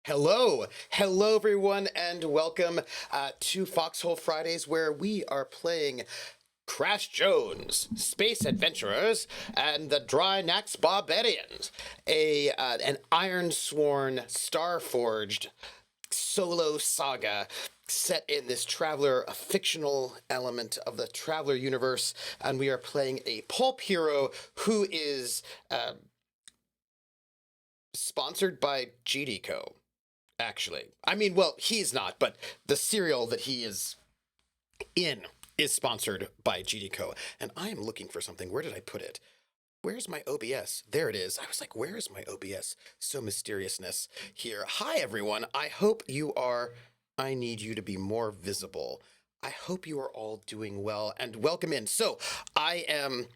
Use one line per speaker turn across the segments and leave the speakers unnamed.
Hello everyone, and welcome to Foxhole Fridays, where we are playing Crash Jones, Space Adventurers, and the Drinax Barbarians, an Ironsworn, Starforged solo saga set in this a fictional element of the Traveler universe, and we are playing a pulp hero who is sponsored by GDCO. Actually, I mean, well, he's not, but the serial that he is in is sponsored by GDCO. And I am looking for something. Where did I put it? Where's my OBS? There it is. I was like, where is my OBS? So mysteriousness here. Hi, everyone. I hope you are. I need you to be more visible. I hope you are all doing well, and welcome in. So I am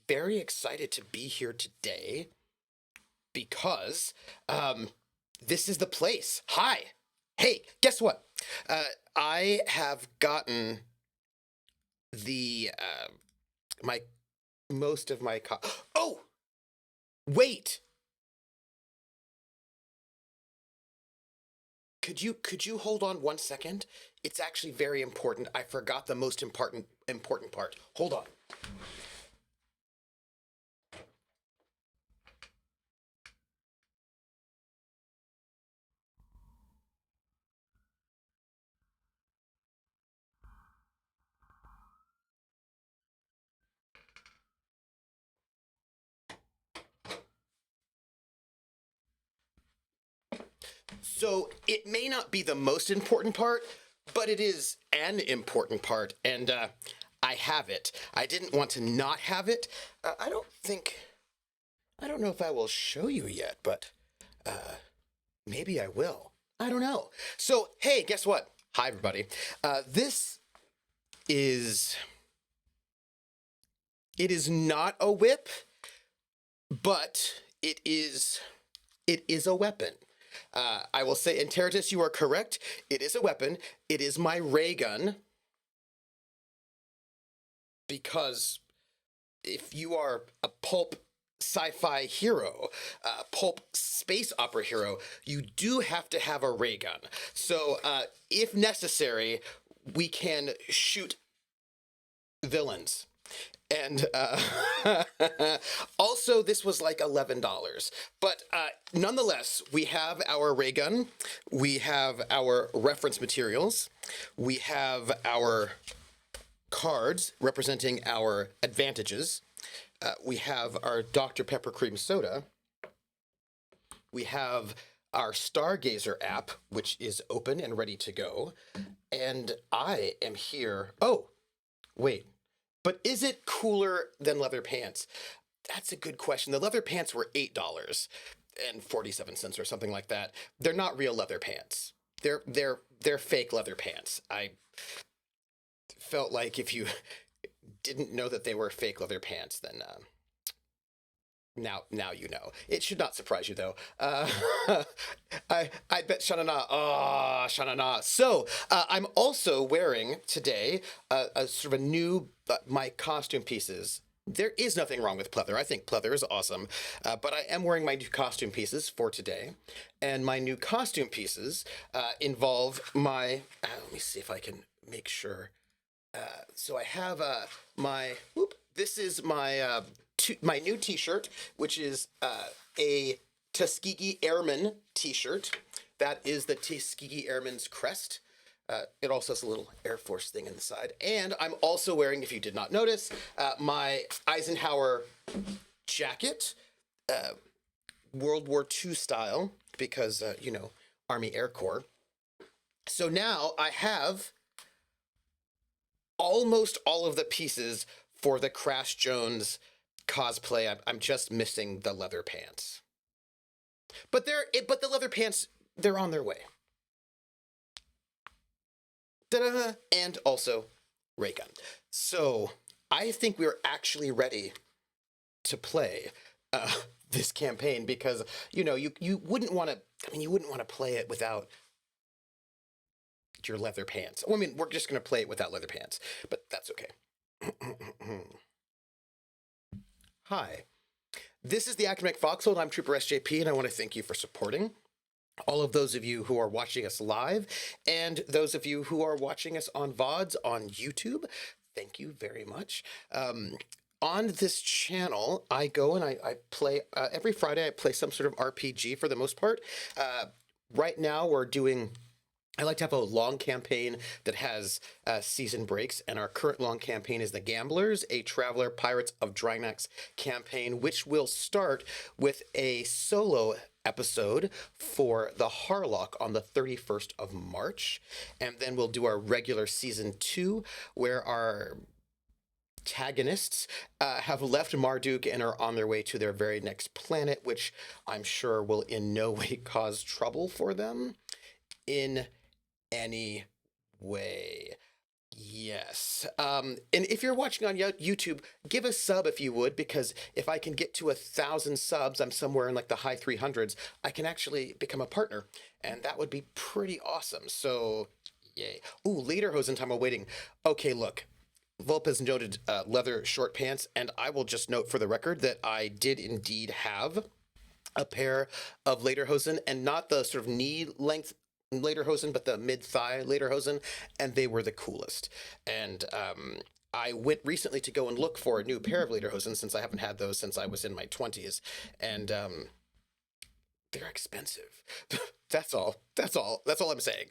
very excited to be here today because this is the place. Hi. Hey, guess what? I have gotten the my most of my oh, wait. Could you hold on 1 second? It's actually very important. I forgot the most important part. Hold on. So it may not be the most important part, but it is an important part, and I have it. I didn't want to not have it. I don't know if I will show you yet, but maybe I will. I don't know. So, hey, guess what? Hi, everybody. This is, it is not a whip, but it is a weapon. I will say, Interitus, you are correct. It is a weapon. It is my ray gun. Because if you are a pulp sci-fi hero, pulp space opera hero, you do have to have a ray gun. So if necessary, we can shoot villains. And also, this was like $11. But nonetheless, we have our ray gun, we have our reference materials, we have our cards representing our advantages, we have our Dr. Pepper Cream Soda, we have our Stargazer app, which is open and ready to go, and I am here. Oh, wait. But is it cooler than leather pants? That's a good question. The leather pants were $8.47 or something like that. They're not real leather pants. They're fake leather pants. I felt like if you didn't know that they were fake leather pants, then now you know. It should not surprise you, though. I bet Shanana. Ah, Shanana. So I'm also wearing today a sort of a new my costume pieces. There is nothing wrong with pleather. I think pleather is awesome, but I am wearing my new costume pieces for today, and my new costume pieces involve my. Let me see if I can make sure. So I have my. Whoop, this is my. My new T-shirt, which is a Tuskegee Airman T-shirt. That is the Tuskegee Airman's crest. It also has a little Air Force thing inside. And I'm also wearing, if you did not notice, my Eisenhower jacket, World War II style, because, Army Air Corps. So now I have almost all of the pieces for the Crash Jones cosplay. I'm just missing the leather pants, but the leather pants, they're on their way. Ta-da! And also ray gun. So I think we're actually ready to play this campaign, because you wouldn't want to. I mean, you wouldn't want to play it without your leather pants. Well, I mean, we're just going to play it without leather pants, but that's okay. Hi, this is the Academic Foxhole, and I'm Trooper SJP, and I want to thank you for supporting. all of those of you who are watching us live and those of you who are watching us on VODs on YouTube. Thank you very much. On this channel, I go and I play every Friday. I play some sort of RPG for the most part. Right now, we're doing. I like to have a long campaign that has season breaks, and our current long campaign is the Gamblers, a Traveler Pirates of Drinax campaign, which will start with a solo episode for the Harlock on the 31st of March. And then we'll do our regular season 2, where our protagonists have left Marduk and are on their way to their very next planet, which I'm sure will in no way cause trouble for them in any way. Yes. And if you're watching on YouTube, give a sub if you would, because if I can get to 1,000 subs, I'm somewhere in like the high 300s, I can actually become a partner, and that would be pretty awesome. So, yay. Ooh, lederhosen time while waiting. Okay, look. Volpez noted leather short pants, and I will just note for the record that I did indeed have a pair of lederhosen, and not the sort of knee length lederhosen, but the mid thigh lederhosen, and they were the coolest. And I went recently to go and look for a new pair of lederhosen, since I haven't had those since I was in my 20s, and they're expensive. That's all. That's all. That's all I'm saying.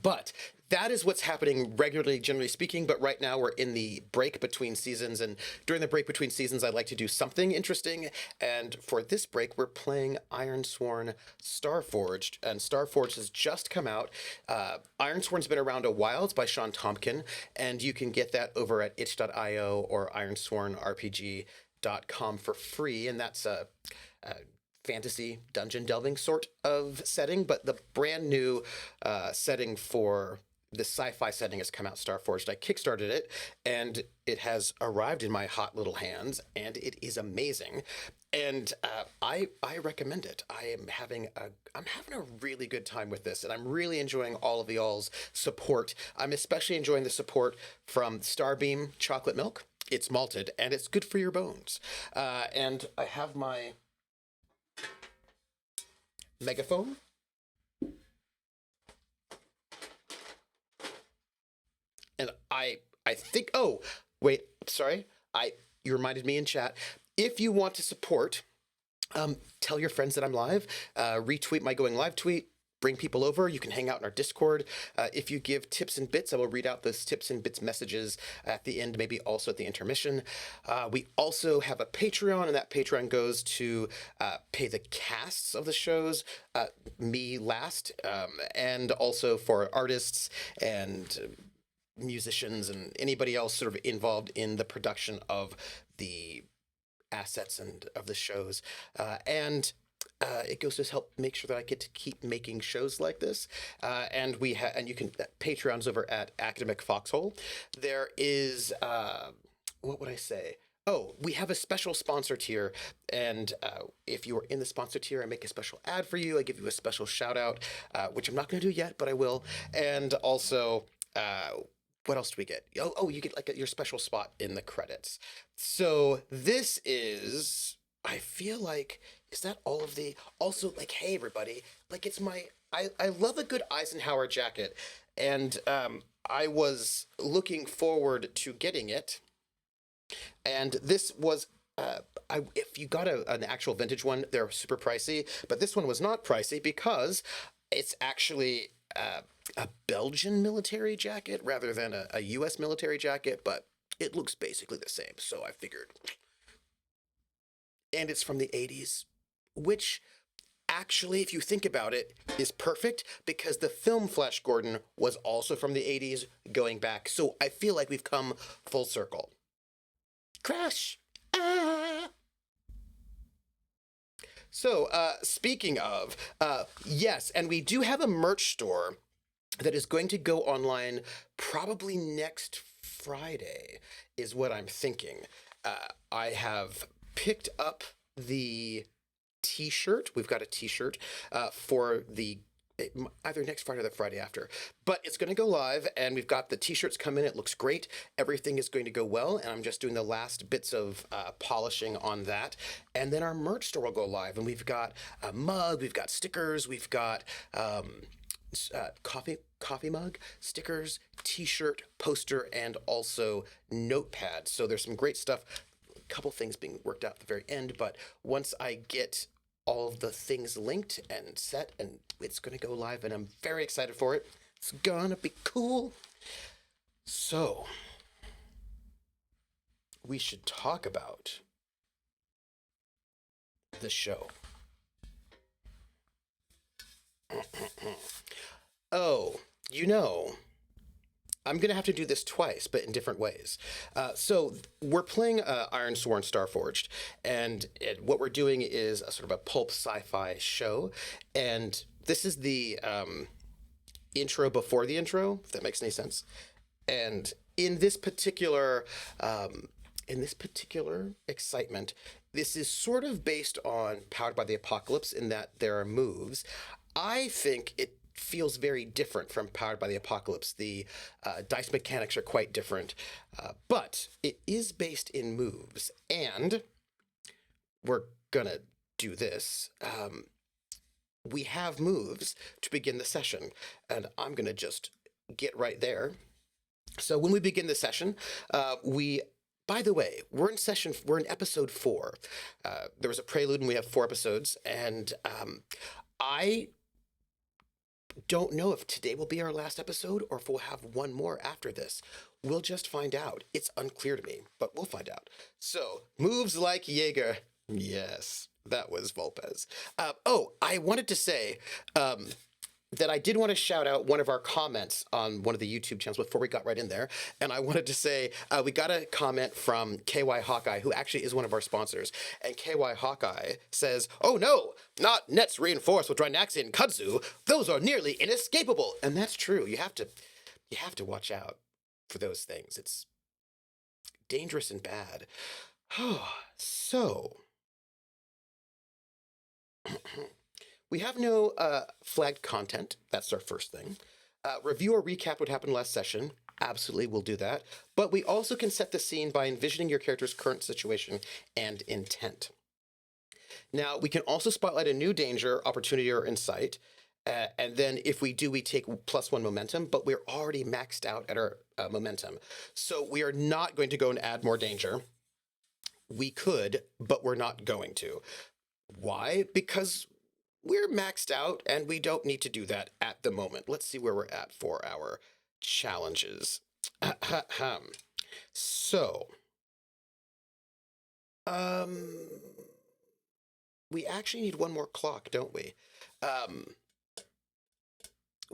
But that is what's happening regularly, generally speaking. But right now we're in the break between seasons. And during the break between seasons, I like to do something interesting. And for this break, we're playing Ironsworn Starforged. And Starforged has just come out. Ironsworn's been around a while. It's by Sean Tompkin. And you can get that over at itch.io or ironswornrpg.com for free. And that's a fantasy dungeon delving sort of setting, but the brand new setting for the sci-fi setting has come out, Starforged. I kickstarted it, and it has arrived in my hot little hands, and it is amazing. And I recommend it. I'm having a really good time with this, and I'm really enjoying all of the all's support. I'm especially enjoying the support from Starbeam Chocolate Milk. It's malted, and it's good for your bones. And I have my megaphone. And I think, oh, wait, sorry. You reminded me in chat. If you want to support, tell your friends that I'm live, retweet my going live tweet, bring people over. You can hang out in our Discord. If you give tips and bits, I will read out those tips and bits messages at the end, maybe also at the intermission. We also have a Patreon, and that Patreon goes to pay the casts of the shows, me last, and also for artists and musicians and anybody else sort of involved in the production of the assets and of the shows. And it goes to help make sure that I get to keep making shows like this. And you can Patreon's over at Academic Foxhole. There is what would I say? Oh, we have a special sponsor tier, and if you are in the sponsor tier, I make a special ad for you. I give you a special shout out, which I'm not going to do yet, but I will. And also, what else do we get? Oh, you get like your special spot in the credits. So this is, I feel like, is that all of the, also like, hey everybody, like it's I love a good Eisenhower jacket, and I was looking forward to getting it, and this was, if you got an actual vintage one, they're super pricey, but this one was not pricey because it's actually a Belgian military jacket rather than a US military jacket, but it looks basically the same, so I figured. And it's from the 80s, which actually, if you think about it, is perfect because the film Flash Gordon was also from the 80s going back, so I feel like we've come full circle. Crash! Ah! So, speaking of, yes, and we do have a merch store that is going to go online probably next Friday, is what I'm thinking. I have picked up the t-shirt. We've got a t-shirt for the either next Friday or the Friday after. But it's going to go live, and we've got the t-shirts come in. It looks great. Everything is going to go well, and I'm just doing the last bits of polishing on that. And then our merch store will go live, and we've got a mug, we've got stickers, we've got coffee mug, stickers, t-shirt, poster, and also notepad. So there's some great stuff. A couple things being worked out at the very end, but once I get all of the things linked and set, and it's going to go live, and I'm very excited for it. It's gonna be cool. So we should talk about the show. Oh, I'm going to have to do this twice, but in different ways. So we're playing Ironsworn Starforged, and what we're doing is a sort of a pulp sci-fi show, and this is the intro before the intro, if that makes any sense. And in this particular excitement, this is sort of based on Powered by the Apocalypse in that there are moves. I think it feels very different from Powered by the Apocalypse. The dice mechanics are quite different, but it is based in moves, and we're gonna do this. We have moves to begin the session, and I'm gonna just get right there. So when we begin the session, by the way, we're in episode 4. There was a prelude, and we have 4 episodes, and I don't know if today will be our last episode or if we'll have one more after this. We'll just find out. It's unclear to me, but we'll find out. So, moves like Jaeger. Yes, that was Volpez. I wanted to say that I did want to shout out one of our comments on one of the YouTube channels before we got right in there. And I wanted to say we got a comment from KY Hawkeye, who actually is one of our sponsors. And KY Hawkeye says, "Oh no, not nets reinforced with Drinaxian kudzu. Those are nearly inescapable." And that's true. You have to watch out for those things. It's dangerous and bad. So we have no flagged content. That's our first thing. Review or recap what happened last session. Absolutely, we'll do that. But we also can set the scene by envisioning your character's current situation and intent. Now, we can also spotlight a new danger, opportunity, or insight. And then if we do, we take +1 momentum, but we're already maxed out at our momentum. So we are not going to go and add more danger. We could, but we're not going to. Why? Because we're maxed out, and we don't need to do that at the moment. Let's see where we're at for our challenges. So, we actually need one more clock, don't we?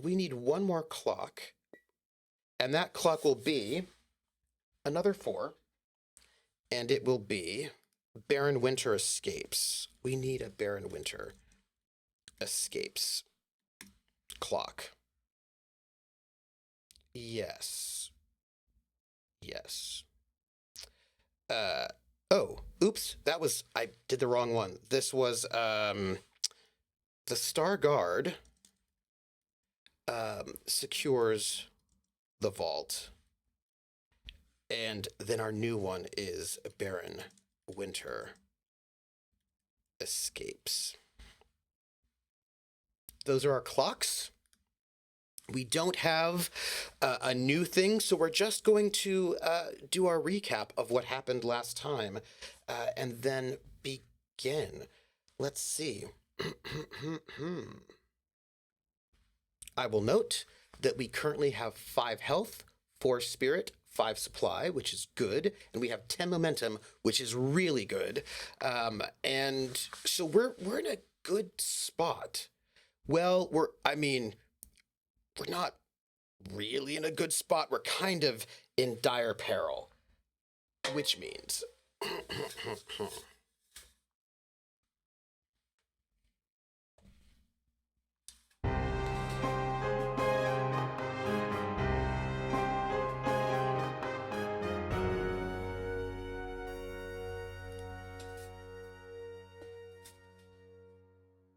We need one more clock, and that clock will be another 4, and it will be Baron Winter escapes. We need a Baron Winter escapes clock. Yes. Oh, oops, I did the wrong one. This was the Star Guard secures the vault, and then our new one is Baron Winter escapes. Those are our clocks. We don't have a new thing, so we're just going to do our recap of what happened last time and then begin. Let's see. I will note that we currently have 5 health, 4 spirit, 5 supply, which is good, and we have 10 momentum, which is really good. And so we're in a good spot. Well, we're not really in a good spot. We're kind of in dire peril, which means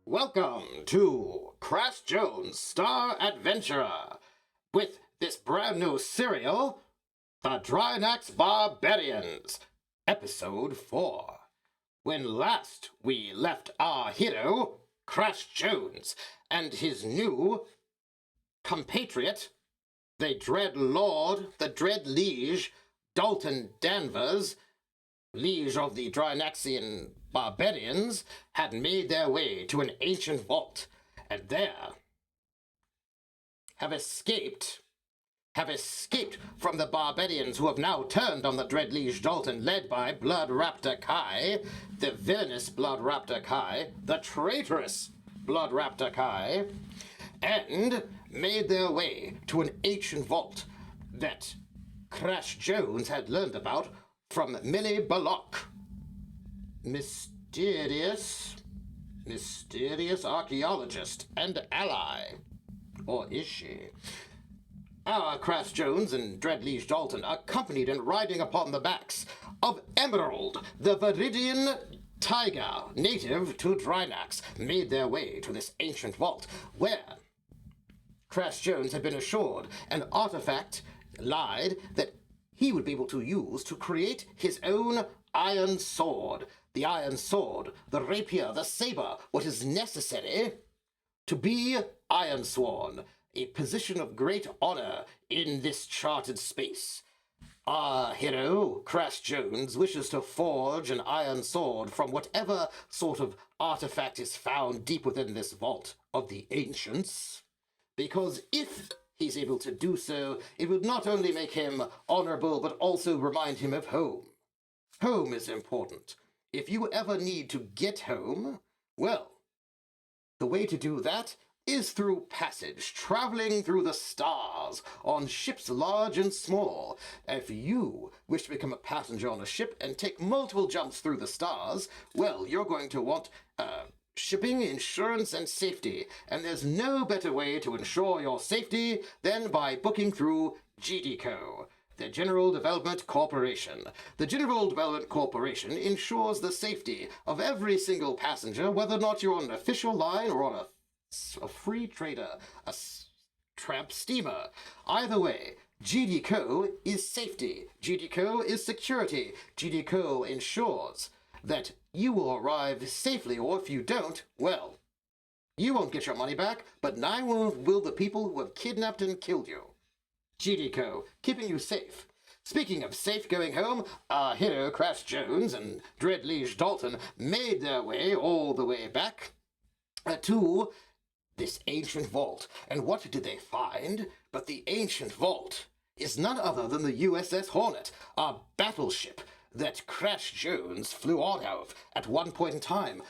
welcome to Crash Jones, Star Adventurer, with this brand new serial, The Drinax Barbarians, Episode 4. When last we left our hero, Crash Jones, and his new compatriot, the Dread Lord, the Dread Liege, Dalton Danvers, Liege of the Drinaxian Barbarians, had made their way to an ancient vault, and there have escaped from the barbarians who have now turned on the Dread Liege Dalton, led by Blood Raptor Kai, the villainous Blood Raptor Kai, the traitorous Blood Raptor Kai, and made their way to an ancient vault that Crash Jones had learned about from Millie Bullock, mysterious archaeologist and ally. Or is she? Our Crash Jones and Dread Liege Dalton, accompanied and riding upon the backs of Emerald, the Viridian tiger, native to Drinax, made their way to this ancient vault, where Crash Jones had been assured an artifact lied that he would be able to use to create his own iron sword. The iron sword, the rapier, the saber, what is necessary to be Ironsworn, a position of great honor in this charted space. Our hero, Crash Jones, wishes to forge an iron sword from whatever sort of artifact is found deep within this vault of the ancients, because if he's able to do so, it would not only make him honorable, but also remind him of home. Home is important. If you ever need to get home, well, the way to do that is through passage, traveling through the stars on ships large and small. If you wish to become a passenger on a ship and take multiple jumps through the stars, well, you're going to want shipping, insurance, and safety. And there's no better way to ensure your safety than by booking through GDCO, the General Development Corporation. The General Development Corporation ensures the safety of every single passenger, whether or not you're on an official line or on a free trader, a tramp steamer. Either way, GDCO is safety. GDCO is security. GDCO ensures that you will arrive safely, or if you don't, well, you won't get your money back, but neither will the people who have kidnapped and killed you. GDCO, keeping you safe. Speaking of safe going home, our hero Crash Jones and Dread Liege Dalton made their way all the way back to this ancient vault. And what did they find? But the ancient vault is none other than the USS Hornet, a battleship that Crash Jones flew out of at one point in time.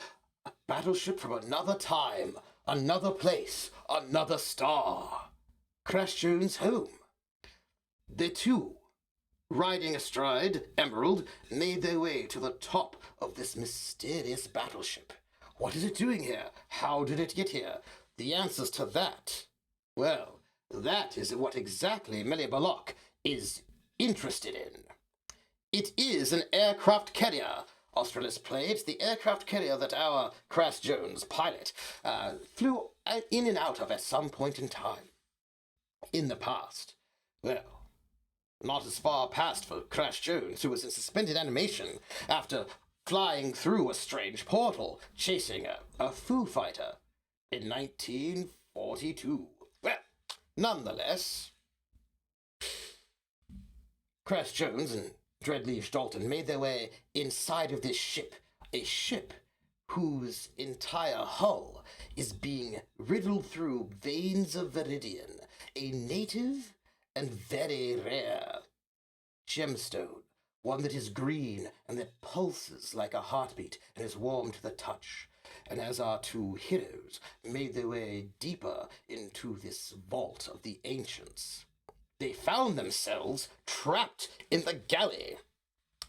A battleship from another time, another place, another star. Crash Jones' home. The two, riding astride Emerald, made their way to the top of this mysterious battleship. What is it doing here? How did it get here? The answers to that, well, that is what exactly Millie Bullock is interested in. It is an aircraft carrier. Australis played the aircraft carrier that our Crash Jones pilot flew in and out of at some point in time in the past. Well, not as far past for Crash Jones, who was in suspended animation after flying through a strange portal, chasing a Foo Fighter in 1942. Well, nonetheless, Crash Jones and Dread Liege Dalton made their way inside of this ship, a ship whose entire hull is being riddled through veins of Viridian, a native and very rare gemstone, one that is green and that pulses like a heartbeat and is warm to the touch. And as our two heroes made their way deeper into this vault of the ancients, they found themselves trapped in the galley.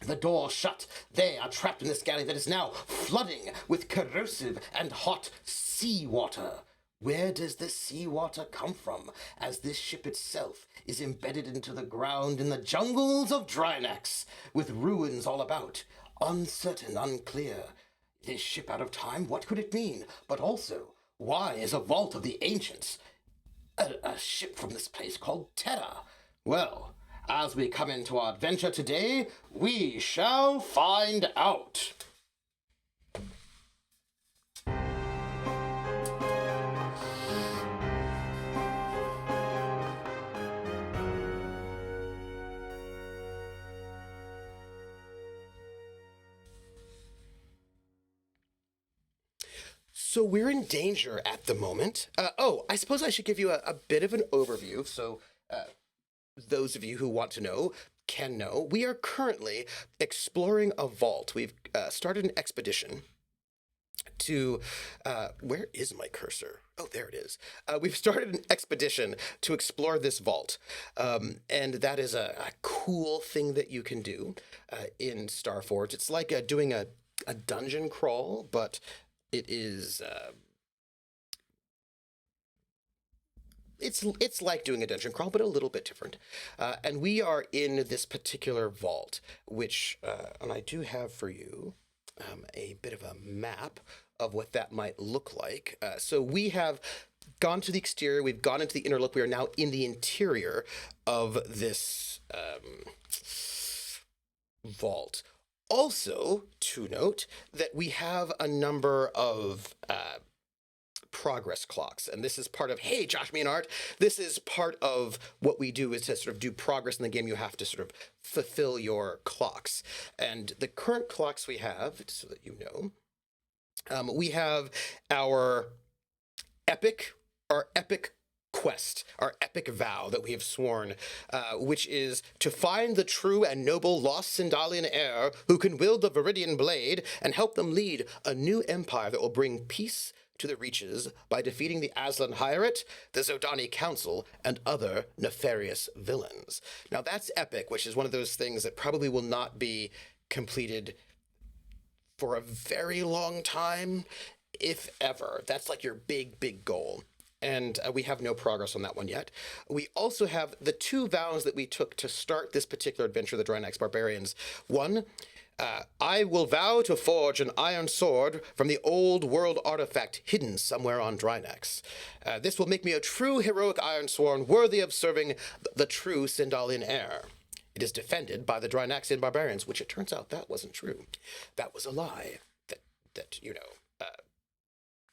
The door shut. They are trapped in this galley that is now flooding with corrosive and hot seawater. Where does this seawater come from, as this ship itself is embedded into the ground in the jungles of Drinax, with ruins all about? Uncertain, unclear. This ship out of time, what could it mean? But also, why is a vault of the ancients a ship from this place called Terra? Well, as we come into our adventure today, we shall find out. So we're in danger at the moment. I suppose I should give you a bit of an overview. So those of you who want to know can know. We are currently exploring a vault. We've started an expedition to where is my cursor? Oh, there it is. We've started an expedition to explore this vault, and that is a cool thing that you can do in Starforged. It's like doing a dungeon crawl, but it is it's like doing a dungeon crawl, but a little bit different. And we are in this particular vault, which and I do have for you a bit of a map of what that might look like. So we have gone to the exterior, we've gone into the inner look. We are now in the interior of this vault. Also, to note that we have a number of progress clocks, and this is part of, hey, Josh, me and Art, this is part of what we do is to sort of do progress in the game. You have to sort of fulfill your clocks. And the current clocks we have, so that you know, we have our epic quest, our epic vow that we have sworn, which is to find the true and noble lost Sindalian heir who can wield the Viridian blade and help them lead a new empire that will bring peace to the reaches by defeating the Aslan Hierate, the Zodani Council, and other nefarious villains. Now that's epic, which is one of those things that probably will not be completed for a very long time, if ever. That's like your big goal. And we have no progress on that one yet. We also have the two vows that we took to start this particular adventure, the Drinax Barbarians. One, I will vow to forge an iron sword from the old world artifact hidden somewhere on Drinax. This will make me a true heroic Ironsworn worthy of serving the true Sindalian heir. It is defended by the Drinaxian Barbarians, which it turns out that wasn't true. That was a lie that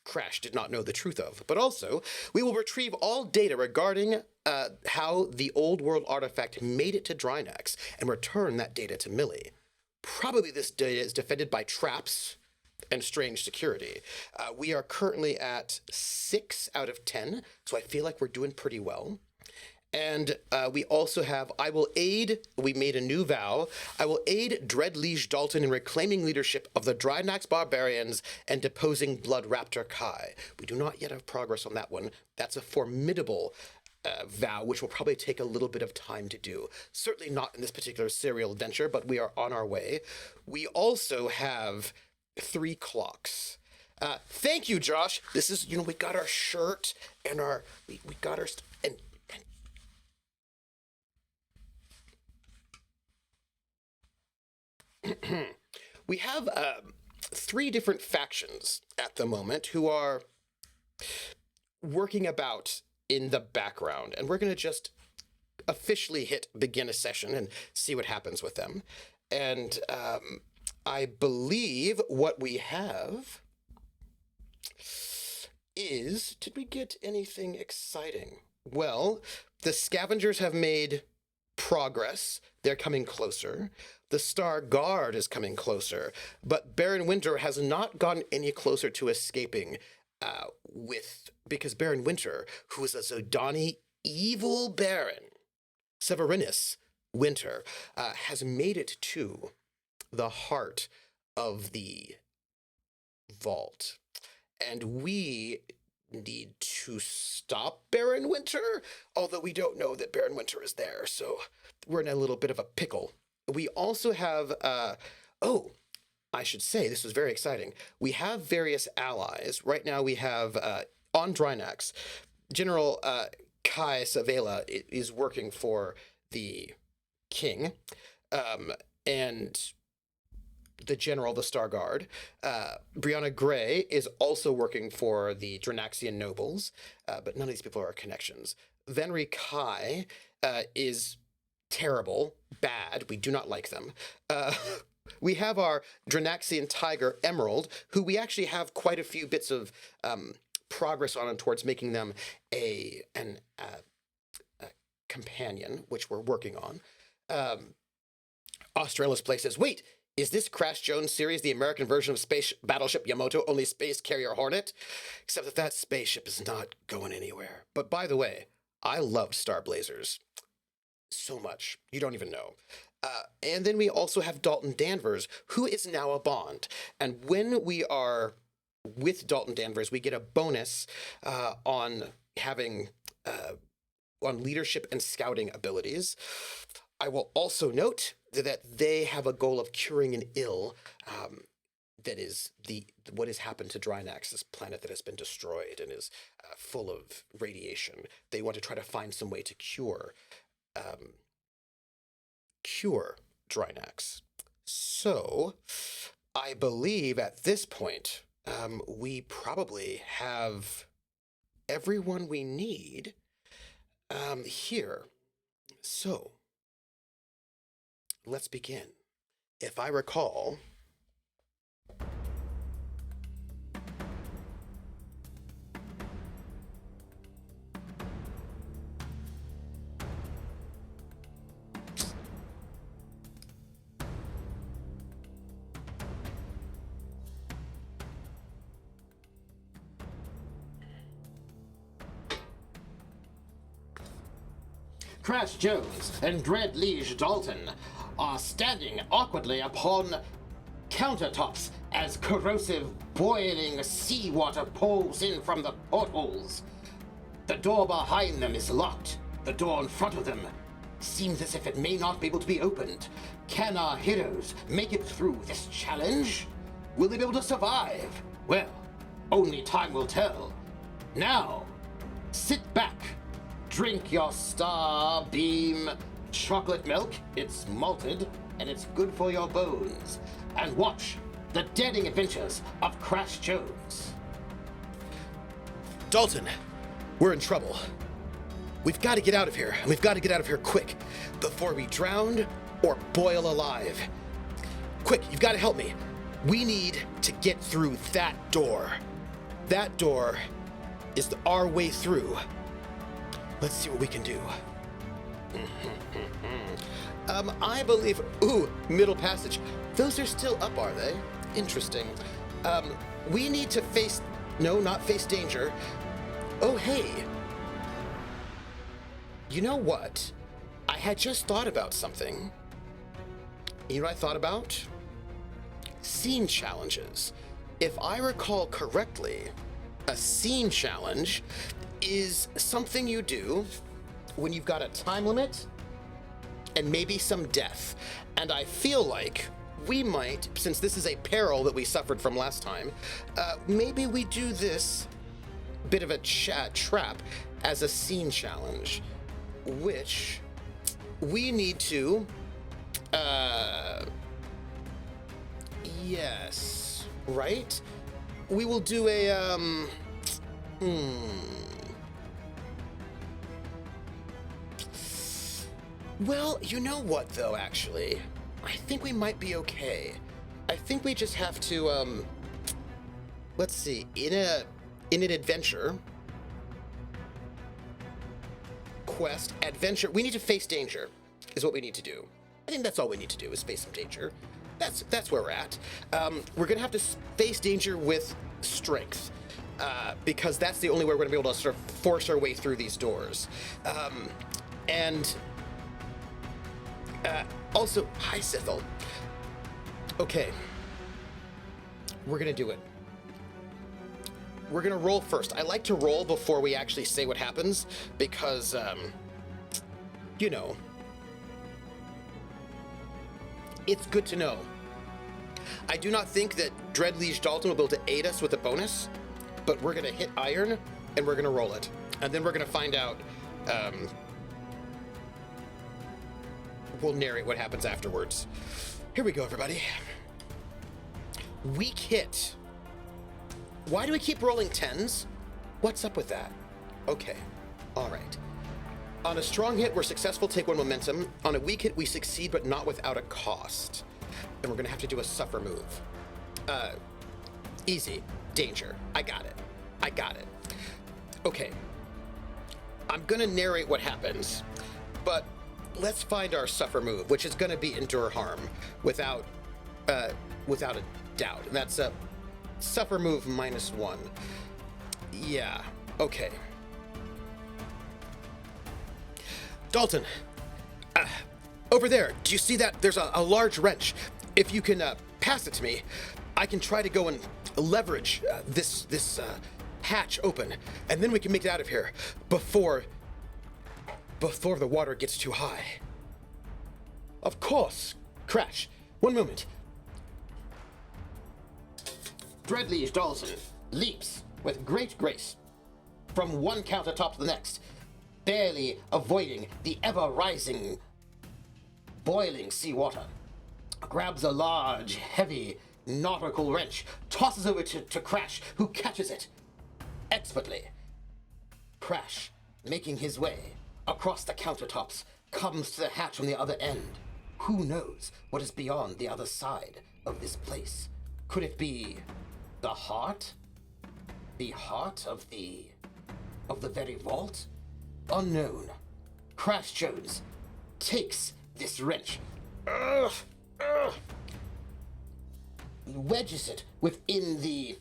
Crash did not know the truth of. But also, we will retrieve all data regarding how the old world artifact made it to Drinax and return that data to Millie. Probably this data is defended by traps and strange security. We are currently at 6 out of 10, so I feel like we're doing pretty well. And we also have, we made a new vow, I will aid Dread Liege Dalton in reclaiming leadership of the Drinax Barbarians and deposing Blood Raptor Kai. We do not yet have progress on that one. That's a formidable vow, which will probably take a little bit of time to do. Certainly not in this particular serial adventure, but we are on our way. We also have 3 clocks. Thank you, Josh. This is, we got our shirt and we got our, and we have 3 different factions at the moment who are working about in the background, and we're going to just officially hit begin a session and see what happens with them. And I believe what we have is, did we get anything exciting? Well, the scavengers have made progress. They're coming closer. The Star Guard is coming closer, but Baron Winter has not gotten any closer to escaping because Baron Winter, who is a Zodani evil Baron, Severinus Winter, has made it to the heart of the vault. And we need to stop Baron Winter, although we don't know that Baron Winter is there, so we're in a little bit of a pickle. We also have, I should say, this was very exciting. We have various allies. Right now we have, on Drinax, General Kai Savela is working for the king, and the general of the Star Guard. Brianna Gray is also working for the Drinaxian nobles, but none of these people are connections. Venri Kai is terrible, bad. We do not like them. We have our Drinaxian tiger, Emerald, who we actually have quite a few bits of progress on towards making them a companion, which we're working on. Australia's Place says, wait, is this Crash Jones series the American version of Space Battleship Yamato, only Space Carrier Hornet? Except that that spaceship is not going anywhere. But by the way, I loved Star Blazers so much. You don't even know. And then we also have Dalton Danvers, who is now a Bond. And when we are with Dalton Danvers, we get a bonus on having on leadership and scouting abilities. I will also note that they have a goal of curing an ill that is what has happened to Drinax, this planet that has been destroyed and is full of radiation. They want to try to find some way to cure Drinax. So I believe at this point we probably have everyone we need here. So let's begin. If I recall, Crash Jones and Dread Liege Dalton are standing awkwardly upon countertops as corrosive, boiling seawater pours in from the portholes. The door behind them is locked. The door in front of them seems as if it may not be able to be opened. Can our heroes make it through this challenge? Will they be able to survive? Well, only time will tell. Now, sit back. Drink your Star Beam chocolate milk. It's malted, and it's good for your bones. And watch the daring adventures of Crash Jones. Dalton, we're in trouble. We've got to get out of here, and we've got to get out of here quick, before we drown or boil alive. Quick, you've got to help me. We need to get through that door. That door is our way through. Let's see what we can do. I believe... Ooh, middle passage. Those are still up, are they? Interesting. We need to face... No, not face danger. Oh, hey. You know what? I had just thought about something. You know what I thought about? Scene challenges. If I recall correctly, a scene challenge is something you do when you've got a time limit and maybe some death. And I feel like we might, since this is a peril that we suffered from last time, maybe we do this bit of a trap as a scene challenge, which we need to, yes, right? We will do a, Well, you know what, though, actually? I think we might be okay. I think we just have to, let's see, in an adventure, quest, adventure, we need to face danger, is what we need to do. I think that's all we need to do, is face some danger. That's where we're at. We're gonna have to face danger with strength, because that's the only way we're gonna be able to sort of force our way through these doors. Also, hi, Sithel. Okay. We're gonna do it. We're gonna roll first. I like to roll before we actually say what happens, because, you know, it's good to know. I do not think that Dread Liege Dalton will be able to aid us with a bonus, but we're gonna hit iron, and we're gonna roll it. And then we're gonna find out, we'll narrate what happens afterwards. Here we go, everybody. Weak hit. Why do we keep rolling 10s? What's up with that? Okay. All right. On a strong hit, we're successful, take 1 momentum. On a weak hit, we succeed, but not without a cost. And we're gonna have to do a suffer move. Easy. Danger. I got it. I got it. Okay. I'm gonna narrate what happens, but let's find our suffer move, which is gonna be endure harm, without a doubt. And that's a suffer move -1. Yeah. Okay. Dalton, over there, do you see that? There's a large wrench. If you can pass it to me, I can try to go and leverage this hatch open, and then we can make it out of here before the water gets too high. Of course. Crash. 1 moment. Dreadliege Dalton leaps with great grace from one countertop to the next, barely avoiding the ever-rising, boiling seawater. Grabs a large, heavy, nautical wrench, tosses over to Crash, who catches it expertly. Crash, making his way across the countertops, comes to the hatch on the other end. Who knows what is beyond the other side of this place? Could it be the heart? The heart of the very vault? Unknown. Crash Jones takes this wrench, wedges it within the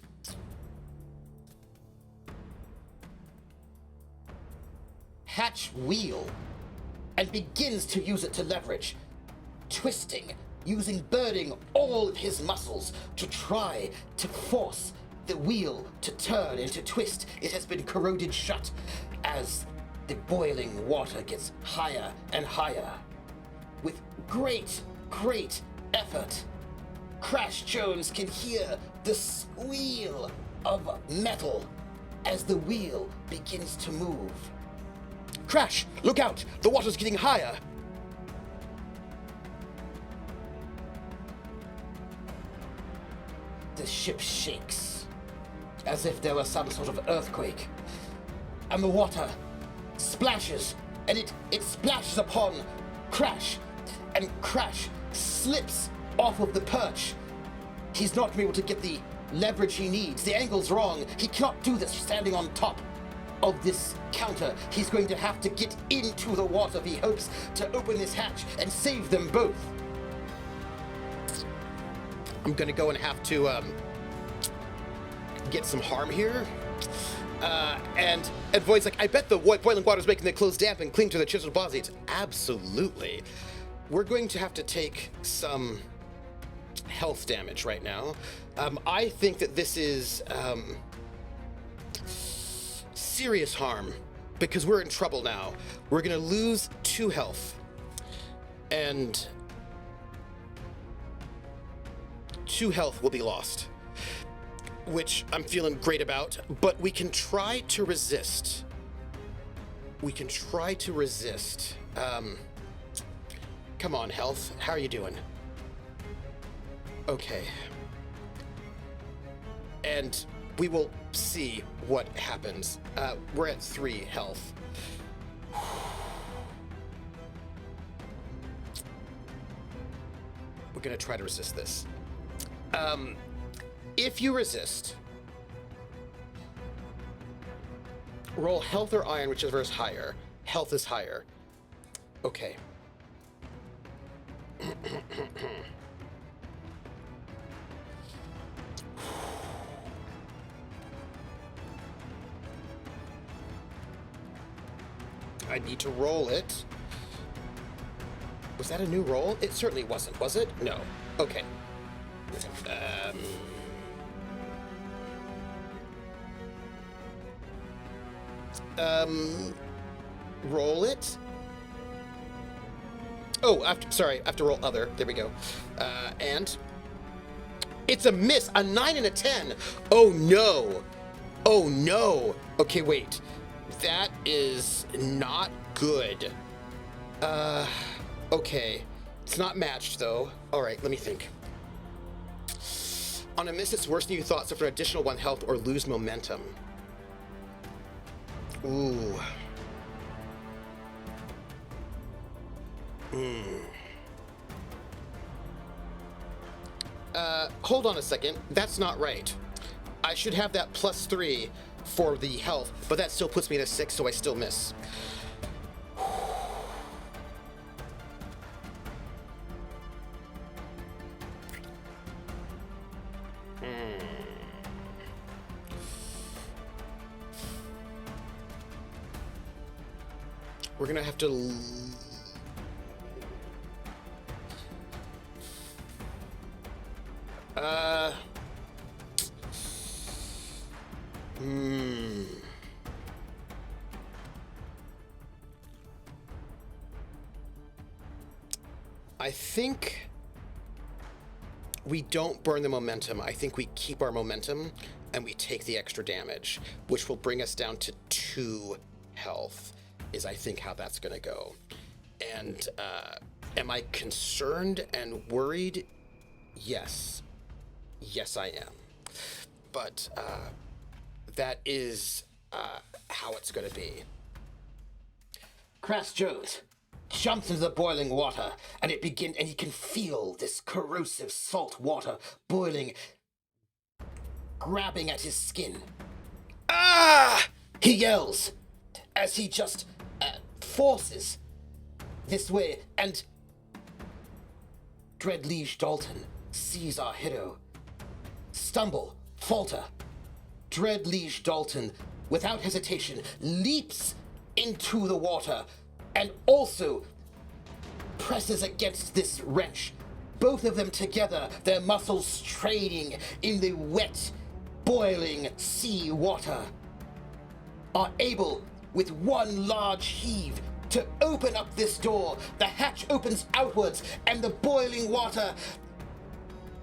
hatch wheel and begins to use it to leverage, twisting, burning all of his muscles to try to force the wheel to turn and to twist. It has been corroded shut as the boiling water gets higher and higher. With great effort, Crash Jones can hear the squeal of metal as the wheel begins to move. Crash, look out! The water's getting higher! The ship shakes, as if there was some sort of earthquake. And the water splashes, and it splashes upon Crash, and Crash slips off of the perch. He's not going to be able to get the leverage he needs. The angle's wrong. He cannot do this standing on top of this counter. He's going to have to get into the water if he hopes to open this hatch and save them both. I'm going to go and have to get some harm here. And Void's like, I bet the boiling water's making the clothes damp and cling to the chiseled bodies. Absolutely. We're going to have to take some health damage right now. I think that this is serious harm because we're in trouble now. We're going to lose 2 health. And 2 health will be lost, which I'm feeling great about, but we can try to resist. Come on, health. How are you doing? Okay. And we will see what happens. We're at 3 health. We're gonna try to resist this. If you resist, roll health or iron, whichever is higher. Health is higher. Okay. I need to roll it. Was that a new roll? It certainly wasn't, was it? No. Okay. Roll it. Oh, I have to roll other. There we go. And it's a miss, a 9 and a 10. Oh no. Oh no. Okay, wait. That is not good. Okay. It's not matched though. All right, let me think. On a miss, it's worse than you thought, suffer an additional 1 health or lose momentum. Ooh. Hold on a second. That's not right. I should have that +3 for the health, but that still puts me at a 6, so I still miss. We're gonna have to... I think we don't burn the momentum. I think we keep our momentum and we take the extra damage, which will bring us down to 2 health, is I think how that's gonna go. And am I concerned and worried? Yes. Yes, I am. But that is how it's gonna be. Crash Jones jumps into the boiling water, and he can feel this corrosive salt water boiling, grabbing at his skin. Ah! He yells as he just forces this way, and Dread Liege Dalton sees our hero stumble, falter. Dread Liege Dalton, without hesitation, leaps into the water and also presses against this wrench. Both of them together, their muscles straining in the wet, boiling sea water, are able, with one large heave, to open up this door. The hatch opens outwards, and the boiling water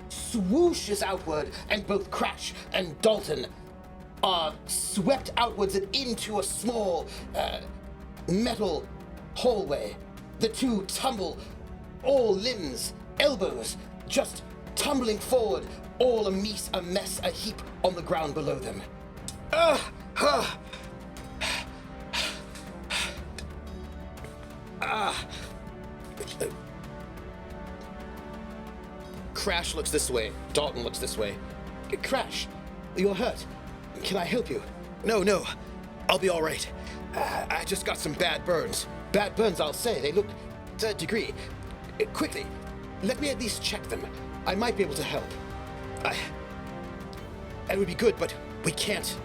swooshes outward, and both Crash and Dalton are swept outwards and into a small metal hallway. The two tumble, all limbs, elbows, just tumbling forward, all a mess, a heap on the ground below them. Crash looks this way. Dalton looks this way. Crash, you're hurt. Can I help you? No. I'll be all right. I just got some bad burns. Bad burns, I'll say. They look third degree. Quickly, let me at least check them. I might be able to help. It would be good, but we can't.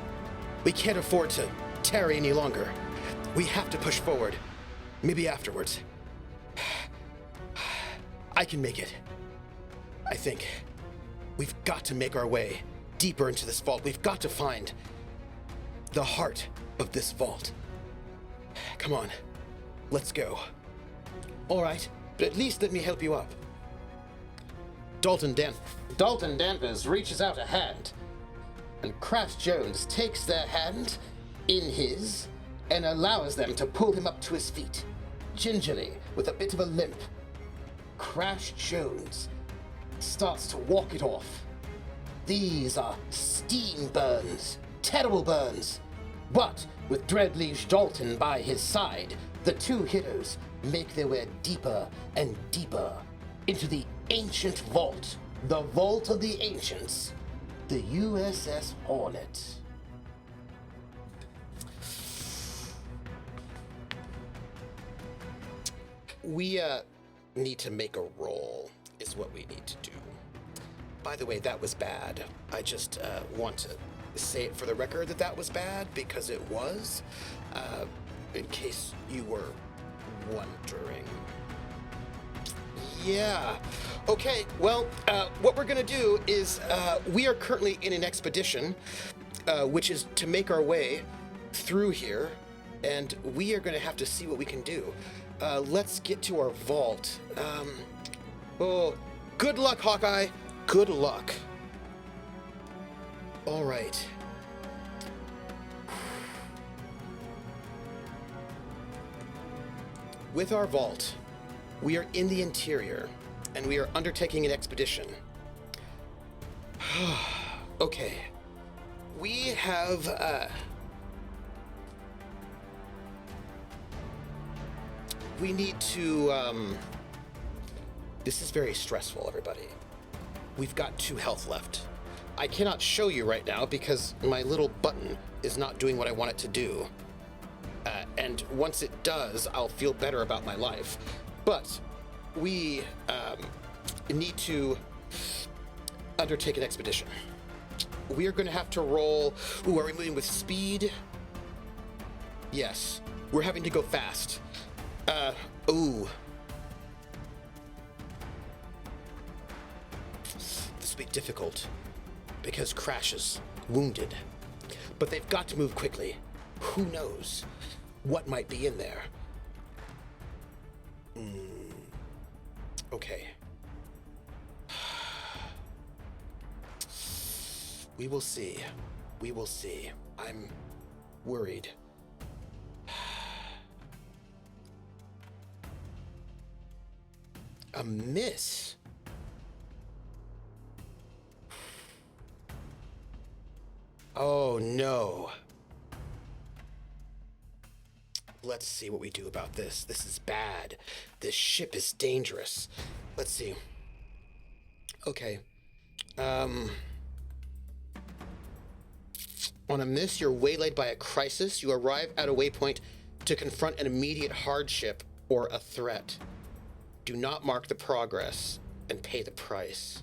We can't afford to tarry any longer. We have to push forward. Maybe afterwards. I can make it. I think. We've got to make our way deeper into this vault. We've got to find the heart of this vault. Come on. Let's go. All right, but at least let me help you up. Dalton Danvers reaches out a hand, and Crash Jones takes their hand in his and allows them to pull him up to his feet, gingerly, with a bit of a limp. Crash Jones starts to walk it off. These are steam burns, terrible burns. But with Dread Liege Dalton by his side, the two heroes make their way deeper and deeper into the ancient vault, the Vault of the Ancients, the USS Hornet. We need to make a roll, is what we need to do. By the way, that was bad. I just want to say it for the record that was bad, because it was, in case you were wondering. Yeah. Okay, well, what we're gonna do is, we are currently in an expedition, which is to make our way through here, and we are gonna have to see what we can do. Let's get to our vault. Good luck, Hawkeye. Good luck. All right. With our vault, we are in the interior, and we are undertaking an expedition. Okay. We have, we need to, this is very stressful, everybody. We've got 2 health left. I cannot show you right now because my little button is not doing what I want it to do. And once it does, I'll feel better about my life. But we need to undertake an expedition. We are going to have to roll... Ooh, are we moving with speed? Yes. We're having to go fast. Ooh. This will be difficult because Crash is wounded. But they've got to move quickly. Who knows what might be in there? Okay. We will see. We will see. I'm worried. A miss? Oh no. Let's see what we do about this. This is bad. This ship is dangerous. Let's see. Okay. On a miss, you're waylaid by a crisis. You arrive at a waypoint to confront an immediate hardship or a threat. Do not mark the progress and pay the price.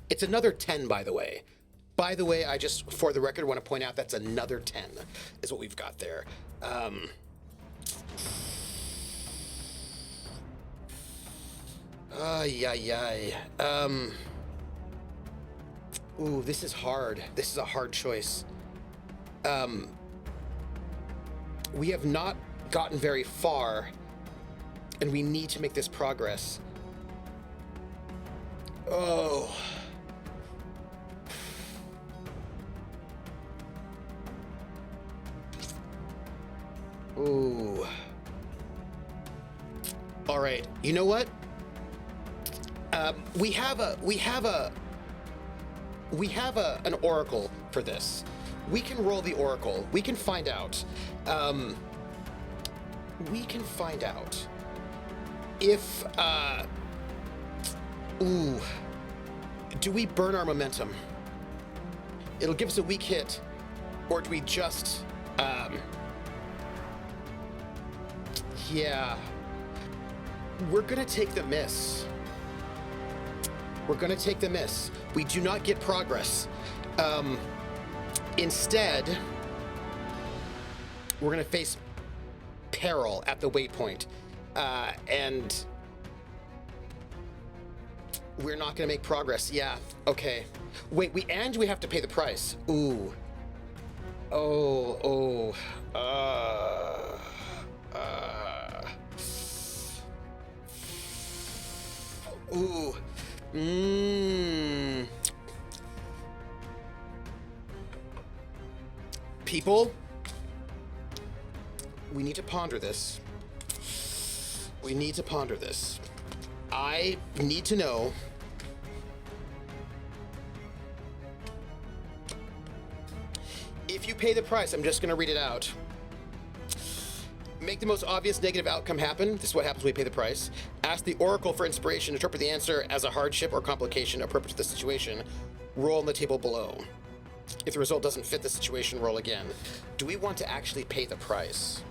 It's another 10, by the way. By the way, I just, for the record, want to point out that's another 10 is what we've got there. Ooh, this is hard. This is a hard choice. We have not gotten very far, and we need to make this progress. Oh. Ooh. All right. You know what? We have an oracle for this. We can roll the oracle. We can find out. If do we burn our momentum? It'll give us a weak hit, or do we just yeah, we're gonna take the miss. We're gonna take the miss. We do not get progress. Instead, we're gonna face peril at the waypoint, and we're not gonna make progress. Yeah, okay. Wait, we have to pay the price. Ooh. Ooh. People, we need to ponder this. We need to ponder this. I need to know if you pay the price. I'm just going to read it out. Make the most obvious negative outcome happen. This is what happens when we pay the price. Ask the oracle for inspiration. Interpret the answer as a hardship or complication appropriate to the situation. Roll on the table below. If the result doesn't fit the situation, roll again. Do we want to actually pay the price?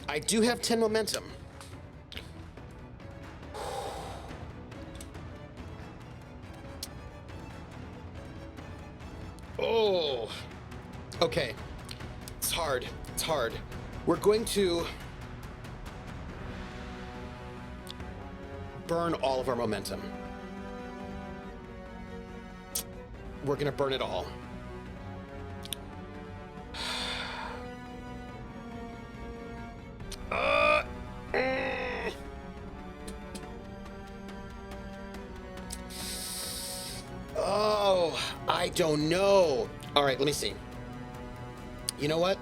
I do have 10 momentum. Oh. Okay. It's hard. It's hard. We're going to burn all of our momentum. We're going to burn it all. Oh, I don't know. All right, let me see. You know what?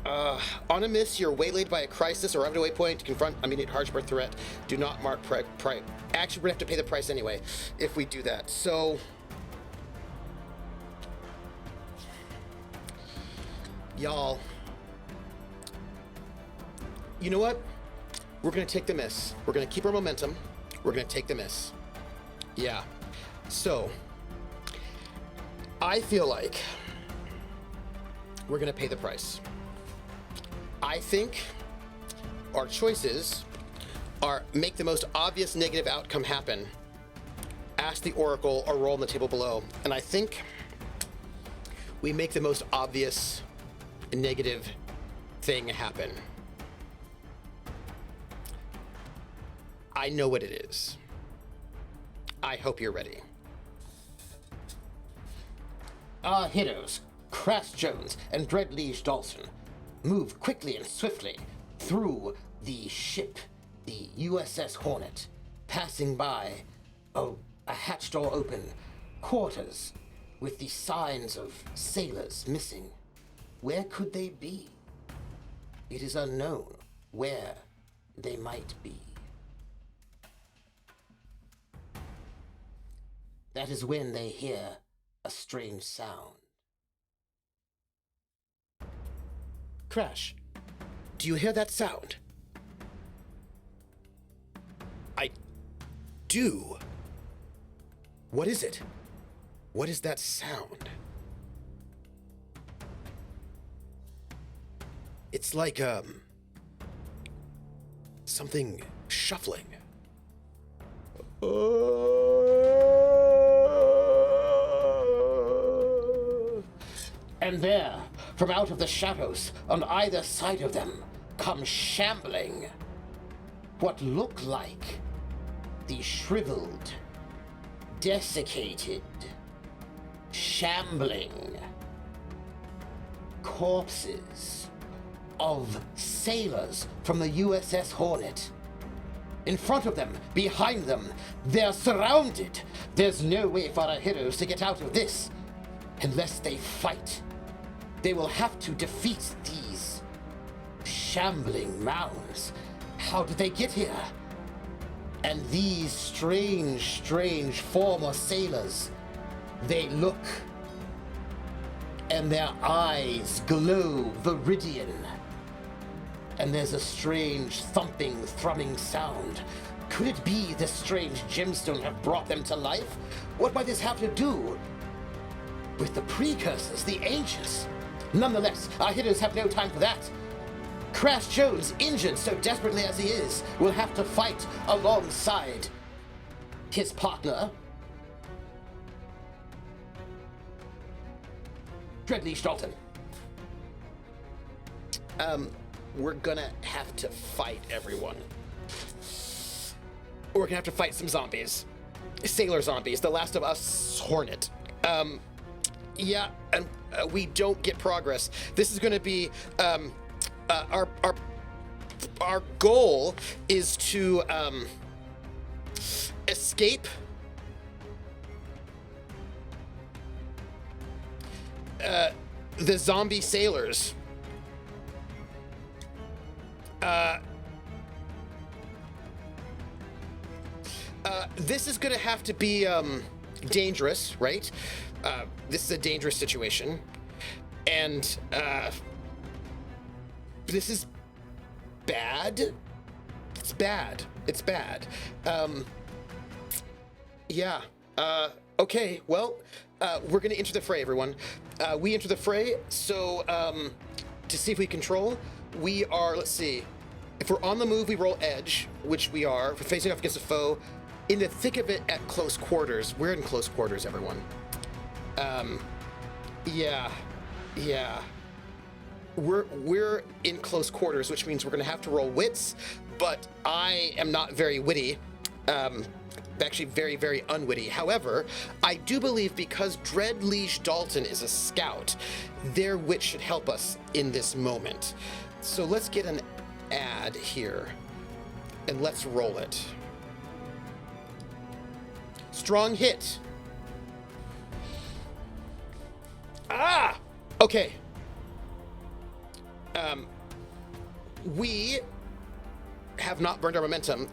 On a miss, you're waylaid by a crisis or arrive at a waypoint to confront immediate hardship or threat. Do not mark price. Actually, we're gonna have to pay the price anyway if we do that. So, y'all, you know what? We're gonna take the miss. We're gonna keep our momentum. We're gonna take the miss. Yeah. So, I feel like we're gonna pay the price. I think our choices are make the most obvious negative outcome happen, ask the Oracle, or roll on the table below. And I think we make the most obvious negative thing happen. I know what it is. I hope you're ready. Our heroes, Crash Jones and Drinax Dalton, move quickly and swiftly through the ship, the USS Hornet, passing by a hatch door open, quarters with the signs of sailors missing. Where could they be? It is unknown where they might be. That is when they hear a strange sound. Crash, do you hear that sound? I do. What is it? What is that sound? It's like, something shuffling. And there, from out of the shadows on either side of them, come shambling what look like the shriveled, desiccated, shambling corpses of sailors from the USS Hornet. In front of them, behind them, they're surrounded. There's no way for our heroes to get out of this unless they fight. They will have to defeat these shambling mounds. How did they get here? And these strange former sailors, they look, and their eyes glow viridian. And there's a strange thumping, thrumming sound. Could it be this strange gemstone have brought them to life? What might this have to do with the precursors, the ancients? Nonetheless, our heroes have no time for that. Crash Jones, injured so desperately as he is, will have to fight alongside his partner, Drinax Dalton. We're gonna have to fight everyone. We're gonna have to fight some zombies. Sailor zombies, the Last of Us Hornet. Yeah, and we don't get progress. This is gonna be, our goal is to, escape the zombie sailors. This is gonna have to be dangerous, right? This is a dangerous situation, and this is bad. It's bad. It's bad. Yeah. Okay. Well, we're gonna enter the fray, everyone. We enter the fray. So to see if we control, we are. Let's see. If we're on the move, we roll edge, which we are. If we're facing off against a foe, in the thick of it at close quarters. We're in close quarters, everyone. Yeah. We're in close quarters, which means we're gonna have to roll wits, but I am not very witty. Actually very unwitty. However, I do believe because Drinax Dalton is a scout, their wit should help us in this moment. So let's get an ad here and let's roll it. Strong hit. Okay. We have not burned our momentum,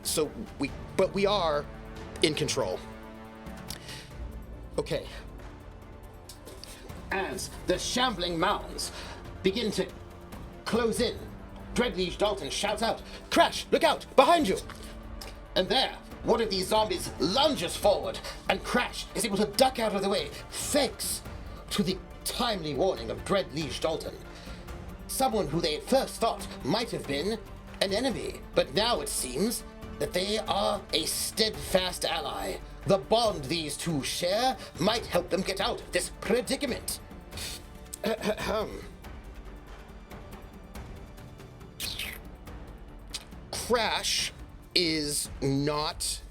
but we are in control. Okay. As the shambling mounds begin to close in, Dreadliege Dalton shouts out, "Crash, look out, behind you!" And there, one of these zombies lunges forward, and Crash is able to duck out of the way, thanks to the timely warning of Dreadliege Dalton. Someone who they at first thought might have been an enemy, but now it seems that they are a steadfast ally. The bond these two share might help them get out of this predicament. Crash is not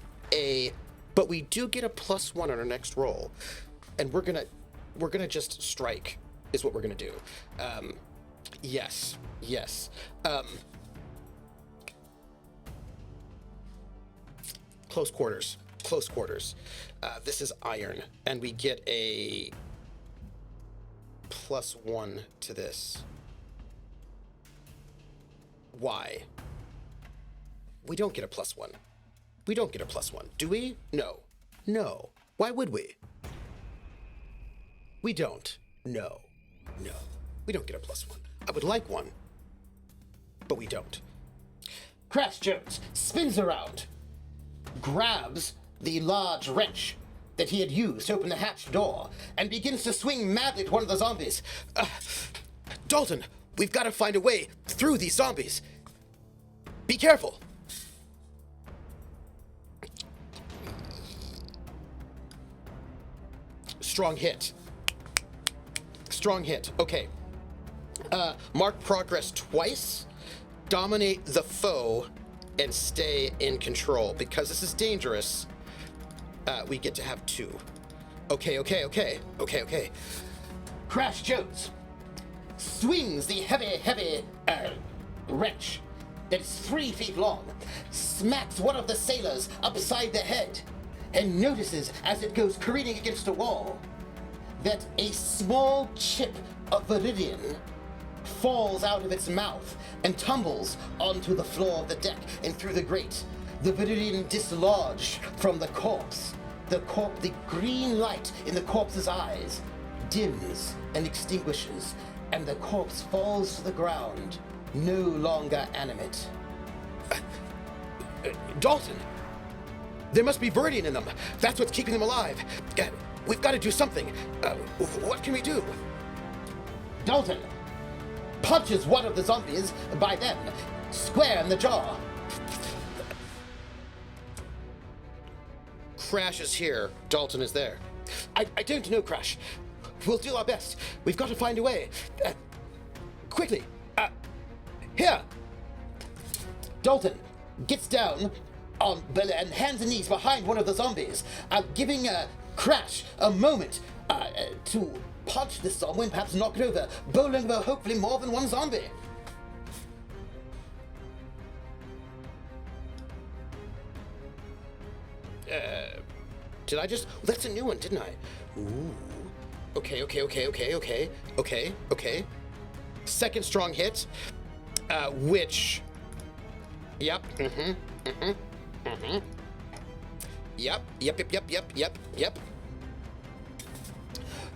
but we do get a +1 on our next roll, and we're gonna just strike is what we're gonna do. Yes. Close quarters. This is iron, and we get a +1 to this. Why? We don't get a +1. We don't get a +1, do we? No. Why would we? We don't. No. We don't get a +1. I would like one, but we don't. Crash Jones spins around, grabs the large wrench that he had used to open the hatch door, and begins to swing madly at one of the zombies. Dalton, we've got to find a way through these zombies. Be careful. Strong hit. Okay. Mark progress twice, dominate the foe, and stay in control. Because this is dangerous, we get to have 2. Okay. Crash Jones swings the heavy wrench that is 3 feet long, smacks one of the sailors upside the head, and notices as it goes careening against a wall that a small chip of viridian falls out of its mouth and tumbles onto the floor of the deck and through the grate. The viridian dislodged from the corpse. The green light in the corpse's eyes dims and extinguishes, and the corpse falls to the ground, no longer animate. Dalton! There must be viridian in them. That's what's keeping them alive. We've got to do something. What can we do? Dalton punches one of the zombies by then, square in the jaw. Crash is here. Dalton is there. I don't know, Crash. We'll do our best. We've got to find a way. Quickly. Here. Dalton gets down on and hands and knees behind one of the zombies, giving Crash a moment to punch this zombie and perhaps knock it over, bowling over hopefully more than one zombie. Did I just... That's a new one, didn't I? Ooh. Okay. Second strong hit, which... Yep. Yep.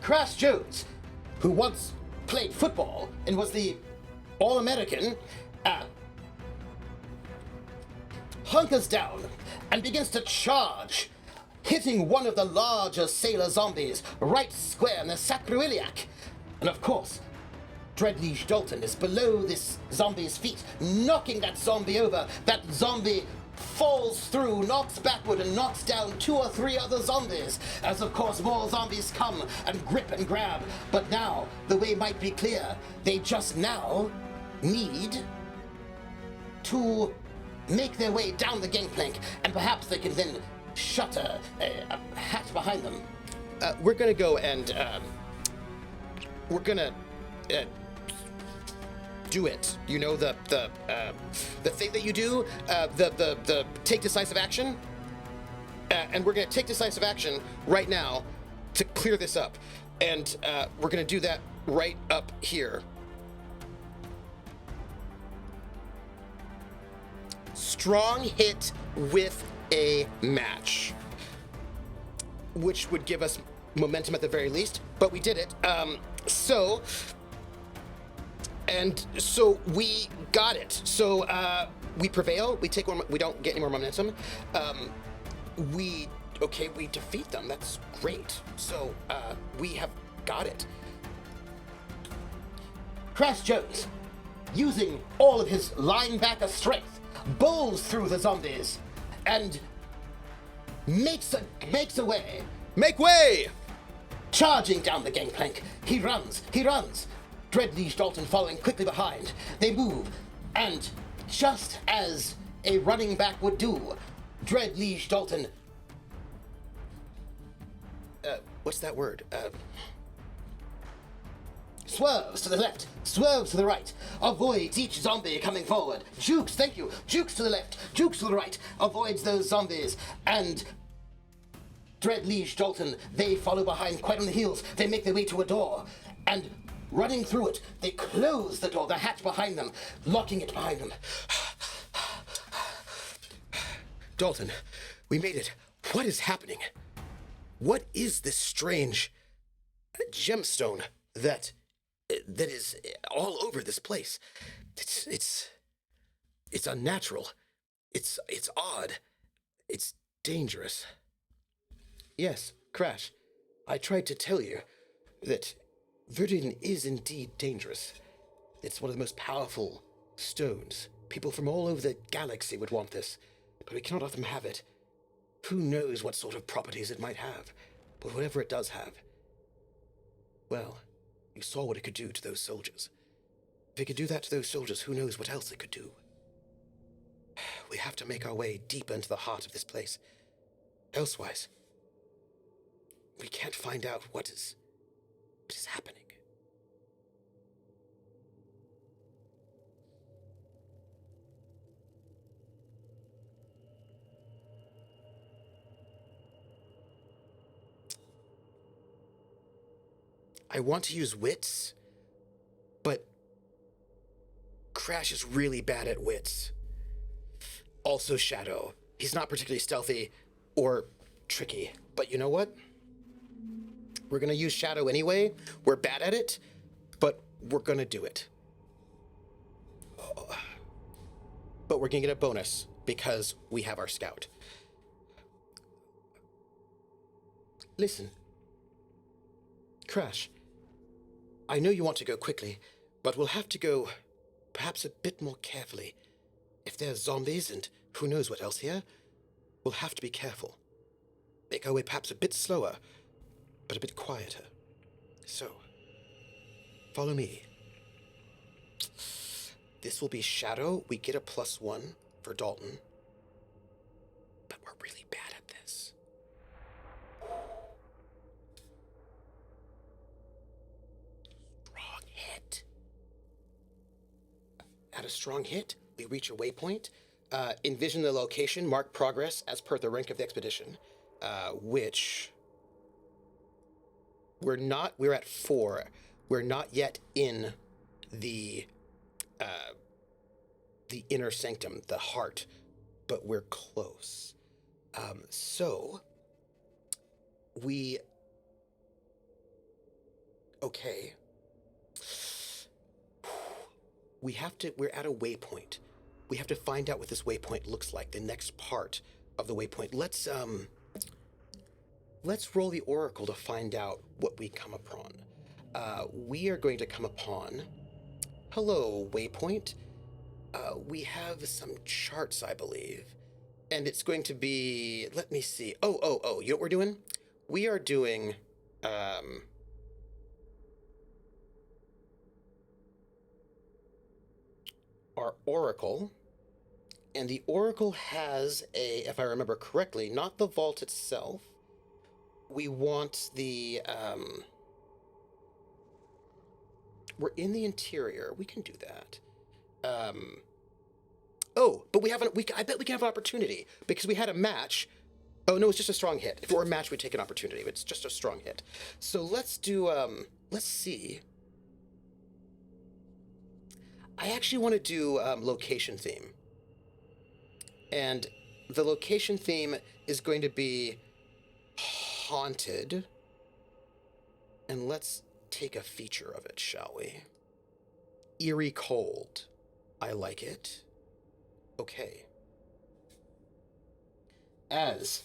Crash Jones, who once played football and was the All-American, hunkers down and begins to charge, hitting one of the larger sailor zombies right square in the sacroiliac. And of course, Dreadliege Dalton is below this zombie's feet, knocking that zombie over. That zombie falls through, knocks backward, and knocks down 2 or 3 other zombies, as of course more zombies come and grip and grab. But now, the way might be clear. They just now need to make their way down the gangplank, and perhaps they can then shut a hatch behind them. We're gonna go and we're gonna do it. You know, the thing that you do, the take decisive action, and we're gonna take decisive action right now to clear this up, and we're gonna do that right up here. strong hit with a match, which would give us momentum at the very least, but we did it. So we got it. So we prevail. We take one. We don't get any more momentum. We defeat them. That's great. So we have got it. Crash Jones, using all of his linebacker strength, bowls through the zombies and makes a way. Make way! Charging down the gangplank, he runs. Dreadliege Dalton following quickly behind. They move, and just as a running back would do, Dreadliege Dalton... what's that word? Swerves to the left, swerves to the right, avoids each zombie coming forward. Jukes, thank you. Jukes to the left, jukes to the right, avoids those zombies, and... Dreadliege Dalton, they follow behind quite on the heels. They make their way to a door, and running through it, they close the door, the hatch behind them, locking it behind them. Dalton, we made it. What is happening? What is this strange gemstone that is all over this place? It's unnatural. It's odd. It's dangerous. Yes, Crash, I tried to tell you that Verdun is indeed dangerous. It's one of the most powerful stones. People from all over the galaxy would want this, but we cannot let them have it. Who knows what sort of properties it might have, but whatever it does have, well, you saw what it could do to those soldiers. If it could do that to those soldiers, who knows what else it could do. We have to make our way deeper into the heart of this place. Elsewise, we can't find out what is happening. I want to use wits, but Crash is really bad at wits. Also Shadow. He's not particularly stealthy or tricky, but you know what? We're gonna use Shadow anyway. We're bad at it, but we're gonna do it. But we're gonna get a bonus because we have our Scout. Listen, Crash, I know you want to go quickly, but we'll have to go perhaps a bit more carefully. If there's zombies and who knows what else here, we'll have to be careful. Make our way perhaps a bit slower, but a bit quieter. So, follow me. This will be Shadow. We get a +1 for Dalton. But we're really bad at this. Strong hit. At a strong hit, we reach a waypoint. Envision the location, mark progress as per the rank of the expedition, which... We're at 4. We're not yet in the inner sanctum, the heart, but we're close. So we, okay. We're at a waypoint. We have to find out what this waypoint looks like, the next part of the waypoint. Let's roll the Oracle to find out what we come upon. We are going to come upon... Hello, waypoint. We have some charts, I believe. And it's going to be... Let me see. Oh. You know what we're doing? We are doing... our Oracle. And the Oracle has a, if I remember correctly, not the vault itself. We want the, we're in the interior. We can do that. But I bet we can have an opportunity because we had a match. Oh, no, it's just a strong hit. If it were a match, we'd take an opportunity. It's just a strong hit. So let's do, let's see. I actually want to do location theme. And the location theme is going to be haunted. And let's take a feature of it, shall we? Eerie cold. I like it. Okay. As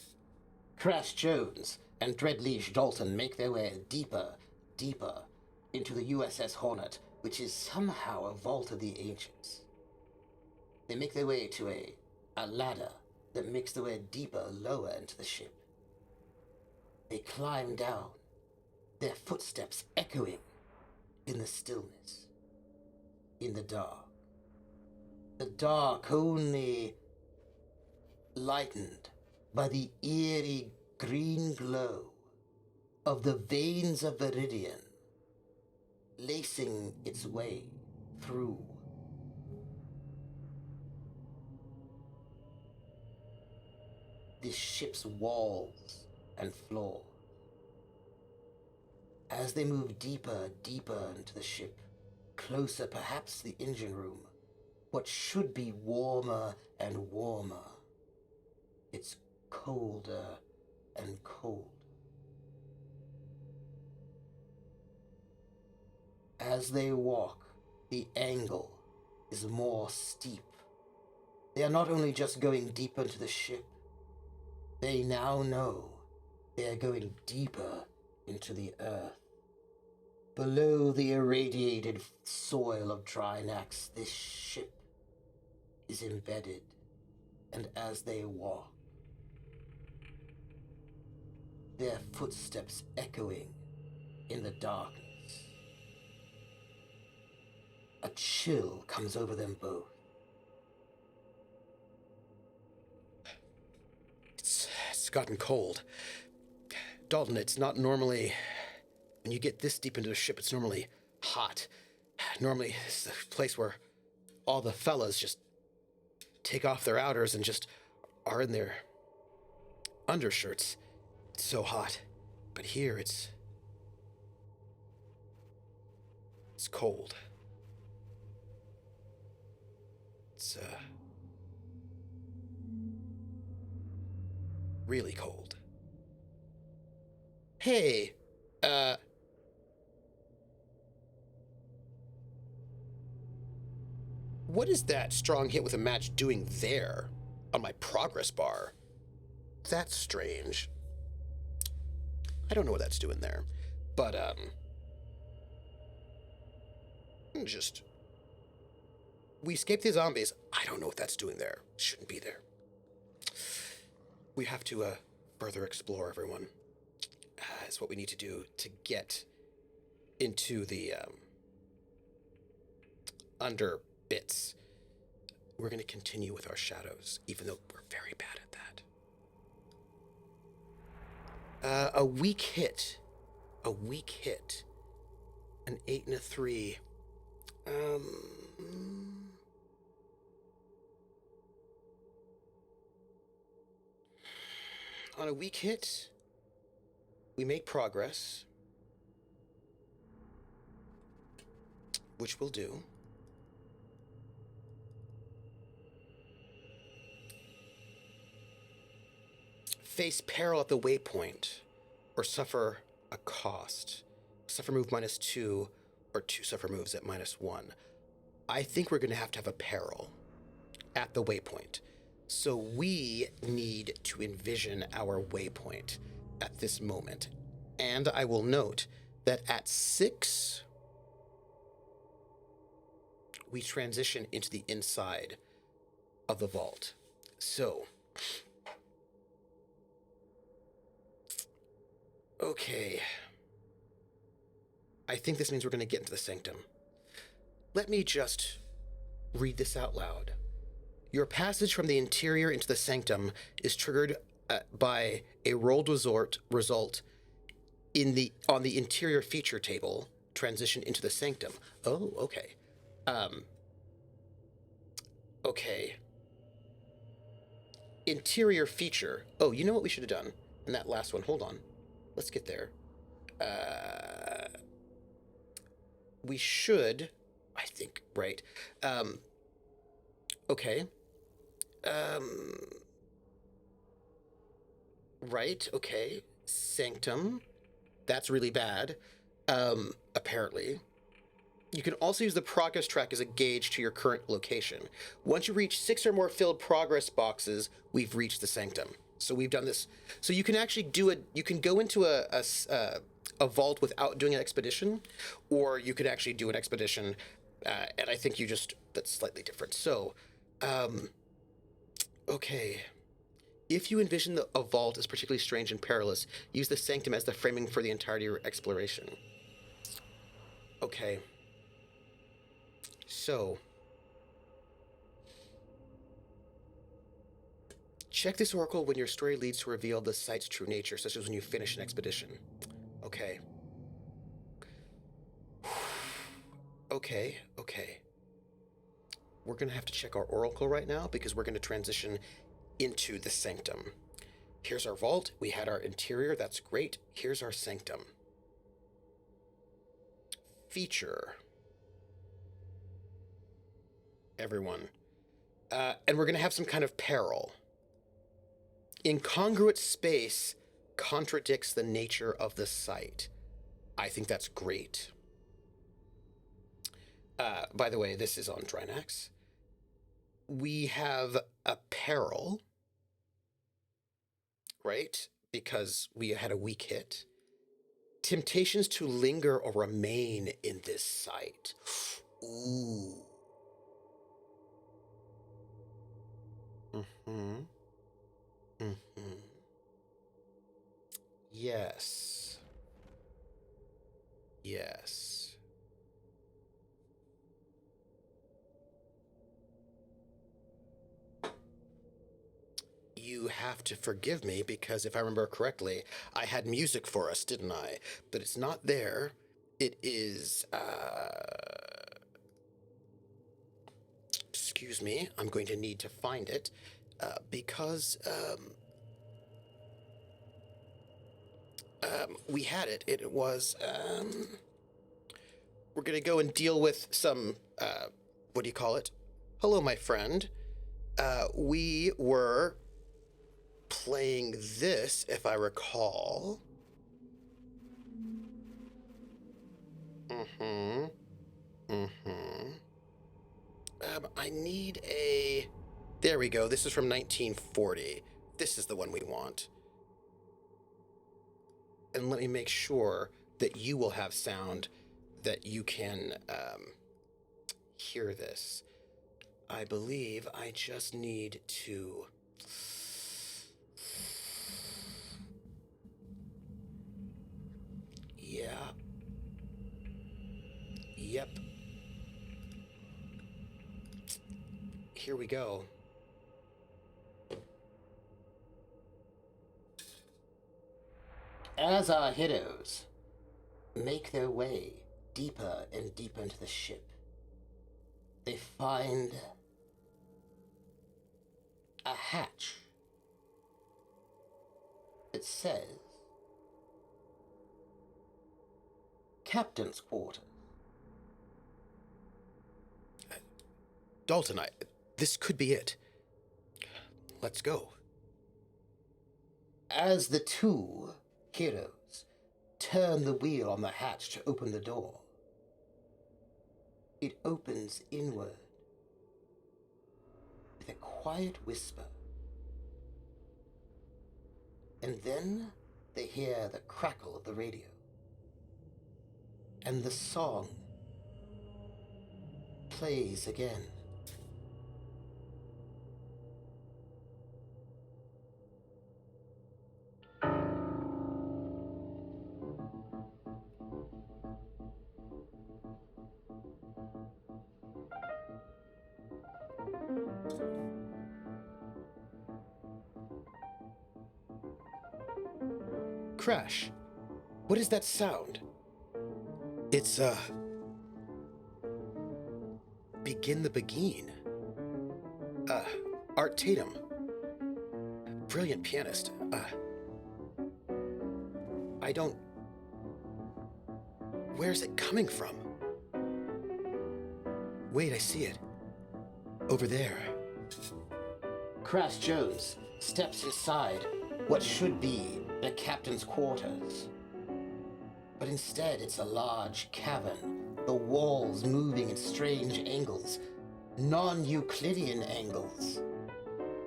Crash Jones and Dreadliege Dalton make their way deeper, deeper into the USS Hornet, which is somehow a vault of the ancients. They make their way to a ladder that makes their way deeper, lower into the ship. They climb down, their footsteps echoing in the stillness, in the dark. The dark only lightened by the eerie green glow of the veins of Viridian lacing its way through. This ship's walls and floor. As they move deeper, deeper into the ship, closer perhaps to the engine room, what should be warmer and warmer, it's colder and colder. As they walk, the angle is more steep. They are not only just going deeper into the ship, they now know they are going deeper into the earth. Below the irradiated soil of Drinax, this ship is embedded, and as they walk, their footsteps echoing in the darkness, a chill comes over them both. It's gotten cold. Dalton, it's not normally... When you get this deep into a ship, it's normally hot. Normally, it's the place where all the fellas just take off their outers and just are in their undershirts. It's so hot. But here, it's cold. It's, really cold. Hey, what is that strong hit with a match doing there on my progress bar? That's strange. I don't know what that's doing there, but, just... We escaped the zombies. I don't know what that's doing there. Shouldn't be there. We have to, further explore, everyone. Is what we need to do to get into the, under bits. We're going to continue with our shadows, even though we're very bad at that. A weak hit. An 8 and a 3. On a weak hit, we make progress, which we'll do. Face peril at the waypoint, or suffer a cost. Suffer move -2, or 2 suffer moves at -1. I think we're going to have a peril at the waypoint. So we need to envision our waypoint at this moment. And I will note that at 6, we transition into the inside of the vault. So, okay. I think this means we're going to get into the sanctum. Let me just read this out loud. Your passage from the interior into the sanctum is triggered by a rolled result on the interior feature table. Transition into the sanctum. Oh, okay. Okay. Interior feature. Oh, you know what we should have done in that last one? Hold on. Let's get there. We should, I think, right. Okay. Um, right, okay. Sanctum. That's really bad. Apparently. You can also use the progress track as a gauge to your current location. Once you reach 6 or more filled progress boxes, we've reached the sanctum. So we've done this. So you can actually do it. You can go into a vault without doing an expedition, or you could actually do an expedition. And I think that's slightly different. So, okay. If you envision a vault as particularly strange and perilous, use the sanctum as the framing for the entirety of your exploration. Okay. So, check this oracle when your story leads to reveal the site's true nature, such as when you finish an expedition. Okay. Okay. We're going to have to check our oracle right now because we're going to transition into the sanctum. Here's our vault. We had our interior. That's great. Here's our sanctum. Feature. Everyone. And we're going to have some kind of peril. Incongruous space contradicts the nature of the site. I think that's great. By the way, this is on Drinax. We have a peril, right? Because we had a weak hit. Temptations to linger or remain in this site. Ooh. Yes. You have to forgive me because if I remember correctly, I had music for us, didn't I? But it's not there. It is, excuse me, I'm going to need to find it because we had it. It was, we're going to go and deal with some, what do you call it? Hello, my friend. We were playing this, if I recall. I need a... There we go. This is from 1940. This is the one we want. And let me make sure that you will have sound that you can hear this. I believe I just need to... Yeah. Yep. Here we go. As our heroes make their way deeper and deeper into the ship, they find a hatch. It says, Captain's Quarters. Dalton, this could be it. Let's go. As the two heroes turn the wheel on the hatch to open the door, it opens inward with a quiet whisper. And then they hear the crackle of the radio. And the song plays again. Crash, what is that sound? It's, Begin the Beguine. Art Tatum. Brilliant pianist. I don't... Where's it coming from? Wait, I see it. Over there. Crash Jones steps inside what should be the captain's quarters. But instead, it's a large cavern, the walls moving at strange angles, non-Euclidean angles.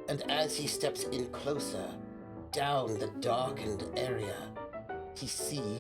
And as he steps in closer, down the darkened area, he sees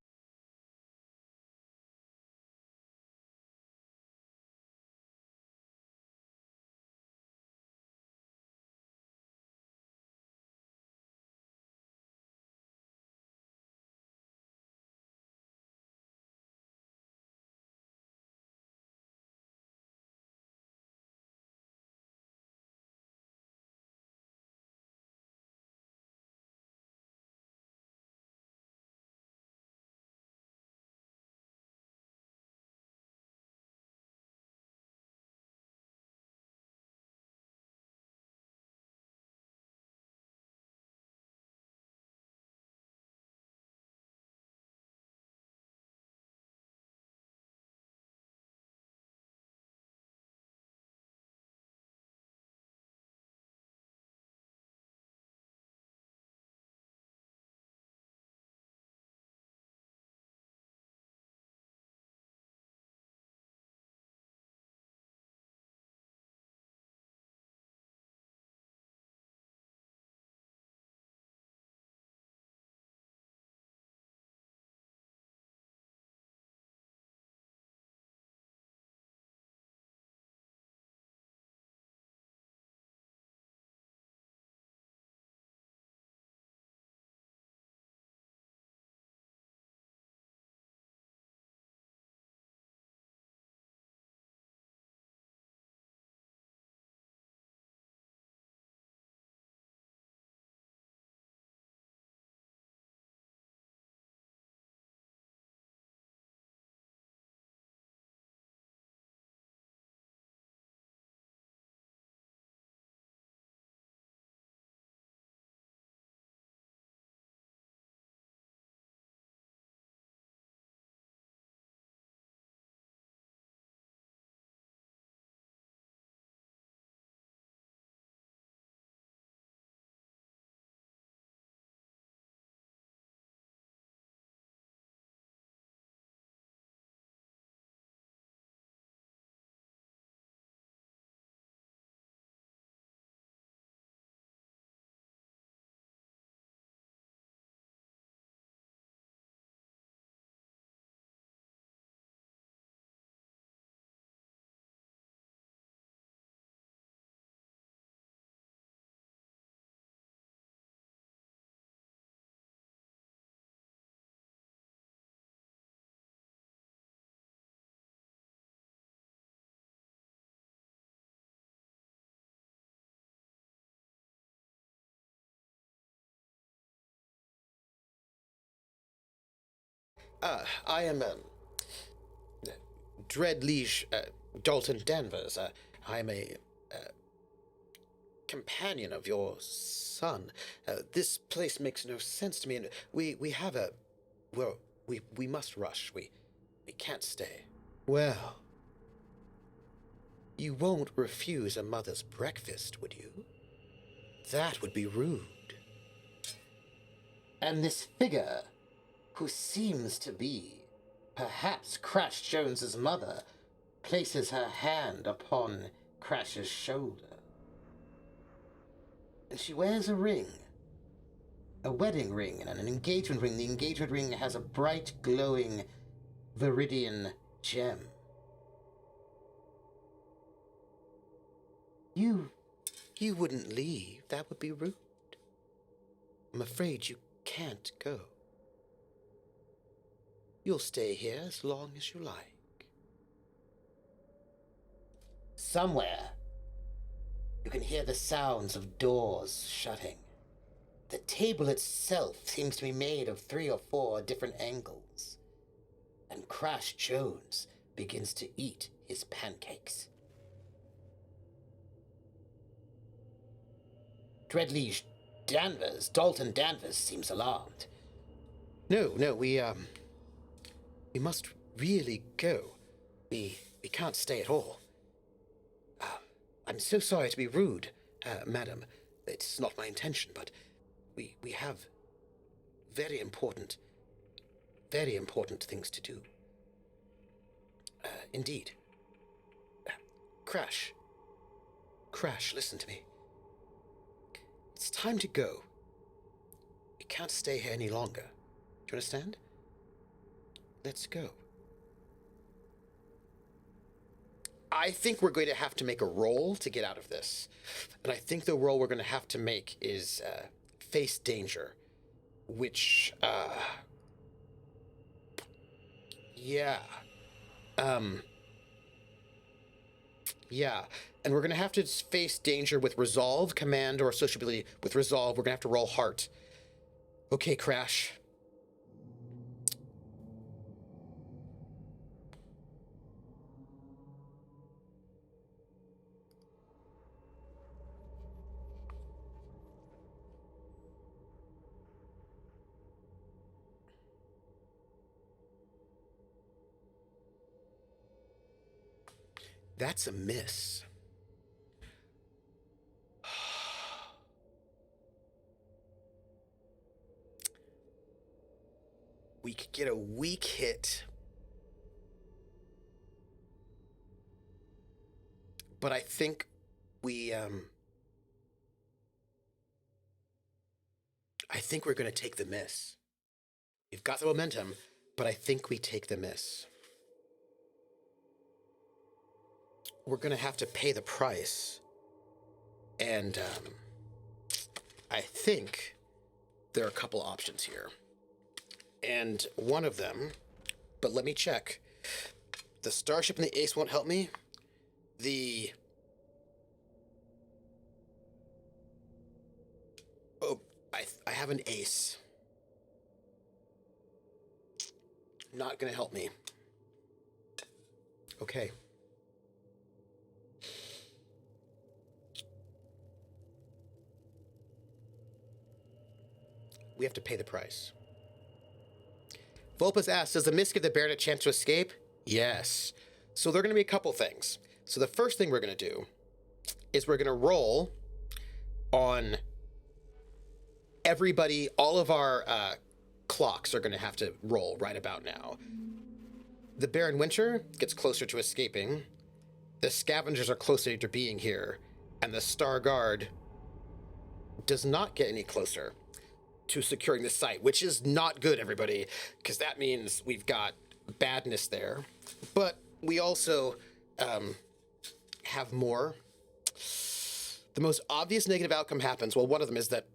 I am Dreadliege Dalton Danvers. I am a companion of your son. This place makes no sense to me, and we have a well, we must rush. We can't stay. Well, you won't refuse a mother's breakfast, would you? That would be rude. And this figure, who seems to be perhaps Crash Jones's mother, places her hand upon Crash's shoulder. And she wears a ring. A wedding ring and an engagement ring. The engagement ring has a bright, glowing viridian gem. You wouldn't leave. That would be rude. I'm afraid you can't go. You'll stay here as long as you like. Somewhere, you can hear the sounds of doors shutting. The table itself seems to be made of 3 or 4 different angles. And Crash Jones begins to eat his pancakes. Dreadliege Dalton Danvers seems alarmed. No, we must really go. We can't stay at all. I'm so sorry to be rude, madam. it's not my intention, but we have very important things to do. Indeed. Crash. Crash, listen to me. It's time to go. We can't stay here any longer. Do you understand? Let's go. I think we're going to have to make a roll to get out of this. And I think the roll we're going to have to make is face danger. Which, yeah. Yeah. And we're going to have to face danger with resolve, command, or sociability. With resolve, we're going to have to roll heart. Okay, Crash. That's a miss. We could get a weak hit. But I think we, I think we're going to take the miss. We've got the momentum, but I think we take the miss. We're going to have to pay the price. And I think there are a couple options here. And one of them, but let me check. The Starship and the Ace won't help me. Oh, I have an Ace. Not going to help me. Okay. We have to pay the price. Volpus asks, does the miss give the Baron a chance to escape? Yes. So there are going to be a couple things. So the first thing we're going to do is we're going to roll on everybody. All of our clocks are going to have to roll right about now. The Baron Winter gets closer to escaping. The Scavengers are closer to being here. And the Star Guard does not get any closer to securing the site, which is not good, everybody, because that means we've got badness there. But we also have more. The most obvious negative outcome happens. Well, one of them is that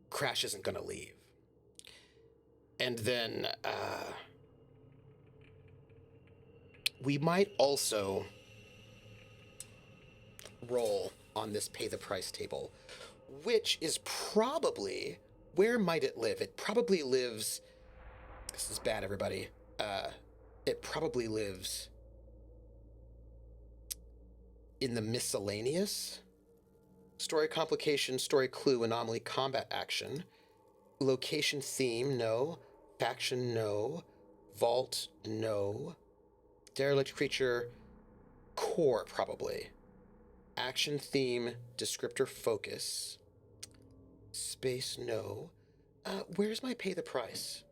Crash isn't going to leave. And then we might also roll on this pay the price table, which is probably... Where might it live? It probably lives... This is bad, everybody. It probably lives in the miscellaneous. Story complication, story clue, anomaly, combat action. Location theme, no. Faction, no. Vault, no. Derelict creature, core, probably. Action theme, descriptor focus. Space, no. Where's my pay the price?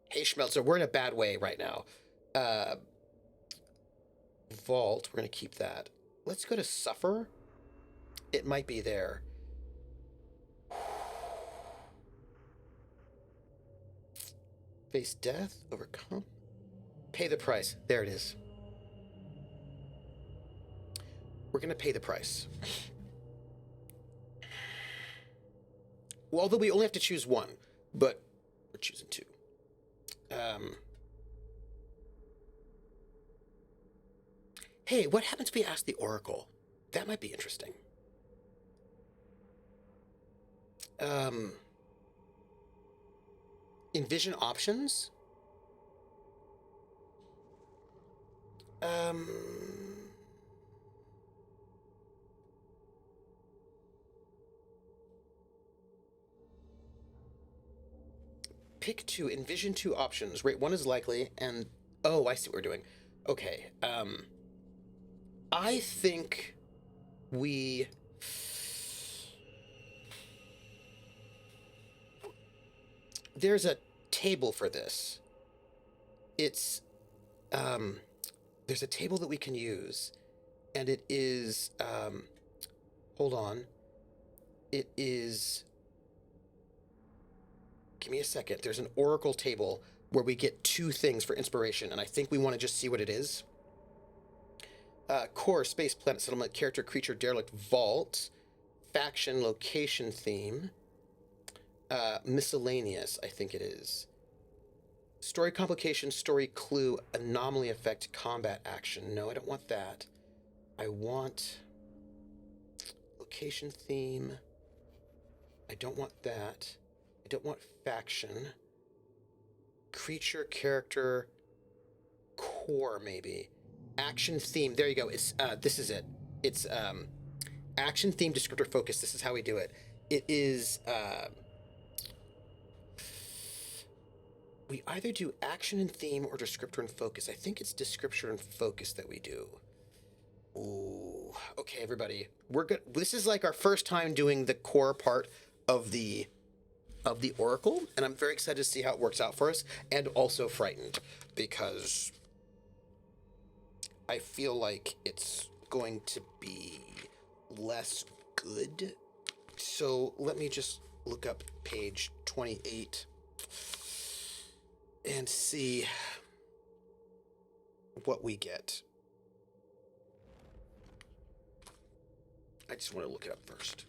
Hey, Schmelzer, we're in a bad way right now. Vault, we're going to keep that. Let's go to Suffer. It might be there. Face death, overcome. Pay the price. There it is. We're going to pay the price. Well, although we only have to choose one, but we're choosing two. Hey, what happens if we ask the Oracle? That might be interesting. Envision options? Pick two, envision two options. Rate one is likely, and... Oh, I see what we're doing. Okay, I think we There's a table for this. It's there's a table that we can use, and it is hold on. It is, give me a second. There's an oracle table where we get 2 things for inspiration, and I think we want to just see what it is. Core, space, planet, settlement, character, creature, derelict, vault, faction, location, theme, miscellaneous, I think it is. Story complication, story clue, anomaly effect, combat action. No, I don't want that. I want location theme. I don't want that. I don't want faction. Creature, character, core, maybe. Action theme. There you go. It's this is it. It's action theme, descriptor, focus. This is how we do it. It is we either do action and theme or descriptor and focus. I think it's descriptor and focus that we do. Ooh. Okay, everybody. We're good. This is like our first time doing the core part of the oracle, and I'm very excited to see how it works out for us, and also frightened because I feel like it's going to be less good. So let me just look up page 28 and see what we get. I just want to look it up first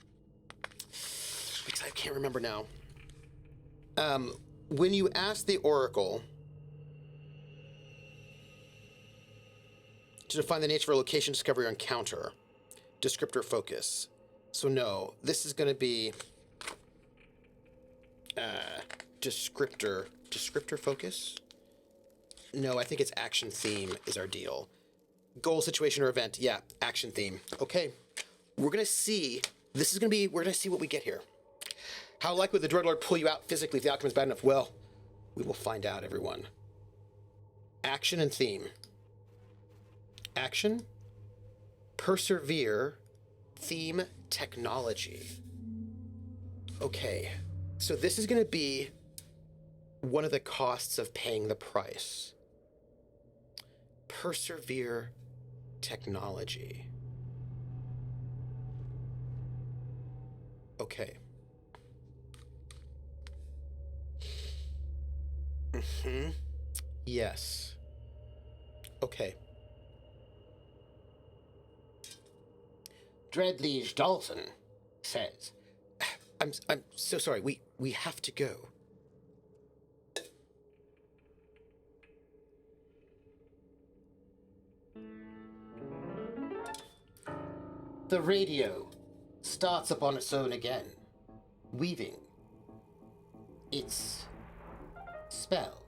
because I can't remember now. When you ask the oracle to define the nature of a location, discovery, or encounter, descriptor, focus. So no, this is going to be descriptor, focus. No, I think it's action theme is our deal. Goal, situation, or event. Yeah, action theme. Okay, we're going to see. This is going to be. We're going to see what we get here. How likely would the Dreadlord pull you out physically if the outcome is bad enough? Well, we will find out, everyone. Action and theme. Action, persevere, theme, technology. Okay, so this is going to be one of the costs of paying the price. Persevere, technology. Okay. Yes. Okay. Dreadliege Dalton says, I'm so sorry. We have to go. The radio starts upon its own again, weaving its spell.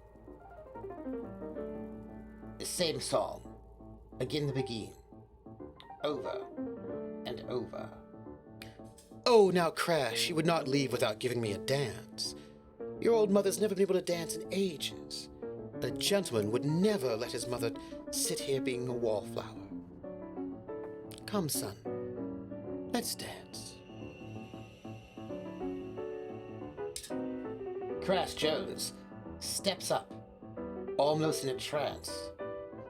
The same song, again the begin, over and over. Oh, now Crash, you would not leave without giving me a dance. Your old mother's never been able to dance in ages. A gentleman would never let his mother sit here being a wallflower. Come, son, let's dance. Crash Jones steps up, almost in a trance,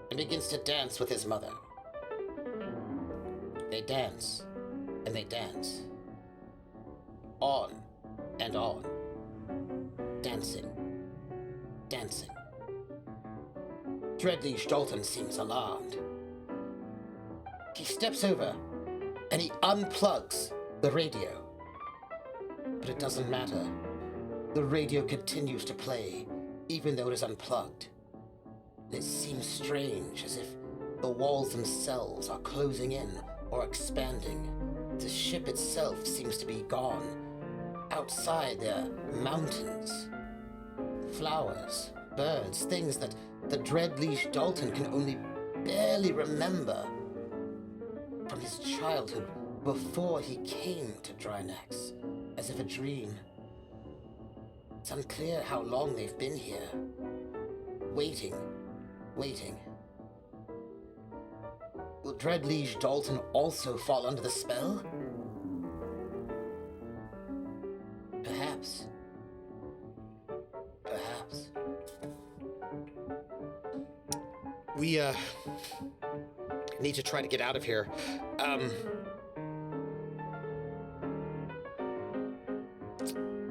and begins to dance with his mother. They dance, and they dance. On and on. Dancing, dancing. Dreadliege Dalton seems alarmed. He steps over, and he unplugs the radio. But it doesn't matter. The radio continues to play, even though it is unplugged. It seems strange, as if the walls themselves are closing in or expanding. The ship itself seems to be gone. Outside there are mountains, flowers, birds, things that the Dreadliege Dalton can only barely remember from his childhood before he came to Drinax, as if a dream. It's unclear how long they've been here, waiting. Will Dreadliege Dalton also fall under the spell? We, need to try to get out of here.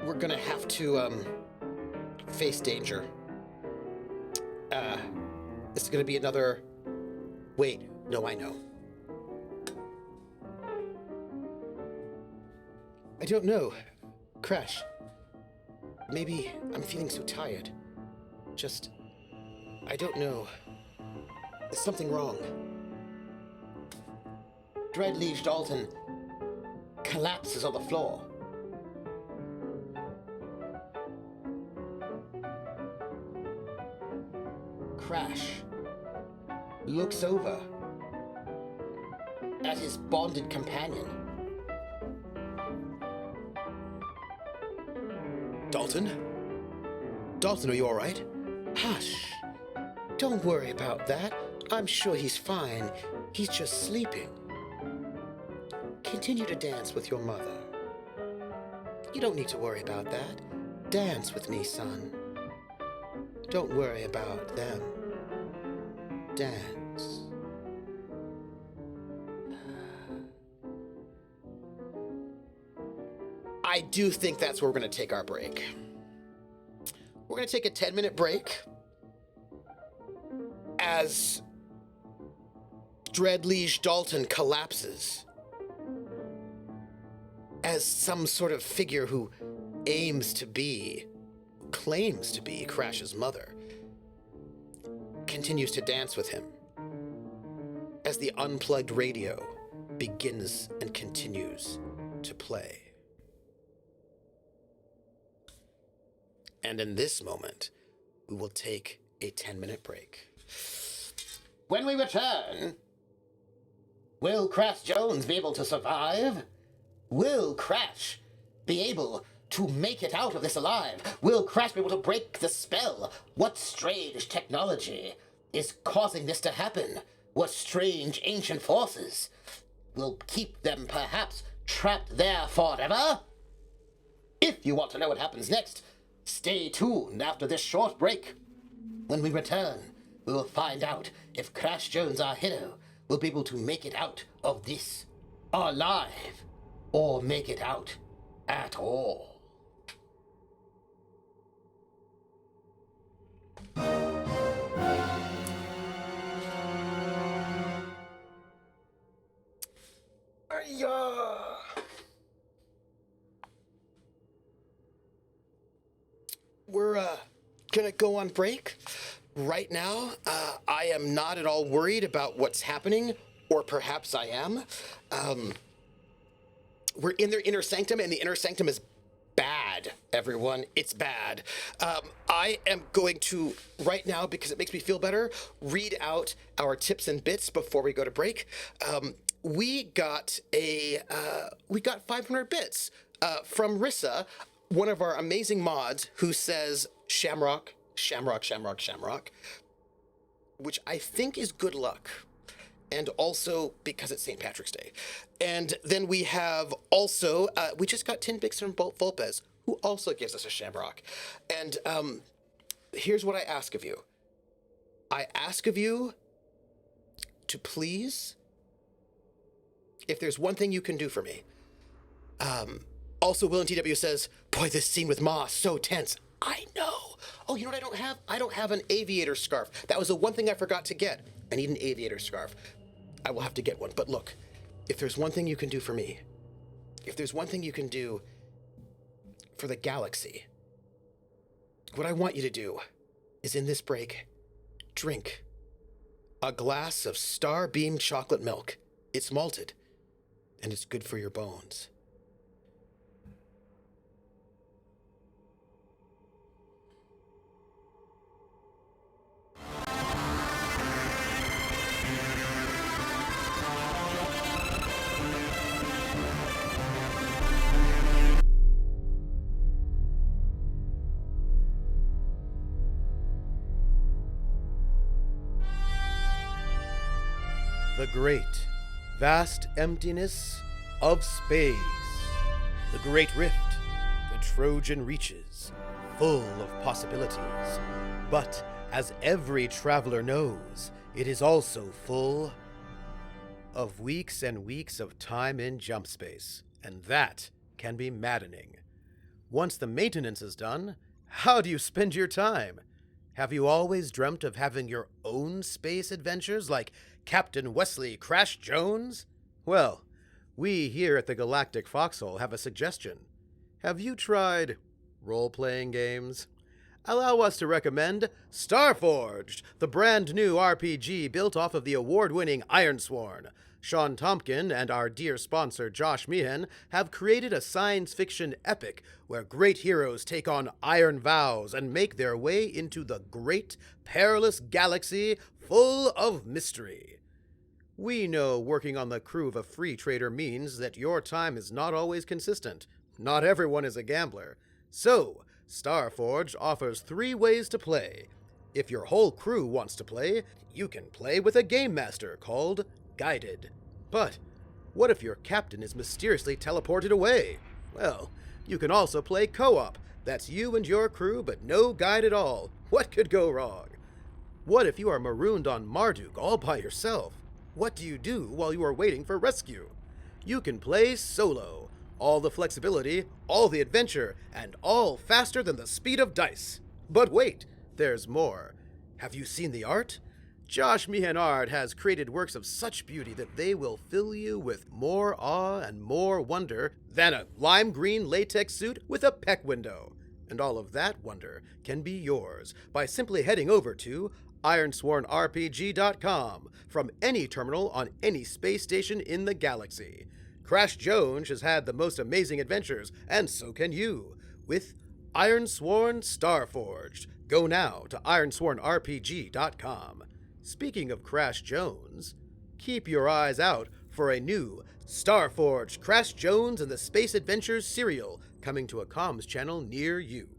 We're gonna have to, face danger. This is gonna be another... Wait, no, I know. I don't know. Crash. Maybe I'm feeling so tired. Just... I don't know. There's something wrong. Liege Dalton collapses on the floor. Crash looks over at his bonded companion. Dalton? Dalton, are you all right? Hush. Don't worry about that. I'm sure he's fine. He's just sleeping. Continue to dance with your mother. You don't need to worry about that. Dance with me, son. Don't worry about them. Dance. I do think that's where we're going to take our break. We're going to take a 10-minute break as Liege Dalton collapses as some sort of figure who claims to be Crash's mother, continues to dance with him as the unplugged radio begins and continues to play. And in this moment, we will take a 10-minute break. When we return, will Crash Jones be able to survive? Will Crash be able to make it out of this alive? Will Crash be able to break the spell? What strange technology is causing this to happen? What strange ancient forces will keep them perhaps trapped there forever? If you want to know what happens next, stay tuned after this short break. When we return, we will find out if Crash Jones, our hero, will be able to make it out of this alive, or make it out at all. We're gonna go on break right now. I am not at all worried about what's happening, or perhaps I am. We're in their inner sanctum, and the inner sanctum is bad, everyone. It's bad. I am going to, right now, because it makes me feel better, read out our tips and bits before we go to break. We got 500 bits from Rissa, one of our amazing mods, who says Shamrock, Shamrock, Shamrock, Shamrock, which I think is good luck. And also because it's St. Patrick's Day. And then we have also, we just got 10 bits from Volpez, who also gives us a Shamrock. And here's what I ask of you. I ask of you to please, if there's one thing you can do for me. Also, Will and TW says, boy, this scene with Ma, so tense. I know. Oh, you know what I don't have? I don't have an aviator scarf. That was the one thing I forgot to get. I need an aviator scarf. I will have to get one. But look, if there's one thing you can do for me, if there's one thing you can do for the galaxy, what I want you to do is, in this break, drink a glass of Starbeam chocolate milk. It's malted, and it's good for your bones. The great, vast emptiness of space. The great rift the Trojan reaches
full of possibilities. But, as every traveler knows, it is also full of weeks and weeks of time in jump space, and that can be maddening. Once the maintenance is done, how do you spend your time? Have you always dreamt of having your own space adventures like Captain Wesley Crash Jones? Well, we here at the Galactic Foxhole have a suggestion. Have you tried role-playing games? Allow us to recommend Starforged, the brand new RPG built off of the award-winning Ironsworn. Sean Tompkin and our dear sponsor Josh Meehan have created a science fiction epic where great heroes take on iron vows and make their way into the great, perilous galaxy full of mystery. We know working on the crew of a free trader means that your time is not always consistent. Not everyone is a gambler. So, Starforged offers 3 ways to play. If your whole crew wants to play, you can play with a game master called Guided. But what if your captain is mysteriously teleported away? Well, you can also play co-op. That's you and your crew, but no guide at all. What could go wrong? What if you are marooned on Marduk all by yourself? What do you do while you are waiting for rescue? You can play solo. All the flexibility, all the adventure, and all faster than the speed of dice. But wait, there's more. Have you seen the art? Josh Meehan has created works of such beauty that they will fill you with more awe and more wonder than a lime green latex suit with a peck window. And all of that wonder can be yours by simply heading over to ironswornrpg.com from any terminal on any space station in the galaxy. Crash Jones has had the most amazing adventures, and so can you, with Ironsworn Starforged. Go now to ironswornrpg.com. Speaking of Crash Jones, keep your eyes out for a new Starforged Crash Jones and the Space Adventures serial coming to a comms channel near you.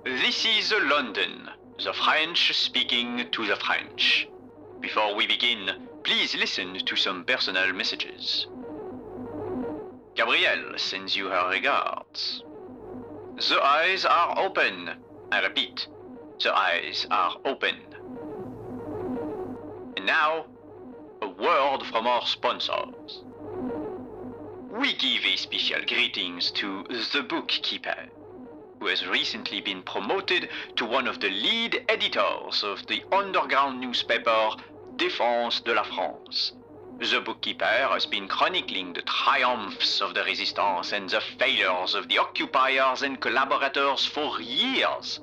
This is London, the French speaking to the French. Before we begin, please listen to some personal messages. Gabrielle sends you her regards. The eyes are open. I repeat, the eyes are open. And now, a word from our sponsors. We give a special greetings to the bookkeeper, who has recently been promoted to one of the lead editors of the underground newspaper Défense de la France. The bookkeeper has been chronicling the triumphs of the resistance and the failures of the occupiers and collaborators for years.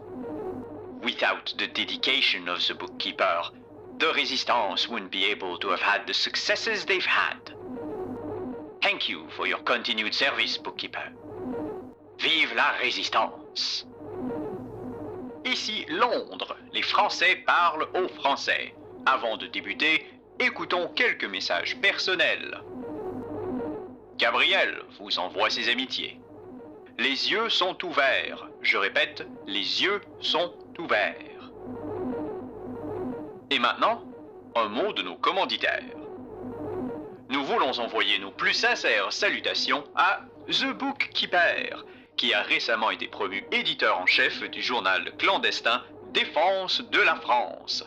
Without the dedication of the bookkeeper, the resistance wouldn't be able to have had the successes they've had. Thank you for your continued service, bookkeeper. Vive la résistance! Ici Londres, les Français parlent aux Français. Avant de débuter, écoutons quelques messages personnels. Gabriel vous envoie ses amitiés. Les yeux sont ouverts. Je répète, les yeux sont ouverts. Et maintenant, un mot de nos commanditaires. Nous voulons envoyer nos plus sincères salutations à The Bookkeeper, qui a récemment été promu éditeur en chef du journal clandestin Défense de la France.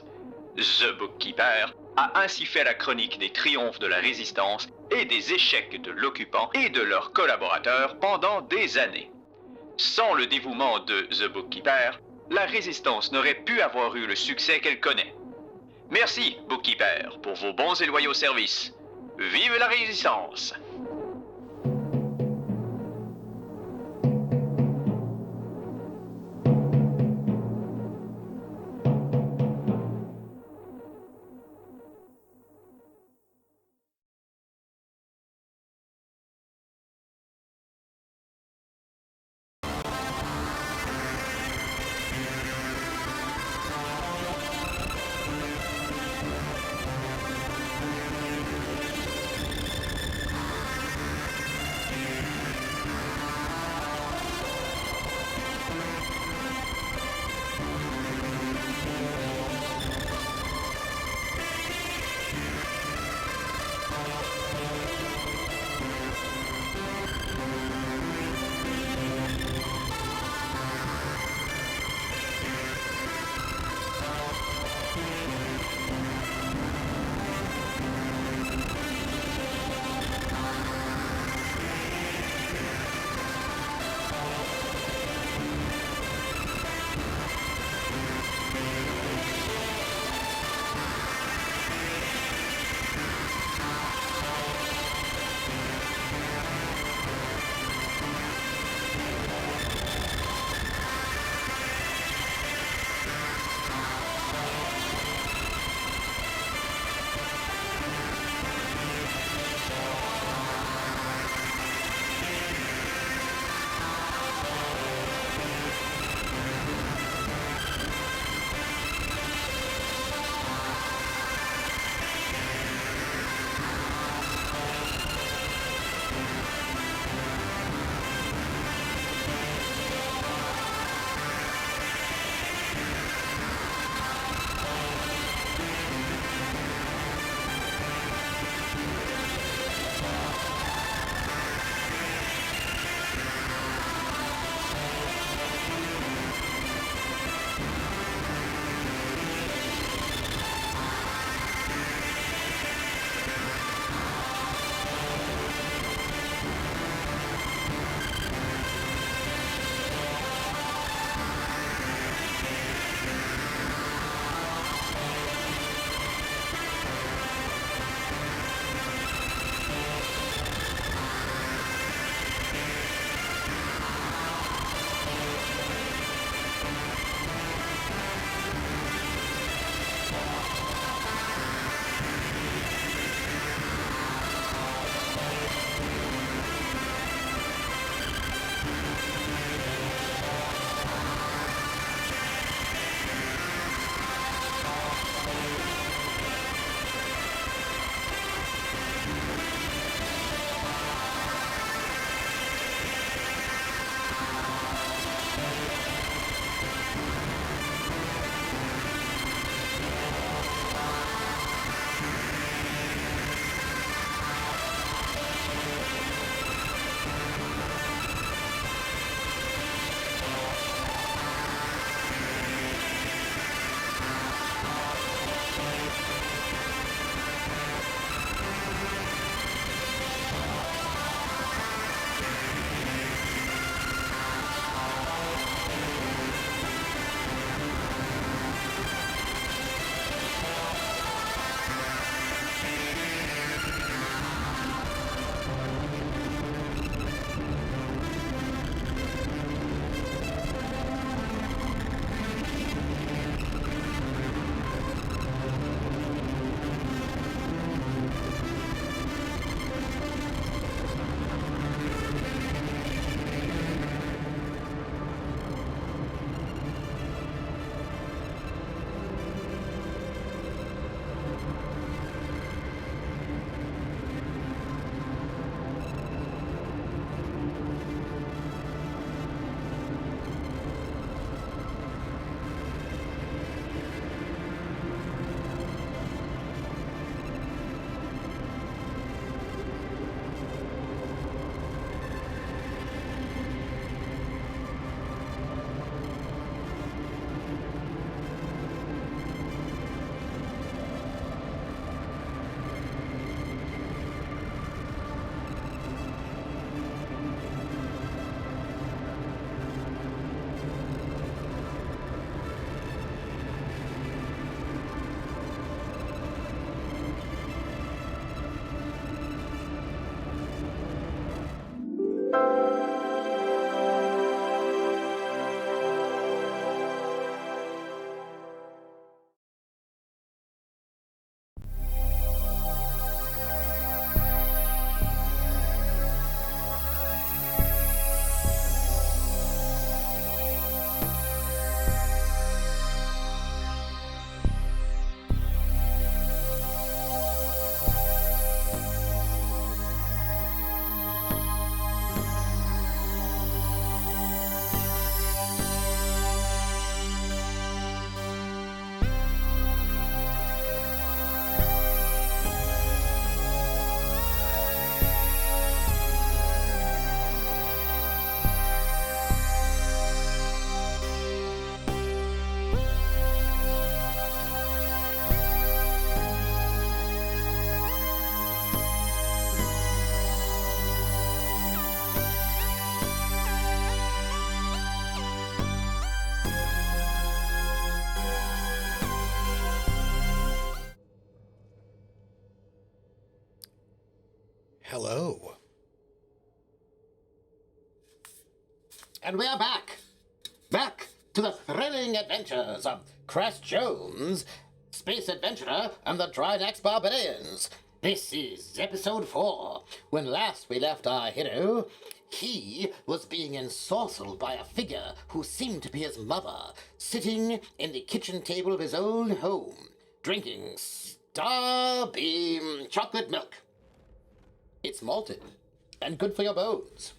The Bookkeeper a ainsi fait la chronique des triomphes de la résistance et des échecs de l'occupant et de leurs collaborateurs pendant des années. Sans le dévouement de The Bookkeeper, la résistance n'aurait pu avoir eu le succès qu'elle connaît. Merci, Bookkeeper, pour vos bons et loyaux services. Vive la résistance!
Hello.
And we are back. Back to the thrilling adventures of Crash Jones, Space Adventurer, and the Drinax Barbarians. This is episode 4. When last we left our hero, he was being ensorcelled by a figure who seemed to be his mother, sitting in the kitchen table of his own home, drinking Starbeam chocolate milk. It's malted and good for your bones.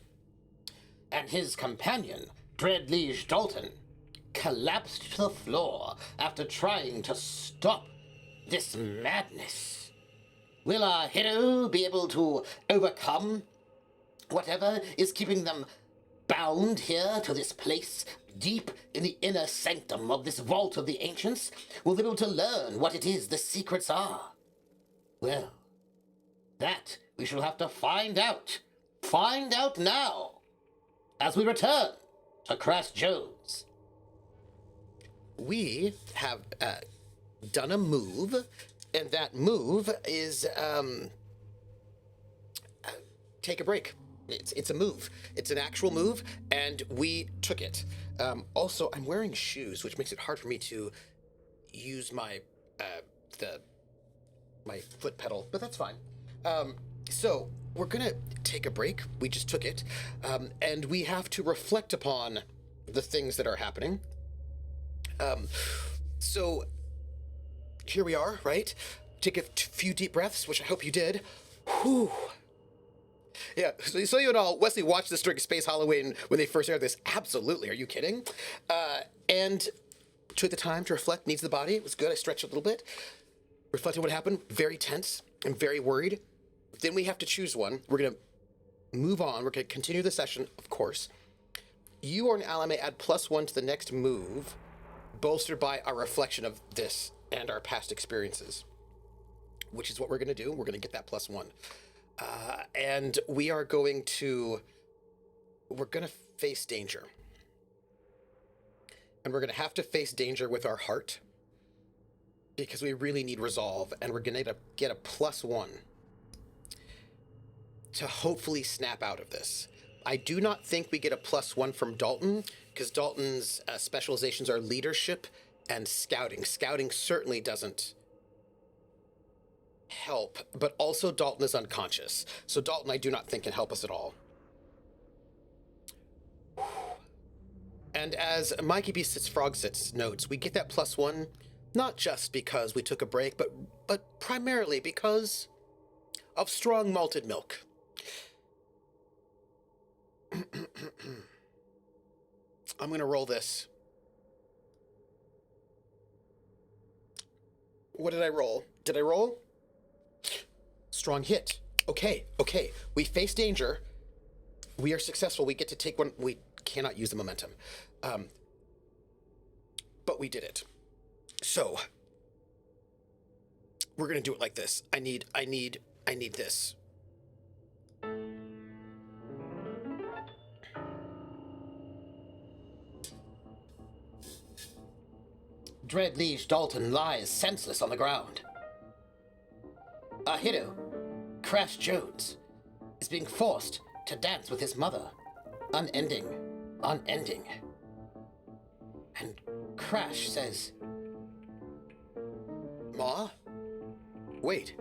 And his companion, Drinax Dalton, collapsed to the floor after trying to stop this madness. Will our hero be able to overcome whatever is keeping them bound here to this place deep in the inner sanctum of this vault of the ancients? Will they be able to learn what it is the secrets are? Well, that we shall have to find out. Find out now, as we return to Crash Jones.
We have done a move, and that move is take a break. It's a move. It's an actual move, and we took it. Also, I'm wearing shoes, which makes it hard for me to use my my foot pedal, but that's fine. So we're gonna take a break. We just took it, and we have to reflect upon the things that are happening. So here we are, right? Take a few deep breaths, which I hope you did. Whew. Yeah, so you know, Wesley watched this during Space Halloween when they first aired this. Absolutely, are you kidding? And took the time to reflect, needs of the body. It was good. I stretched a little bit. Reflecting what happened, very tense. I'm very worried. Then we have to choose one. We're going to move on. We're going to continue the session, of course. You or an ally may add +1 to the next move, bolstered by our reflection of this and our past experiences, which is what we're going to do. We're going to get that +1. And we are going to, we're going to face danger. And we're going to have to face danger with our heart, because we really need resolve, and we're going to get a +1 to hopefully snap out of this. I do not think we get a +1 from Dalton, because Dalton's specializations are leadership and scouting. Scouting certainly doesn't help, but also Dalton is unconscious. So Dalton, I do not think, can help us at all. And as Mikey B. Sits Frog Sits notes, we get that +1 not just because we took a break, but primarily because of strong malted milk. I'm going to roll this. What did I roll? Did I roll? Strong hit. Okay. We face danger. We are successful. We get to take one. We cannot use the momentum. But we did it. So we're going to do it like this. I need this.
Drinax Dalton lies senseless on the ground. Our hero, Crash Jones, is being forced to dance with his mother. Unending. And Crash says,
Ma? Wait.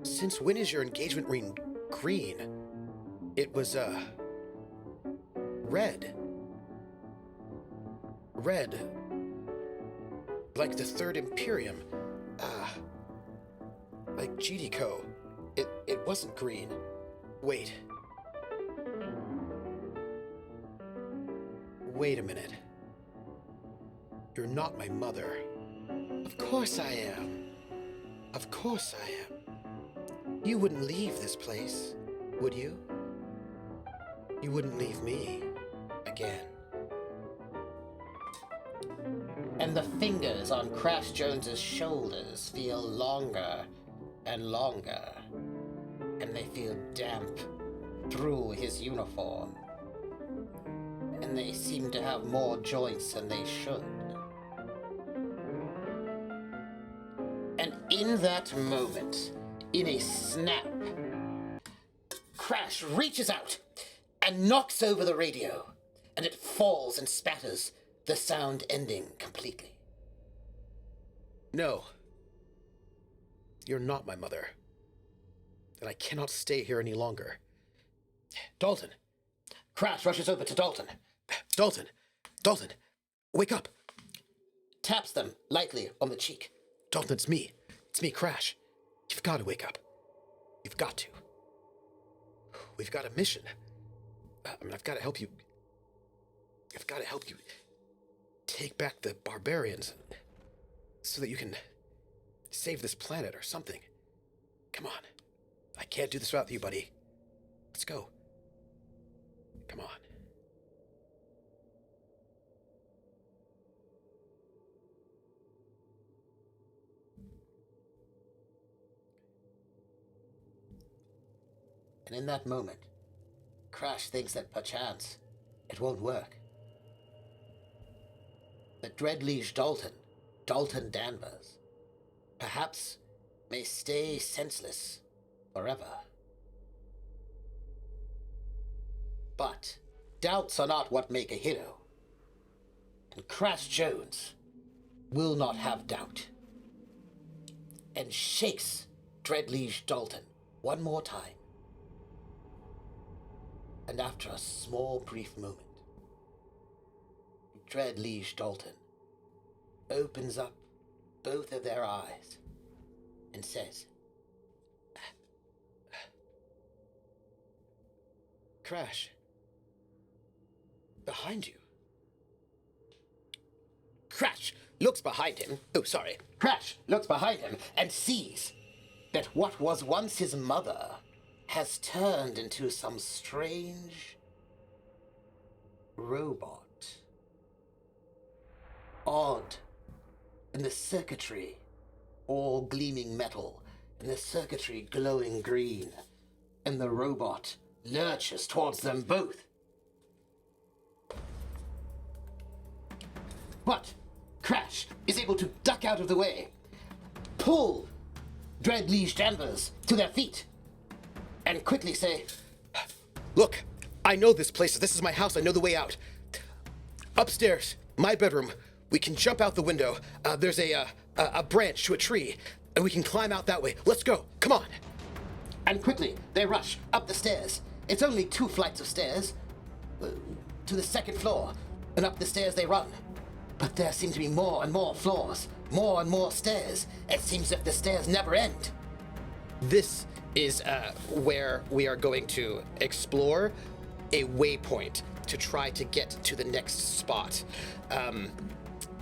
Since when is your engagement ring green? It was, red. Red. Like the Third Imperium. Like GDCO. It wasn't green. Wait. Wait a minute. You're not my mother. Of course I am. Of course I am. You wouldn't leave this place, would you? You wouldn't leave me again.
And the fingers on Crash Jones's shoulders feel longer and longer, and they feel damp through his uniform. And they seem to have more joints than they should. And in that moment, in a snap, Crash reaches out and knocks over the radio, and it falls and spatters, the sound ending completely.
No. You're not my mother. And I cannot stay here any longer. Dalton.
Crash rushes over to Dalton.
Dalton. Dalton. Wake up.
Taps them lightly on the cheek.
Dalton, it's me. It's me, Crash. You've got to wake up. You've got to. We've got a mission. I've got to help you. I've got to help you take back the barbarians so that you can save this planet or something. Come on. I can't do this without you, buddy. Let's go. Come on.
And in that moment, Crash thinks that perchance it won't work. That Dreadliege Dalton Danvers, perhaps may stay senseless forever. But doubts are not what make a hero. And Crash Jones will not have doubt. And shakes Dreadliege Dalton one more time. And after a small brief moment, Dreadliege Dalton opens up both of their eyes and says,
Crash. Behind you.
Crash looks behind him. Oh, sorry. Crash looks behind him and sees that what was once his mother has turned into some strange robot. Odd. And the circuitry, all gleaming metal, and the circuitry glowing green, and the robot lurches towards them both. But Crash is able to duck out of the way, pull Dreadliege Danvers to their feet, and quickly say,
Look, I know this place. This is my house. I know the way out. Upstairs, my bedroom. We can jump out the window. There's a branch to a tree, and we can climb out that way. Let's go. Come on.
And quickly, they rush up the stairs. It's only 2 flights of stairs to the 2nd floor, and up the stairs they run. But there seem to be more and more floors, more and more stairs. It seems as if the stairs never end.
This is where we are going to explore a waypoint to try to get to the next spot.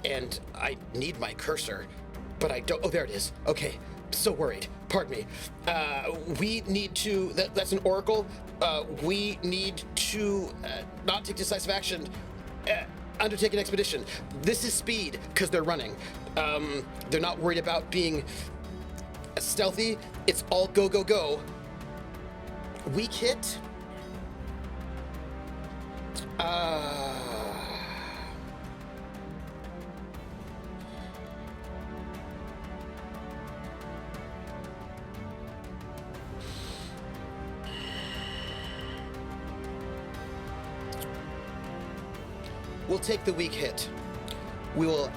And I need my cursor, but I don't. Oh, there it is. Okay, so worried. Pardon me. We need to. That's an oracle. We need to not take decisive action. Undertake an expedition. This is speed because they're running. They're not worried about being stealthy. It's all go, go, go. Weak hit. We'll take the weak hit. We will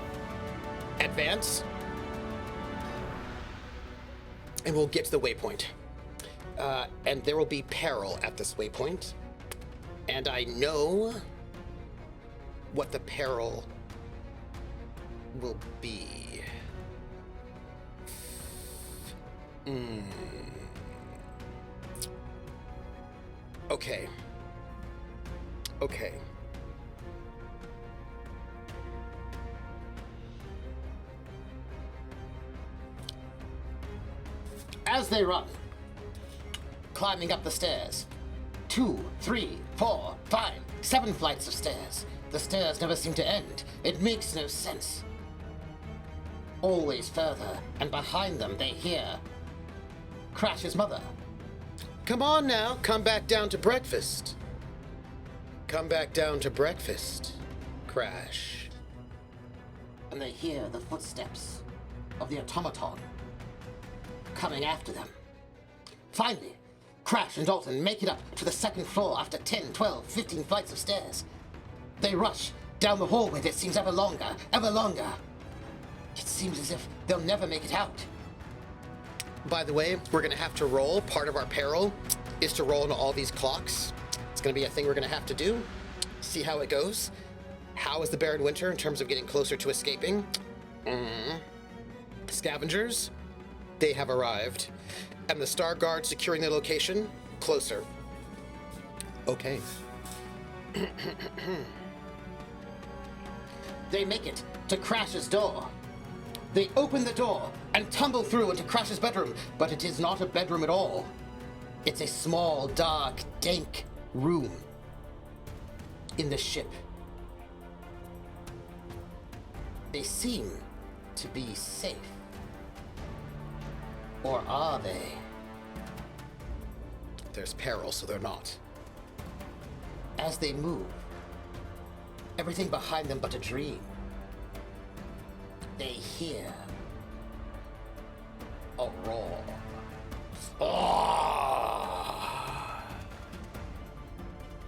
advance, and we'll get to the waypoint. And there will be peril at this waypoint. And I know what the peril will be. Okay. Okay.
As they run, climbing up the stairs, 2, 3, 4, 5, 7 flights of stairs. The stairs never seem to end. It makes no sense. Always further, and behind them they hear Crash's mother.
Come on now, come back down to breakfast. Come back down to breakfast, Crash.
And they hear the footsteps of the automaton coming after them. Finally, Crash and Dalton make it up to the second floor after 10, 12, 15 flights of stairs. They rush down the hallway that seems ever longer, ever longer. It seems as if they'll never make it out. By the way, we're gonna have to roll. Part of our peril is to roll into all these clocks. It's gonna be a thing we're gonna have to do. See how it goes. How is the Baron Winter in terms of getting closer to escaping? Scavengers, they have arrived. And the Star Guard securing their location, closer. Okay. They make it to Crash's door. They open the door and tumble through into Crash's bedroom, but it is not a bedroom at all. It's a small, dark, dank room in the ship. They seem to be safe. Or are they? There's peril, so they're not. As they move, everything behind them but a dream. They hear a roar. Ah!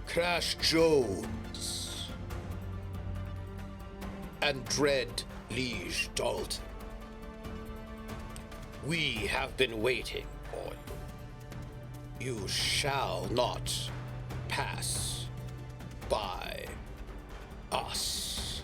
Crash Jones and Dread Liege Dalton. We have been waiting for you. You shall not pass by us.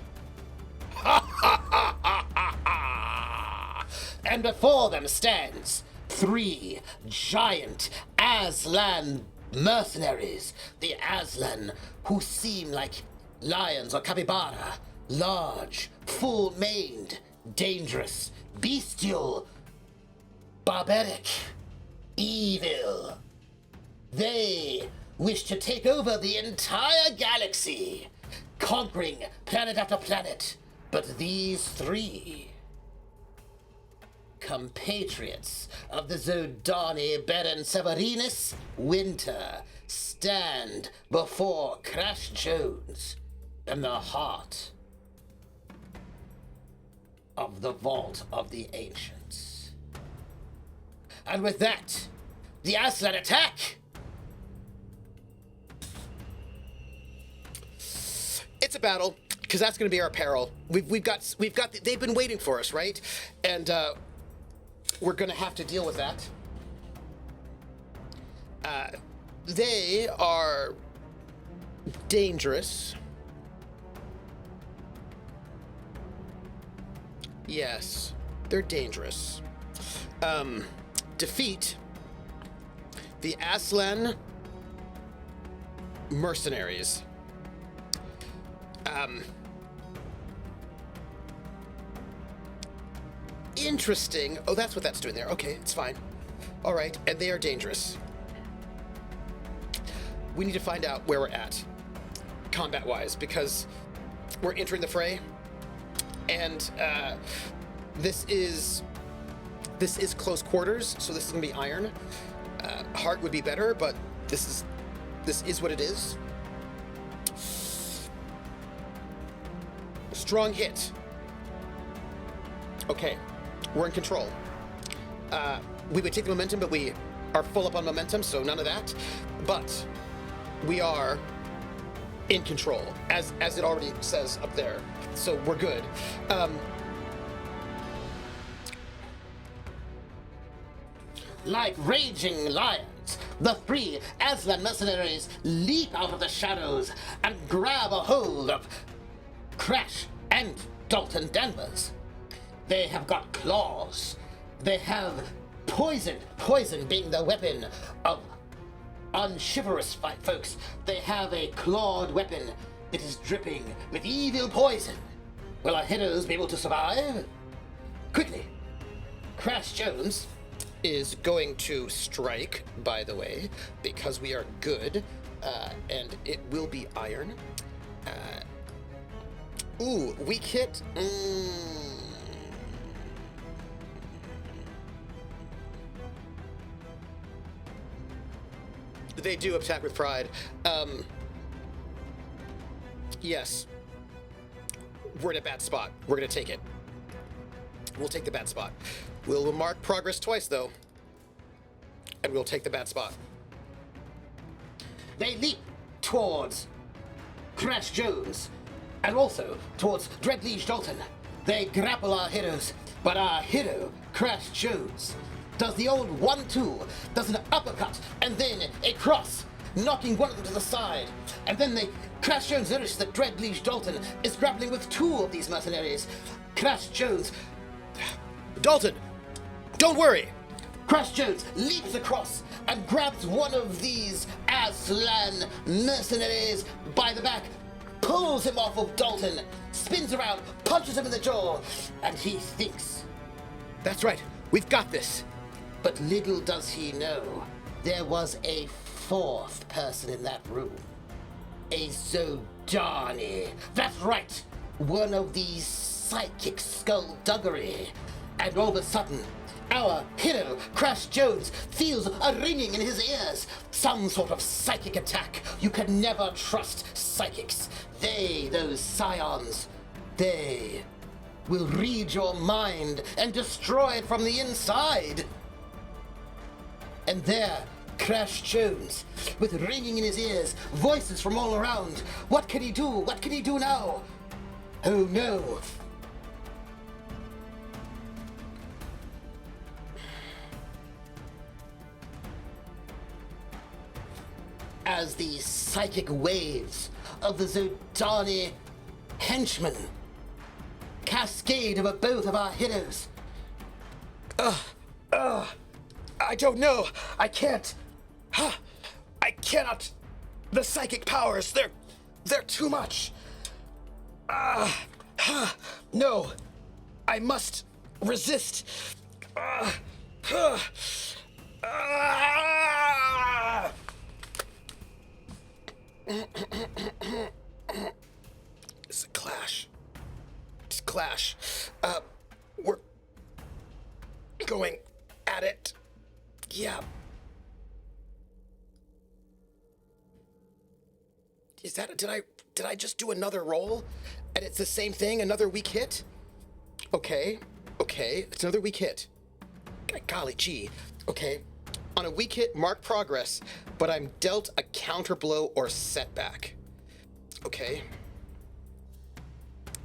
Ha ha ha ha ha ha! And before them stands 3 giant Aslan mercenaries. The Aslan who seem like lions or capybara. Large, full-maned, dangerous, bestial, barbaric, evil. They wish to take over the entire galaxy, conquering planet after planet. But these 3 compatriots of the Zodani Baron Severinus Winter stand before Crash Jones in the heart of the Vault of the Ancients. And with that, the Aslan attack! It's a battle, because that's going to be our peril. We've got. They've been waiting for us, right? And we're going to have to deal with that. They are dangerous. Yes, they're dangerous. Defeat the Aslan mercenaries. Interesting. Oh, that's what that's doing there. Okay, it's fine. All right, and they are dangerous. We need to find out where we're at, combat-wise, because we're entering the fray, and this is close quarters, so this is gonna be iron. Heart would be better, but this is what it is. Strong hit. Okay, we're in control. We would take the momentum, but we are full up on momentum, so none of that. But we are in control, as it already says up there. So we're good. Like raging lions, the 3 Aslan mercenaries leap out of the shadows and grab a hold of Crash and Dalton Danvers. They have got claws. They have poison being the weapon of unchivalrous fight folks. They have a clawed weapon that is dripping with evil poison. Will our heroes be able to survive? Quickly, Crash Jones is going to strike, by the way, because we are good, and it will be iron. Ooh, weak hit. They do attack with pride. Yes. We're in a bad spot. We're gonna take it. We'll take the bad spot. We'll mark progress twice, though. And we'll take the bad spot. they leap towards Crash Jones and also towards Dreadliege Dalton. They grapple our heroes, but our hero, Crash Jones, does the old 1-2, does an uppercut, and then a cross, knocking one of them to the side. And then Crash Jones notices that Dreadliege Dalton is grappling with two of these mercenaries. Crash Jones...
Dalton, don't worry.
Crash Jones leaps across and grabs one of these Aslan mercenaries by the back, pulls him off of Dalton, spins around, punches him in the jaw, and he thinks.
That's right, we've got this.
But little does he know, there was a fourth person in that room. A Zodani. That's right, one of these psychic skullduggery. And all of a sudden, our hero, Crash Jones, feels a ringing in his ears. Some sort of psychic attack. You can never trust psychics. Those scions, they will read your mind and destroy it from the inside. And there, Crash Jones, with ringing in his ears, voices from all around. What can he do? What can he do now? Oh no. As the psychic waves of the Zodani henchmen cascade over both of our heroes.
I don't know. I can't. I cannot. The psychic powers, they're too much. No. I must resist. It's a clash. It's a clash. We're going at it. Yeah. Is that, did I just do another roll? And it's the same thing, another weak hit? Okay, it's another weak hit. Golly gee. Okay. On a weak hit, mark progress, but I'm dealt a counter blow or setback. Okay.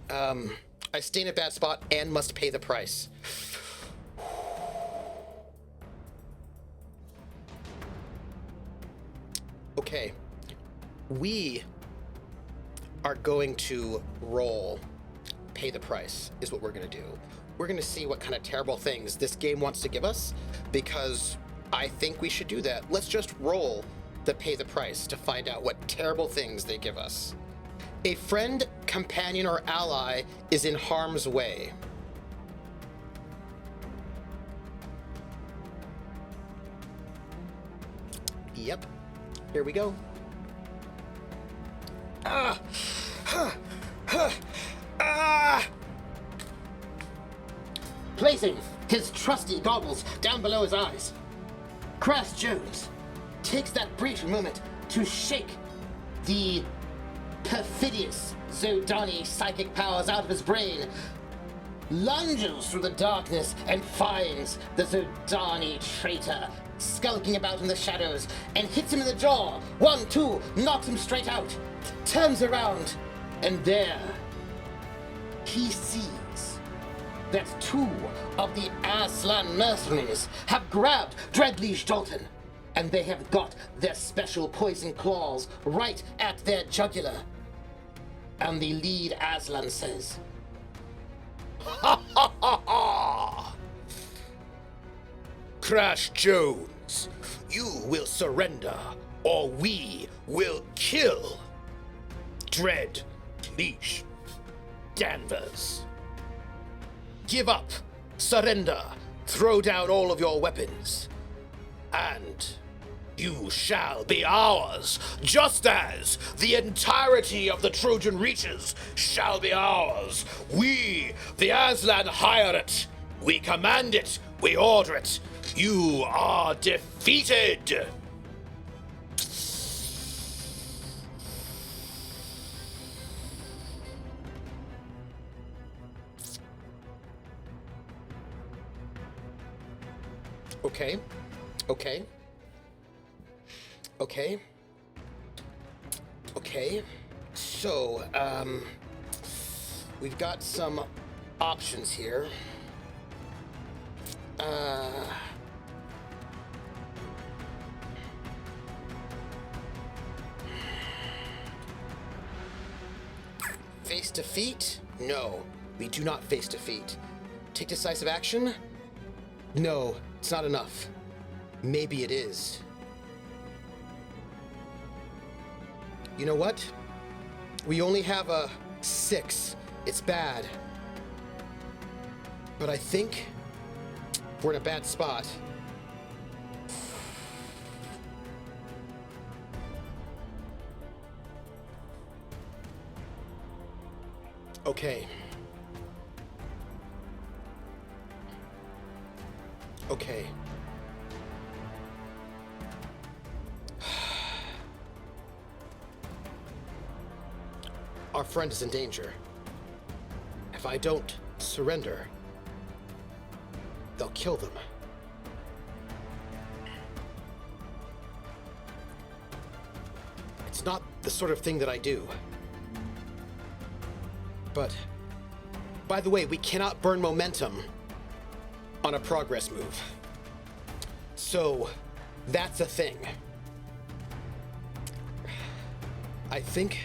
I stay in a bad spot and must pay the price. Okay. We are going to roll pay the price is what we're going to do. We're going to see what kind of terrible things this game wants to give us, because I think we should do that. Let's just roll the pay the price to find out what terrible things they give us. A friend, companion, or ally is in harm's way. Yep. Here we go.
Placing his trusty goggles down below his eyes, Crash Jones takes that brief moment to shake the perfidious Zodani psychic powers out of his brain, lunges through the darkness and finds the Zodani traitor skulking about in the shadows and hits him in the jaw. 1-2, knocks him straight out, turns around, and there he sees that two of the Aslan mercenaries have grabbed Dreadliege Dalton, and they have got their special poison claws right at their jugular. And the lead Aslan says,
Ha ha ha ha! Crash Jones, you will surrender, or we will kill Dreadliege Danvers. Give up, surrender, throw down all of your weapons, and you shall be ours, just as the entirety of the Trojan Reaches shall be ours. We, the Aslan, hire it. We command it. We order it. You are defeated. Okay.
Okay. So, we've got some options here. Face defeat? No, we do not face defeat. Take decisive action? No, it's not enough. Maybe it is. You know what? We only have a 6. It's bad. But I think we're in a bad spot. Okay. Okay. Our friend is in danger. If I don't surrender, they'll kill them. It's not the sort of thing that I do. But, by the way, we cannot burn momentum on a progress move. So, that's a thing. I think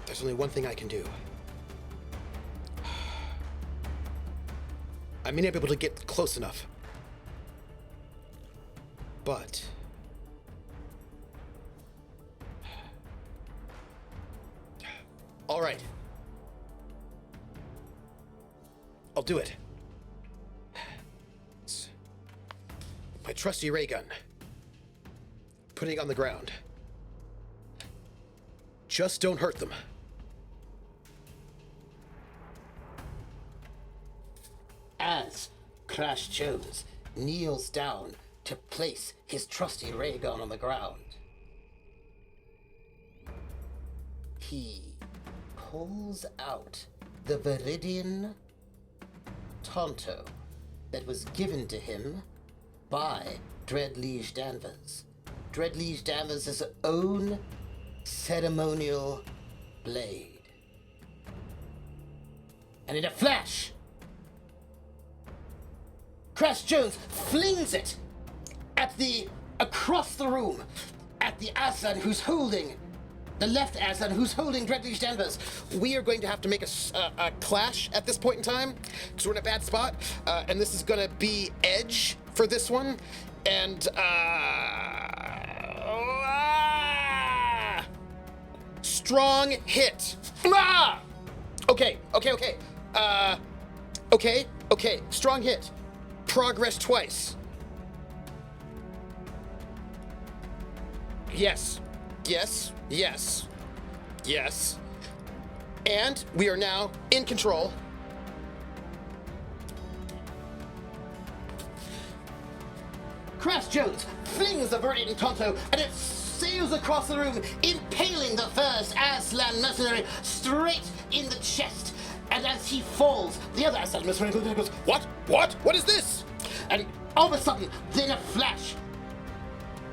there's only one thing I can do. I may not be able to get close enough. But all right. I'll do it. It's my trusty ray gun. Putting it on the ground. Just don't hurt them. As Crash Jones kneels down to place his trusty ray gun on the ground, he pulls out the Viridian Tonto that was given to him by Dreadliege Danvers. Dreadliege Danvers' own ceremonial blade. And in a flash, Crash Jones flings it across the room at the Aslan who's holding, the left Aslan who's holding Dreadliege Danvers. We are going to have to make a clash at this point in time, because we're in a bad spot, and this is going to be edge for this one, and, strong hit. Ah! Okay. Strong hit. Progress twice. Yes. And we are now in control. Crash Jones flings the Viridian Tonto and it sails across the room, impaling the first Aslan mercenary straight in the chest. And as he falls, the other Aslan mercenary goes, What? What is this? And all of a sudden, in a flash,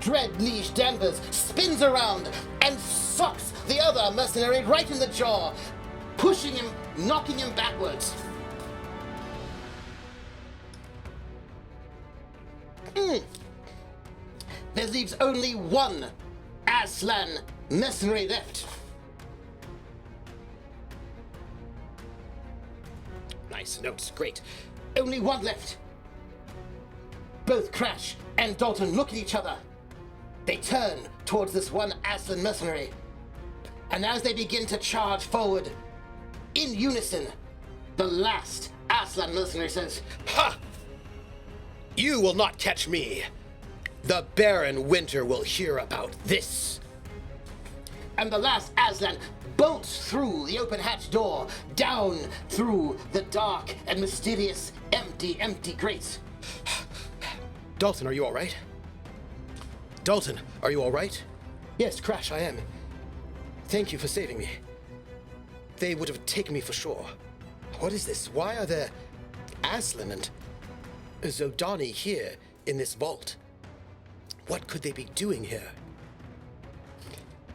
Dreadliege Danvers spins around and sucks the other mercenary right in the jaw, pushing him, knocking him backwards. There leaves only one Aslan mercenary left. Nice notes, great. Only one left. Both Crash and Dalton look at each other. They turn towards this one Aslan mercenary. And as they begin to charge forward, in unison, the last Aslan mercenary says, Ha! You will not catch me. The Baron Winter will hear about this. And the last Aslan bolts through the open hatch door, down through the dark and mysterious, empty grate. Dalton, are you all right? Dalton, are you all right? Yes, Crash, I am. Thank you for saving me. They would have taken me for sure. What is this? Why are there Aslan and Zodani here in this vault? What could they be doing here?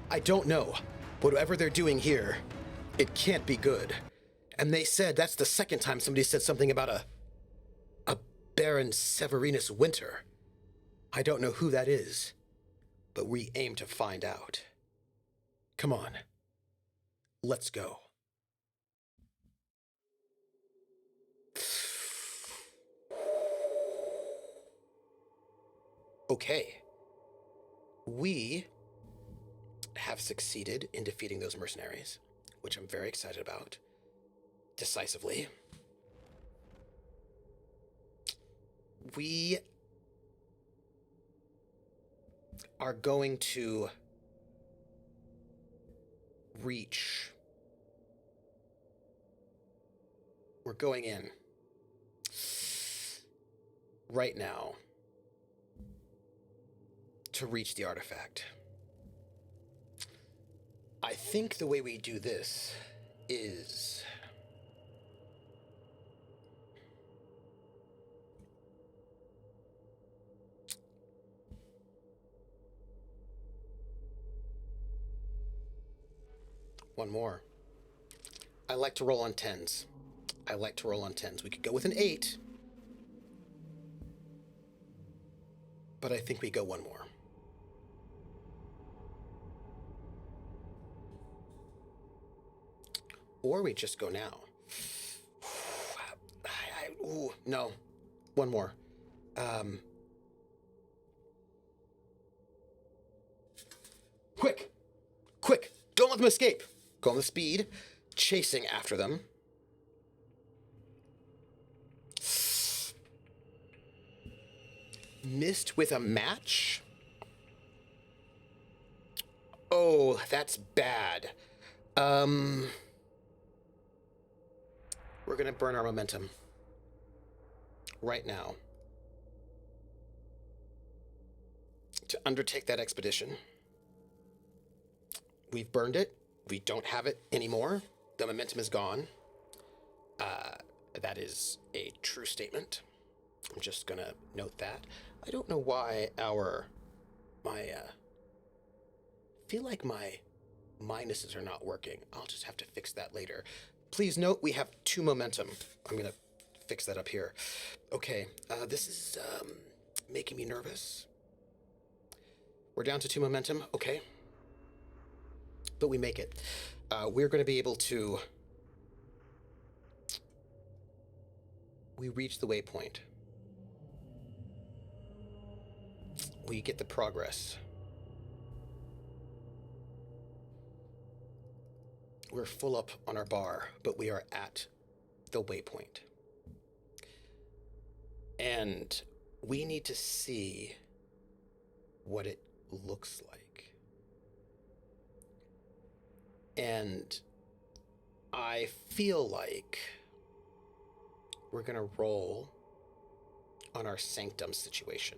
I don't know. Whatever they're doing here, it can't be good. And they said that's the second time somebody said something about a Baron Severinus Winter. I don't know who that is, but we aim to find out. Come on. Let's go. Okay. We have succeeded in defeating those mercenaries, which I'm very excited about. Decisively. We are going to reach. We're going in right now to reach the artifact. I think the way we do this is one more. I like to roll on 10s. We could go with an 8, but I think we go one more. Or we just go now. No. One more. Quick! Don't let them escape! Go on the speed, chasing after them. Missed with a match? Oh, that's bad. We're gonna burn our momentum right now to undertake that expedition. We've burned it. We don't have it anymore. The momentum is gone. That is a true statement. I'm just gonna note that. I don't know why feel like my minuses are not working. I'll just have to fix that later. Please note we have 2 momentum. I'm gonna fix that up here. Okay, this is making me nervous. We're down to 2 momentum, okay. But we make it. We're gonna be able to... We reach the waypoint. We get the progress. We're full up on our bar, but we are at the waypoint. And we need to see what it looks like. And I feel like we're gonna roll on our sanctum situation.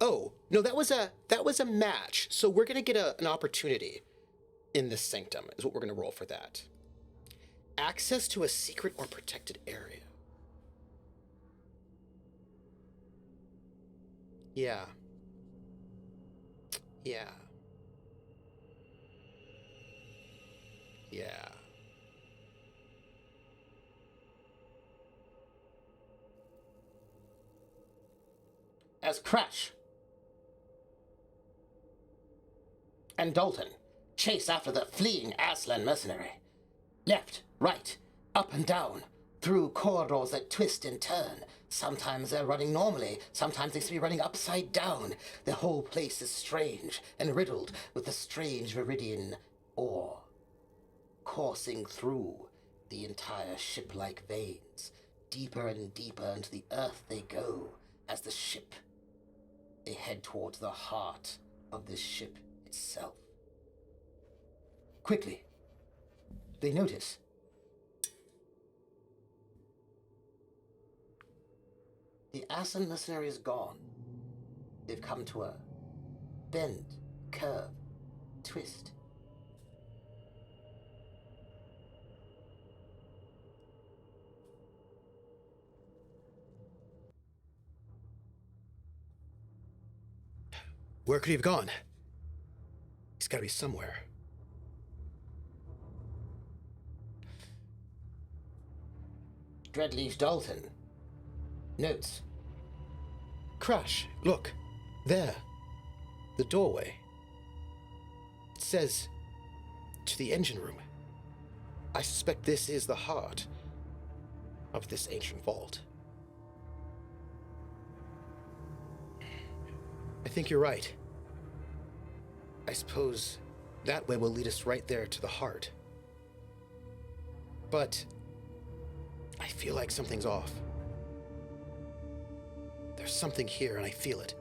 Oh, no, that was a match. So we're gonna get an opportunity in this sanctum is what we're gonna roll for that. Access to a secret or protected area. Yeah. As Crash and Dalton chase after the fleeing Aslan mercenary. Left, right, up and down, through corridors that twist and turn. Sometimes they're running normally, sometimes they seem to be running upside down. The whole place is strange and riddled with the strange viridian ore coursing through the entire ship-like veins. Deeper and deeper into the earth they go as they head towards the heart of this ship itself. Quickly, they notice the Aslan mercenary is gone. They've come to a bend, curve, twist. Where could he have gone?
gotta be somewhere.
Dreadleaf Dalton. Notes.
Crash, look. There. The doorway. It says, to the engine room. I suspect this is the heart of this ancient vault. I think you're right. I suppose that way will lead us right there to the heart. But I feel like something's off. There's something here and I feel it.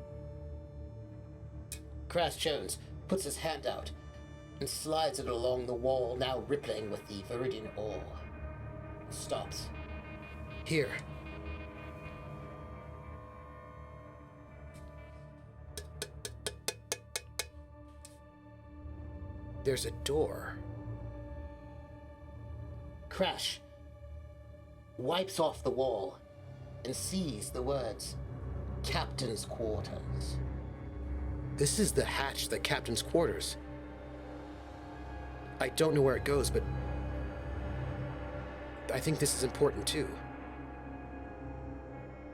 Crash Jones puts his hand out and slides it along the wall, now rippling with the viridian ore. Stops.
Here. There's a door.
Crash wipes off the wall and sees the words, Captain's Quarters.
This is the hatch, the captain's quarters. I don't know where it goes, but I think this is important too.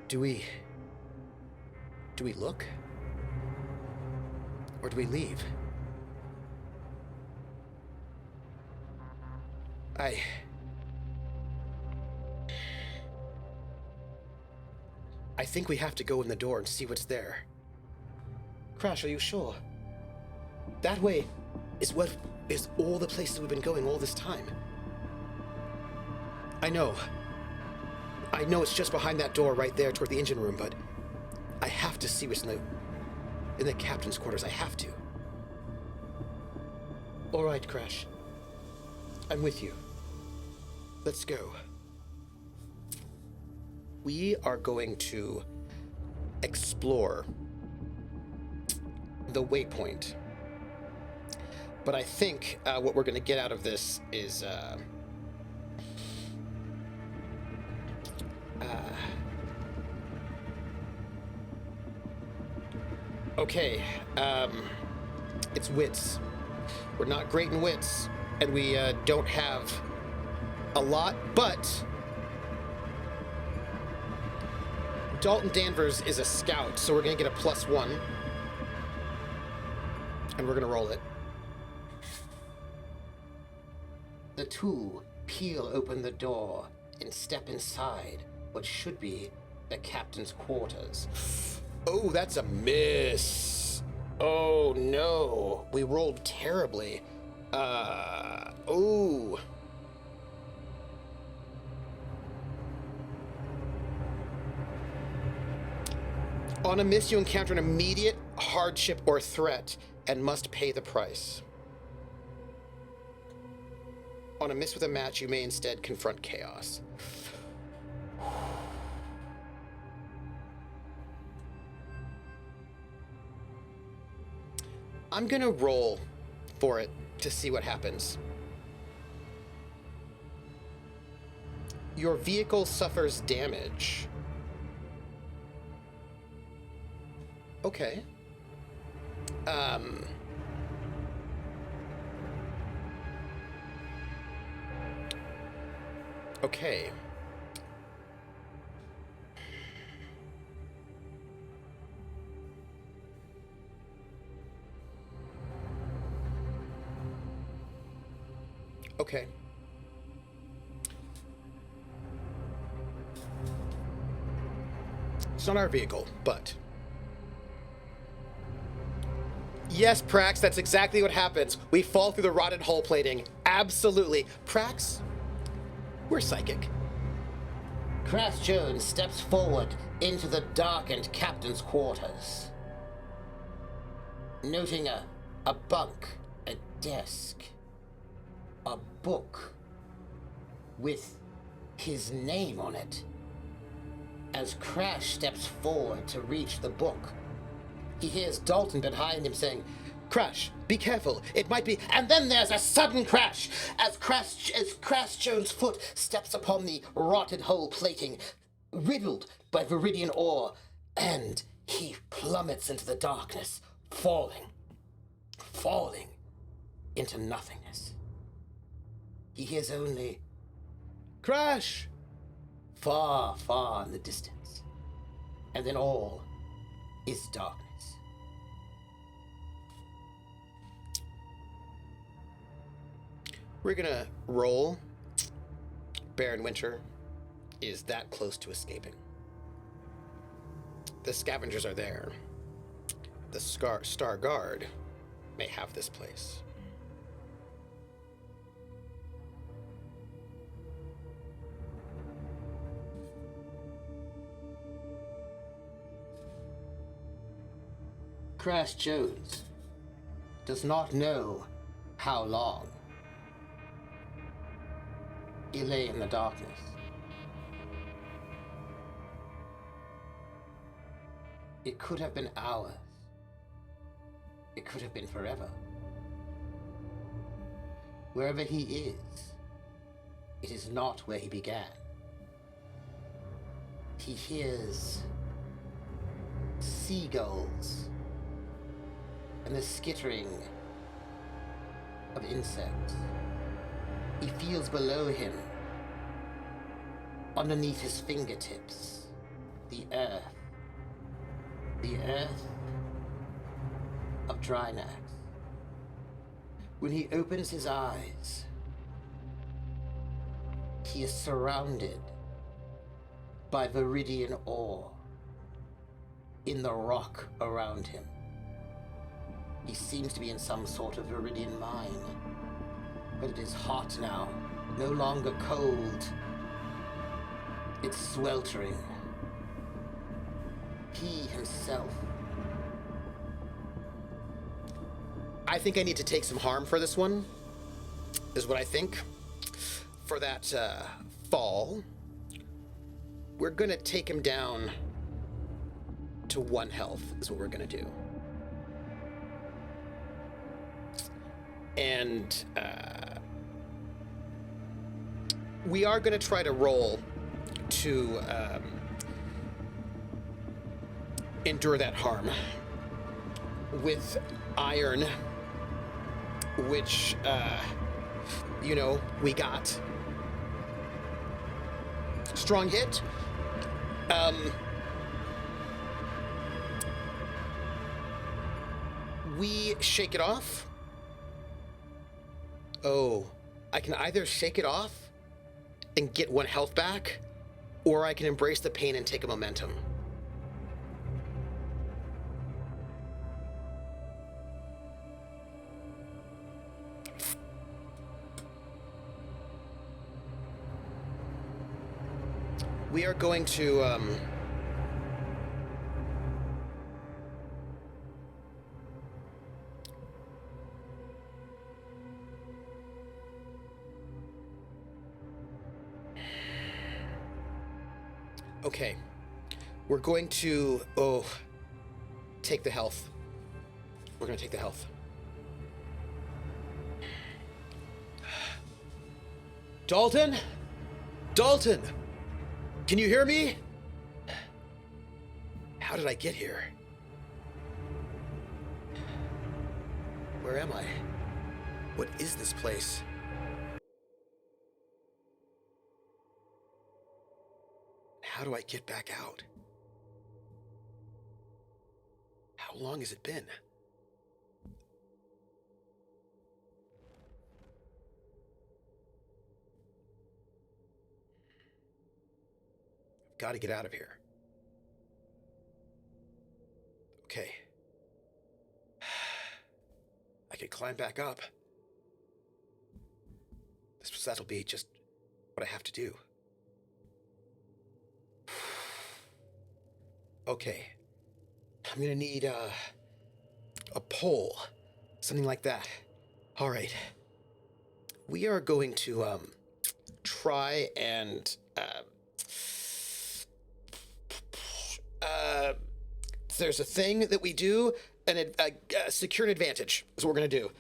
Do we look? Or do we leave? I think we have to go in the door and see what's there. Crash, are you sure? That way is what is all the places we've been going all this time. I know it's just behind that door right there toward the engine room, but I have to see what's in the captain's quarters. I have to. All right, Crash. I'm with you. Let's go. We are going to explore the waypoint. But I think what we're going to get out of this is okay. It's wits. We're not great in wits, and we don't have a lot, but Dalton Danvers is a scout, so we're going to get a +1. And we're going to roll it.
The two peel open the door and step inside what should be the captain's quarters.
Oh, that's a miss. Oh, no. We rolled terribly. Oh. On a miss, you encounter an immediate hardship or threat and must pay the price. On a miss with a match, you may instead confront chaos. I'm gonna roll for it to see what happens. Your vehicle suffers damage. Okay. Okay. Okay. It's not our vehicle, but... Yes, Prax, that's exactly what happens. We fall through the rotted hull plating. Absolutely. Prax, we're psychic.
Crash Jones steps forward into the darkened captain's quarters, noting a bunk, a desk, a book with his name on it. As Crash steps forward to reach the book, he hears Dalton behind him saying,
Crash, be careful. It might be...
and then there's a sudden crash as Crash Jones' foot steps upon the rotted hull plating, riddled by viridian ore, and he plummets into the darkness, falling,
into nothingness. He hears only
Crash!
far, far in the distance, and then all is darkness. We're gonna roll. Baron Winter is that close to escaping. The scavengers are there. The Star Guard may have this place. Crash Jones does not know how long he lay in the darkness. It could have been hours. It could have been forever. Wherever he is, it is not where he began. He hears seagulls and the skittering of insects. He feels below him, underneath his fingertips, the earth of Drinax. When he opens his eyes, he is surrounded by viridian ore in the rock around him. He seems to be in some sort of viridian mine, but it is hot now, no longer cold. It's sweltering. He himself. I think I need to take some harm for this one, is what I think. For that fall, we're gonna take him down to 1 health, is what we're gonna do. And we are gonna try to roll to endure that harm with iron, which, we got. Strong hit. We shake it off. Oh, I can either shake it off and get 1 health back, or I can embrace the pain and take a momentum. We are going to, okay. We're going to, take the health. We're going to take the health. Dalton? Dalton! Can you hear me? How did I get here? Where am I? What is this place? How do I get back out? How long has it been? Got to get out of here. Okay. I could climb back up. That'll be just what I have to do. Okay. I'm gonna need a pole. Something like that. All right. We are going to try and there's a thing that we do, and secure an advantage is what we're going to do.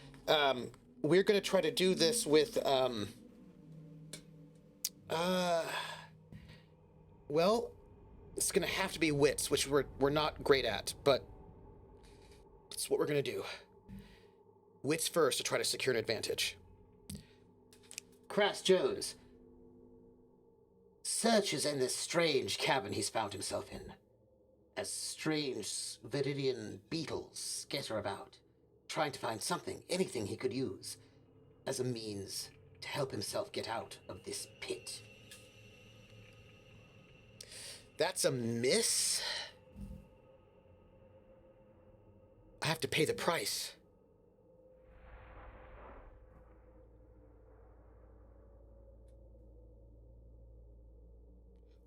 We're going to try to do this with, well, it's going to have to be wits, which we're not great at, but it's what we're going to do. Wits first to try to secure an advantage.
Crass Jones searches in this strange cabin he's found himself in, as strange Viridian beetles skitter about, trying to find something, anything he could use, as a means to help himself get out of this pit.
That's a miss. I have to pay the price.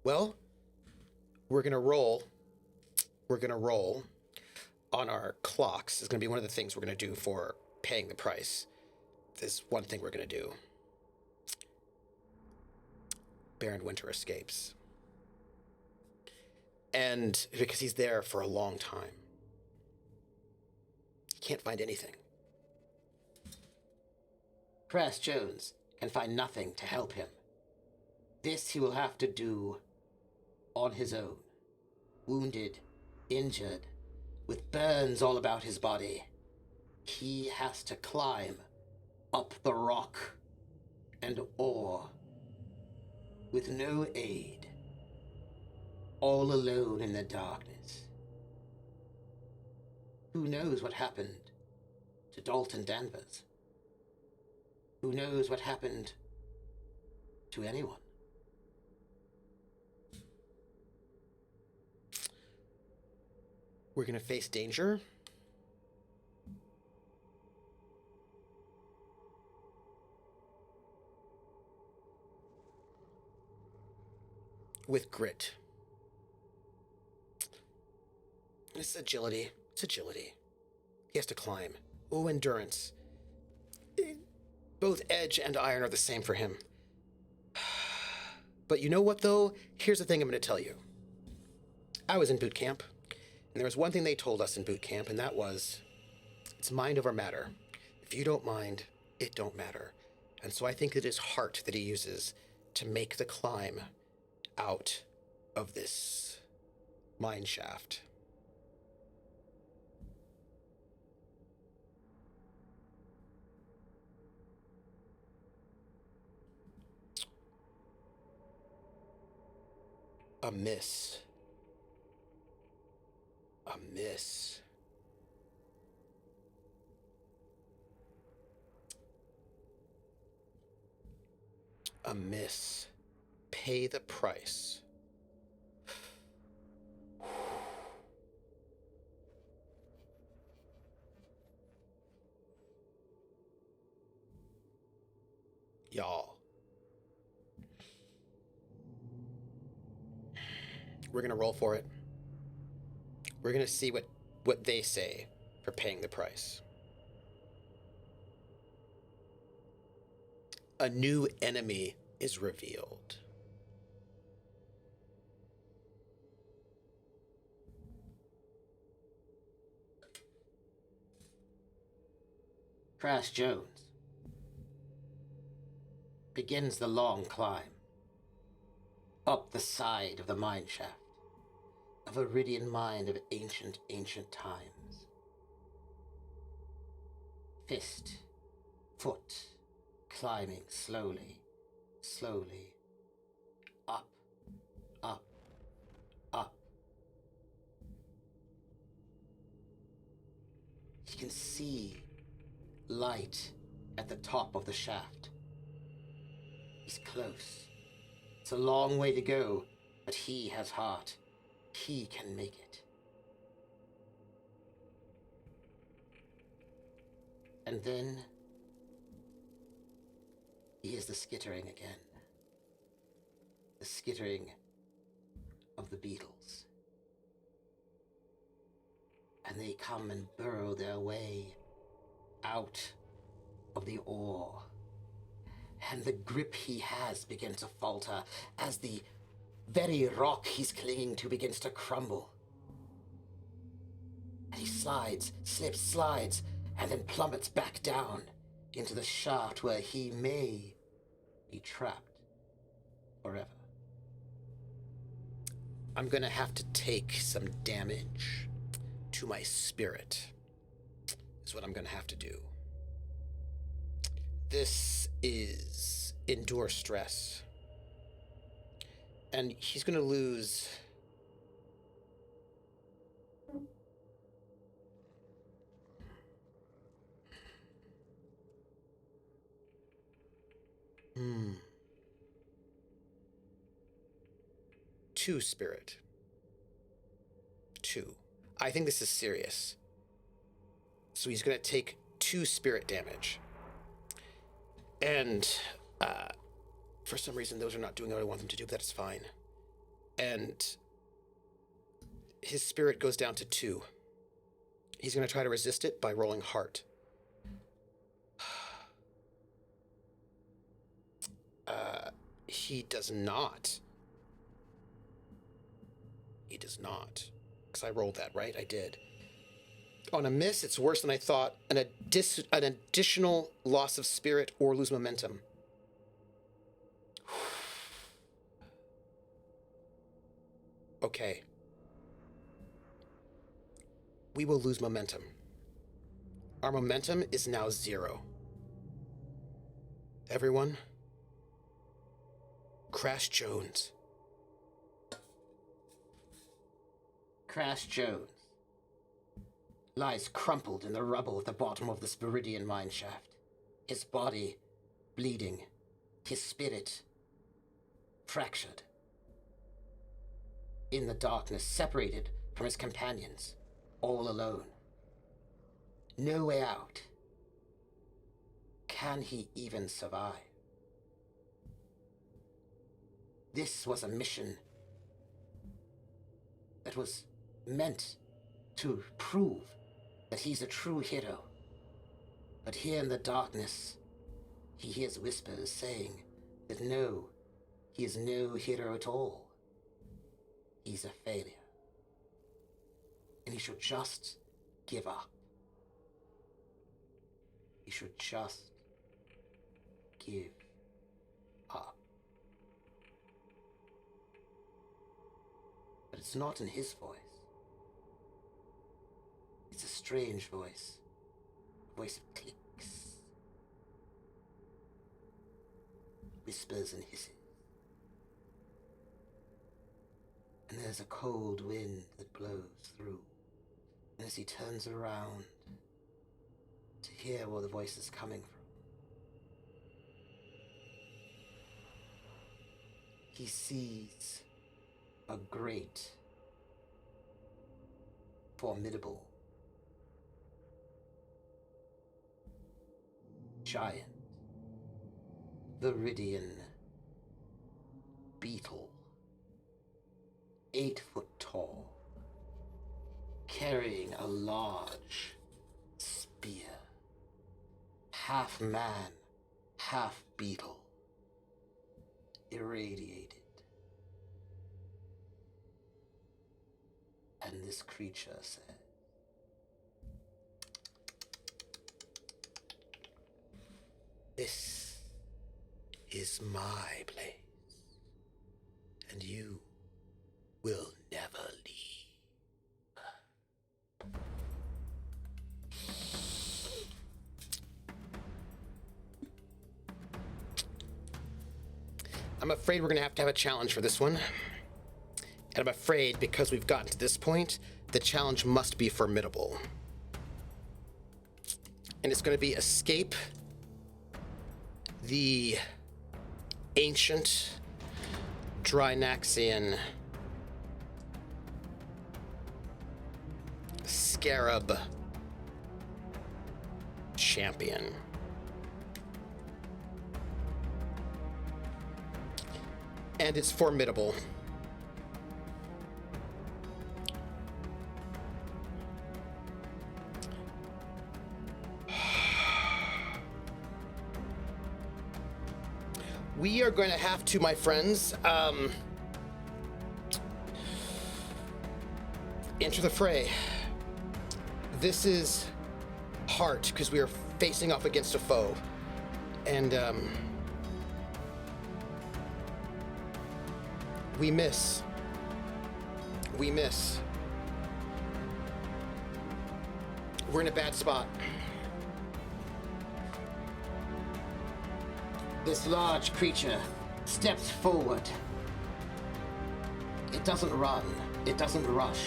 Well, we're going to roll. We're going to roll on our clocks. It's going to be one of the things we're going to do for paying the price. There's one thing we're going to do. Baron Winter escapes. And because he's there for a long time. He can't find anything.
Crass Jones can find nothing to help him. This he will have to do on his own. Wounded, injured, with burns all about his body. He has to climb up the rock and ore with no aid, all alone in the darkness. Who knows what happened to Dalton Danvers? Who knows what happened to anyone?
We're going to face danger. With grit. It's agility. It's agility. He has to climb. Oh, endurance. Both edge and iron are the same for him. But you know what, though? Here's the thing I'm going to tell you. I was in boot camp, and there was one thing they told us in boot camp, and that was, it's mind over matter. If you don't mind, it don't matter. And so I think it is heart that he uses to make the climb out of this mine shaft. A miss. A miss. A miss. Pay the price. Y'all. We're going to roll for it. We're going to see what they say for paying the price. A new enemy is revealed.
Crass Jones begins the long climb up the side of the mine shaft of a Viridian mine of ancient times. Fist, foot, climbing slowly, up, up, up. He can see light at the top of the shaft. He's close. It's a long way to go, but he has heart. He can make it. And then he hears the skittering again. The skittering of the beetles. And they come and burrow their way out of the ore. And the grip he has begins to falter as the very rock he's clinging to begins to crumble. And he slides, and then plummets back down into the shaft where he may be trapped forever.
I'm going to have to take some damage to my spirit, is what I'm going to have to do. This is endure stress. And he's going to lose... Two spirit. Two. I think this is serious. So he's going to take 2 spirit damage. And for some reason, those are not doing what I want them to do, but that's fine. And his spirit goes down to 2. He's going to try to resist it by rolling heart. He does not. He does not. Because I rolled that, right? I did. On a miss, it's worse than I thought. An additional loss of spirit or lose momentum. Okay. We will lose momentum. Our momentum is now 0. Everyone, Crash Jones. Crash Jones lies crumpled in the rubble at the bottom of the Spiridian mineshaft, his body bleeding, his spirit fractured. In the darkness, separated from his companions, all alone. No way out. Can he even survive? This was a mission that was meant to prove that he's a true hero. But here in the darkness, he hears whispers saying that no, he is no hero at all. He's a failure. And he should just give up. He should just give up. But it's not in his voice. It's a strange voice. A voice of clicks. Whispers and hisses. And there's a cold wind that blows through. And as he turns around to hear where the voice is coming from, he sees a great, formidable giant, Viridian beetle, 8 foot tall, carrying a large spear, half man, half beetle, irradiated. And this creature says, "This is my place, and you will never leave." I'm afraid we're going to have a challenge for this one. And I'm afraid, because we've gotten to this point, the challenge must be formidable. And it's going to be escape the ancient Drinaxian scarab champion. And it's formidable. We are going to have to, my friends, enter the fray. This is hard because we are facing off against a foe. And we miss. We miss. We're in a bad spot. This large creature steps forward. It doesn't run. It doesn't rush.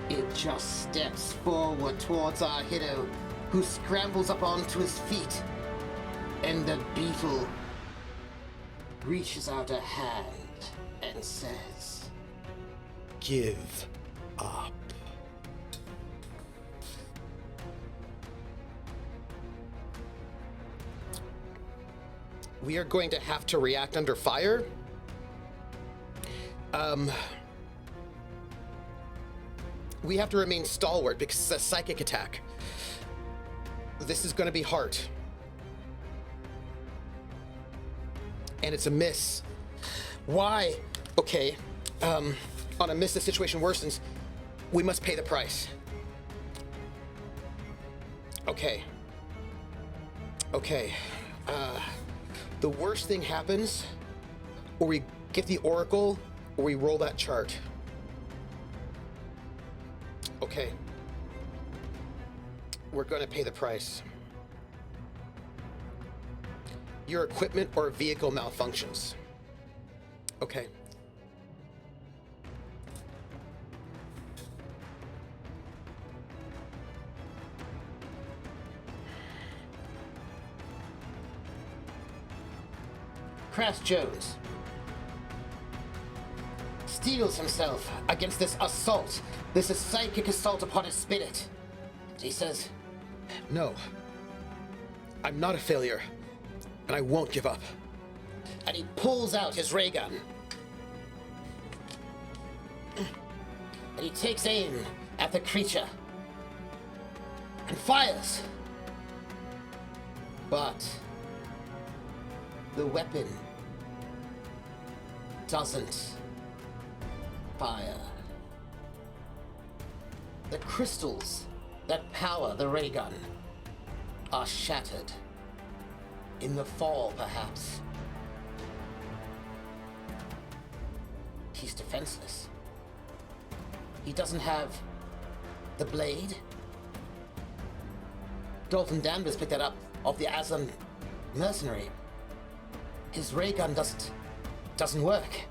It just steps forward towards our hero, who scrambles up onto his feet. And the beetle reaches out a hand and says,
Give up.
we are going to have to react under fire. We have to remain stalwart because it's a psychic attack. This is going to be hard. And it's a miss. Why? Okay. On a miss, the situation worsens. We must pay the price. Okay. Okay. The worst thing happens, or we get the oracle, or we roll that chart. Okay. We're going to pay the price. Your equipment or vehicle malfunctions. Okay. Crash Jones steels himself against this assault. This is psychic assault upon his spirit. He says, "No, I'm not a failure, and I won't give up." And he pulls out his ray gun. And he takes aim at the creature and fires. But the weapon doesn't fire. The crystals that power the ray gun are shattered. In the fall, perhaps. He's defenseless. He doesn't have the blade. Dalton Danvers picked that up off the Aslan mercenary. His ray gun doesn't work.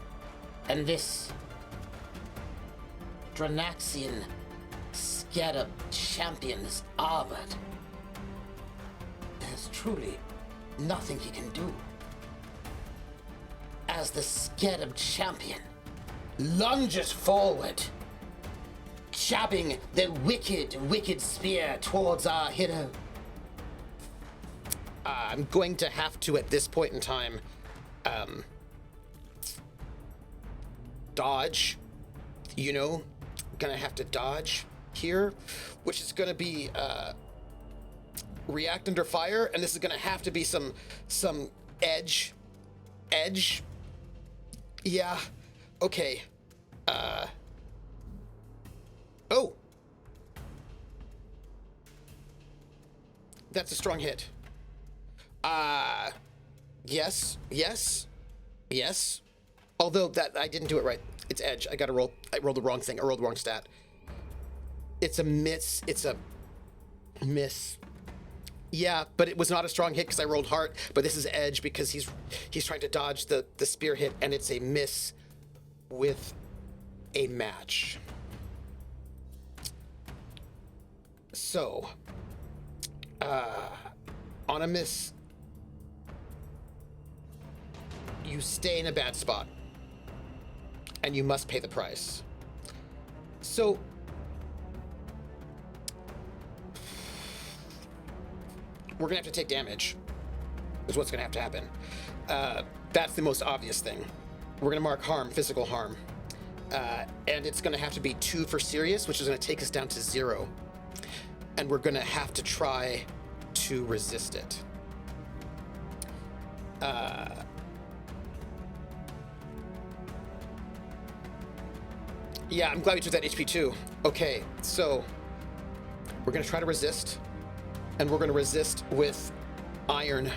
And this Drinaxian scatter champion is armored. There's truly nothing he can do. As the scared champion lunges forward, jabbing the wicked spear towards our hero. I'm going to have to, at this point in time, dodge. You know, gonna have to dodge here, which is gonna be react under fire, and this is gonna have to be some edge. Yeah. Okay. Oh. That's a strong hit. Yes. Although that I didn't do it right. It's edge. I rolled the wrong thing. I rolled the wrong stat. It's a miss. Yeah, but it was not a strong hit because I rolled heart. But this is edge because he's trying to dodge the spear hit, and it's a miss with a match. So, on a miss, you stay in a bad spot, and you must pay the price. So, we're gonna have to take damage, is what's gonna have to happen. That's the most obvious thing. We're gonna mark harm, physical harm. And it's gonna have to be 2 for serious, which is gonna take us down to 0. And we're gonna have to try to resist it. Yeah, I'm glad we took that HP too. Okay, so we're gonna try to resist, and we're gonna resist with iron.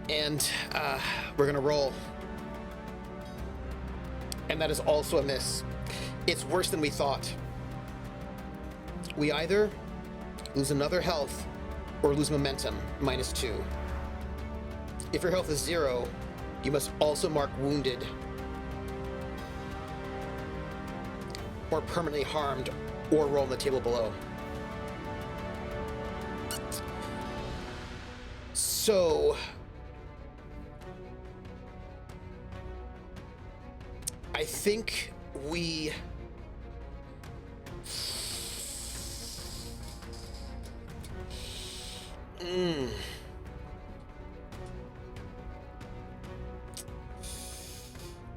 And we're gonna roll. And that is also a miss. It's worse than we thought. We either lose another health or lose momentum, -2. If your health is 0, you must also mark wounded or permanently harmed or roll on the table below. So I think we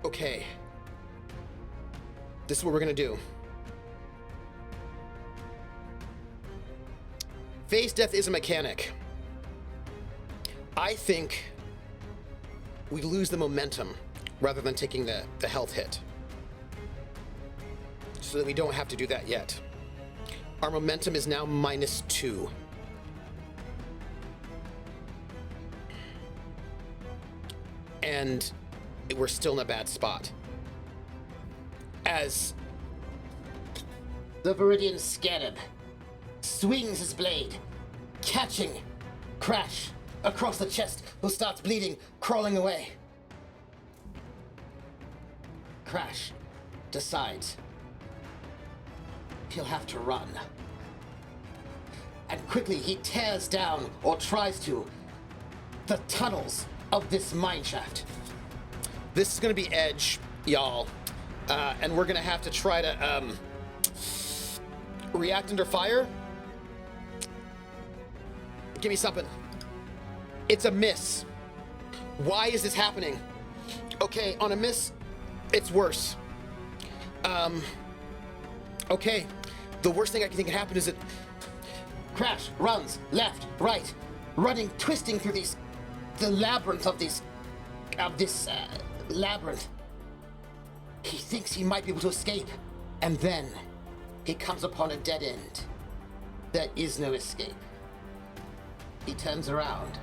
okay. This is what we're gonna do. Phase death is a mechanic. I think we lose the momentum rather than taking the health hit, so that we don't have to do that yet. Our momentum is now -2. And we're still in a bad spot. As the Viridian Scarab swings his blade, catching Crash across the chest, who starts bleeding, crawling away. Crash decides he'll have to run. And quickly he tears down, or tries to, the tunnels of this mineshaft. This is gonna be edge, y'all. And we're gonna have to try to react under fire. Give me something. It's a miss. Why is this happening? Okay, on a miss, it's worse. Okay, the worst thing I can think can happen is that Crash runs left, right, running, twisting through the labyrinth of this labyrinth. He thinks he might be able to escape, and then he comes upon a dead end. There is no escape. He turns around,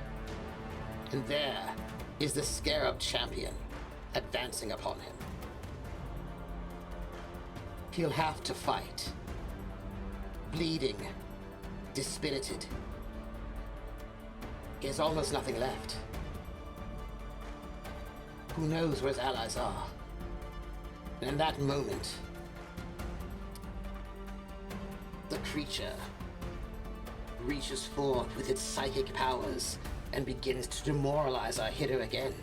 and there is the Scarab champion advancing upon him. He'll have to fight. Bleeding, dispirited. He has almost nothing left. Who knows where his allies are? And in that moment, the creature reaches forth with its psychic powers and begins to demoralize our hero again.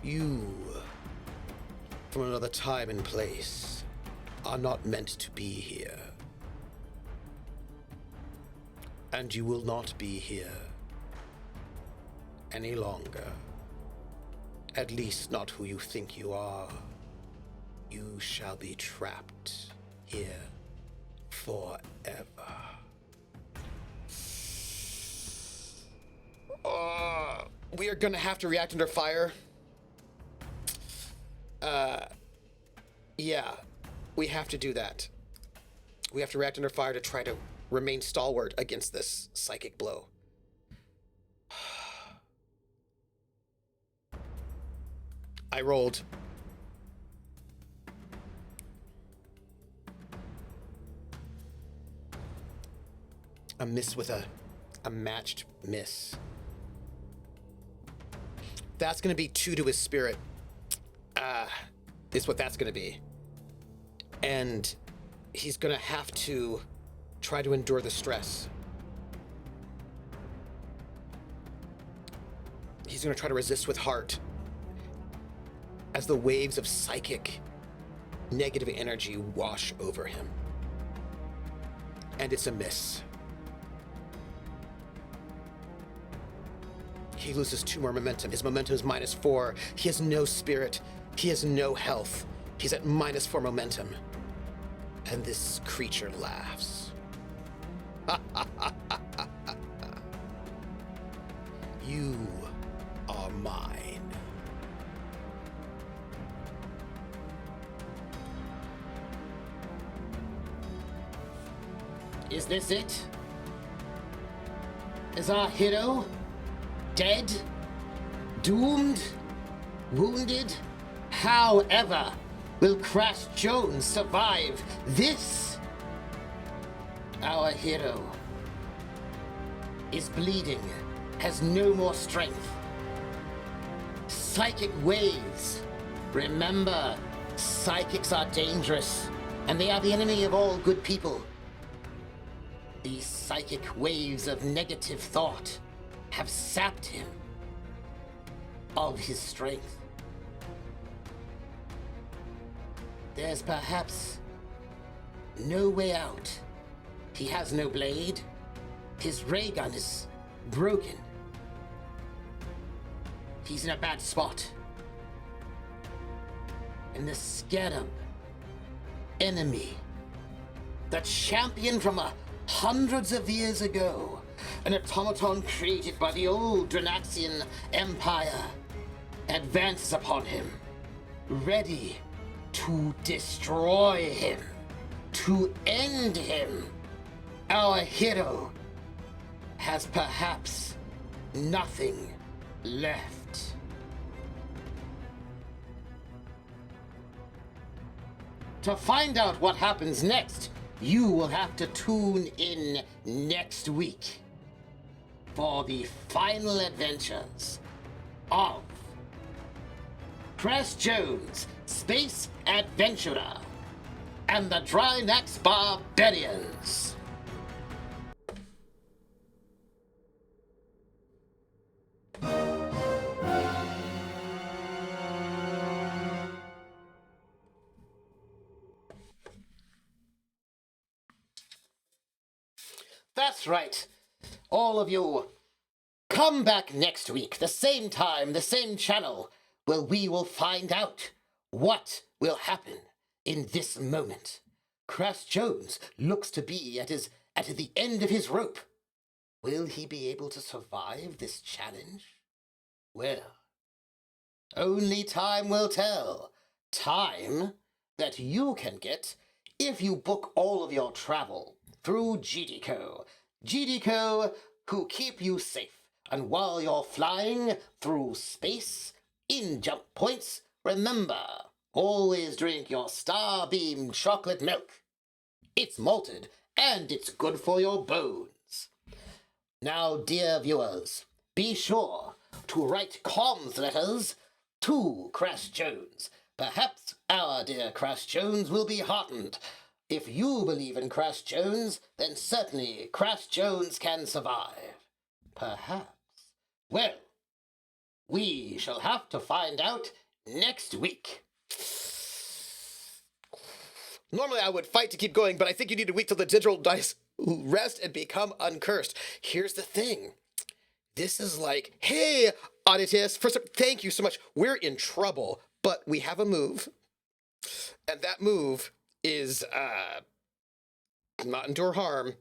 You, from another time and place, are not meant to be here. And you will not be here any longer. At least not who you think you are. You shall be trapped here forever. We are gonna have to react under fire. Yeah, we have to do that. We have to react under fire to try to remain stalwart against this psychic blow. I rolled. A miss with a matched miss. That's gonna be 2 to his spirit. Is what that's gonna be. And he's gonna have to try to endure the stress. He's gonna try to resist with heart as the waves of psychic negative energy wash over him. And it's a miss. He loses 2 more momentum. His momentum is -4. He has no spirit. He has no health. He's at -4 momentum. And this creature laughs. You are mine. Is this it? Is our hero dead? Doomed? Wounded? However, will Crash Jones survive this Our hero is bleeding, has no more strength. Psychic waves. Remember, psychics are dangerous, and they are the enemy of all good people. These psychic waves of negative thought have sapped him of his strength. There's perhaps no way out. He has no blade. His ray gun is broken. He's in a bad spot. And the scarab enemy, that champion from hundreds of years ago, an automaton created by the old Drinaxian Empire, advances upon him, ready to destroy him, to end him. Our hero has perhaps nothing left. To find out what happens next, you will have to tune in next week for the final adventures of Crash Jones, Space Adventurer, and the Drinax Barbarians. That's right. All of you, come back next week, the same time, the same channel, where we will find out what will happen in this moment. Crash Jones looks to be at the end of his rope. Will he be able to survive this challenge? Well, only time will tell. Time that you can get if you book all of your travel through GDCO. GDCO, who keep you safe. And while you're flying through space, in jump points, remember, always drink your Starbeam chocolate milk. It's malted, and it's good for your bones. Now, dear viewers, be sure to write comms letters to Crash Jones. Perhaps our dear Crash Jones will be heartened. If you believe in Crash Jones, then certainly Crash Jones can survive. Perhaps. Well, we shall have to find out next week. Normally I would fight to keep going, but I think you need to wait till the digital dice rest and become uncursed. Here's the thing. This is like, hey, Auditus, first up, thank you so much. We're in trouble, but we have a move. And that move is not endure harm.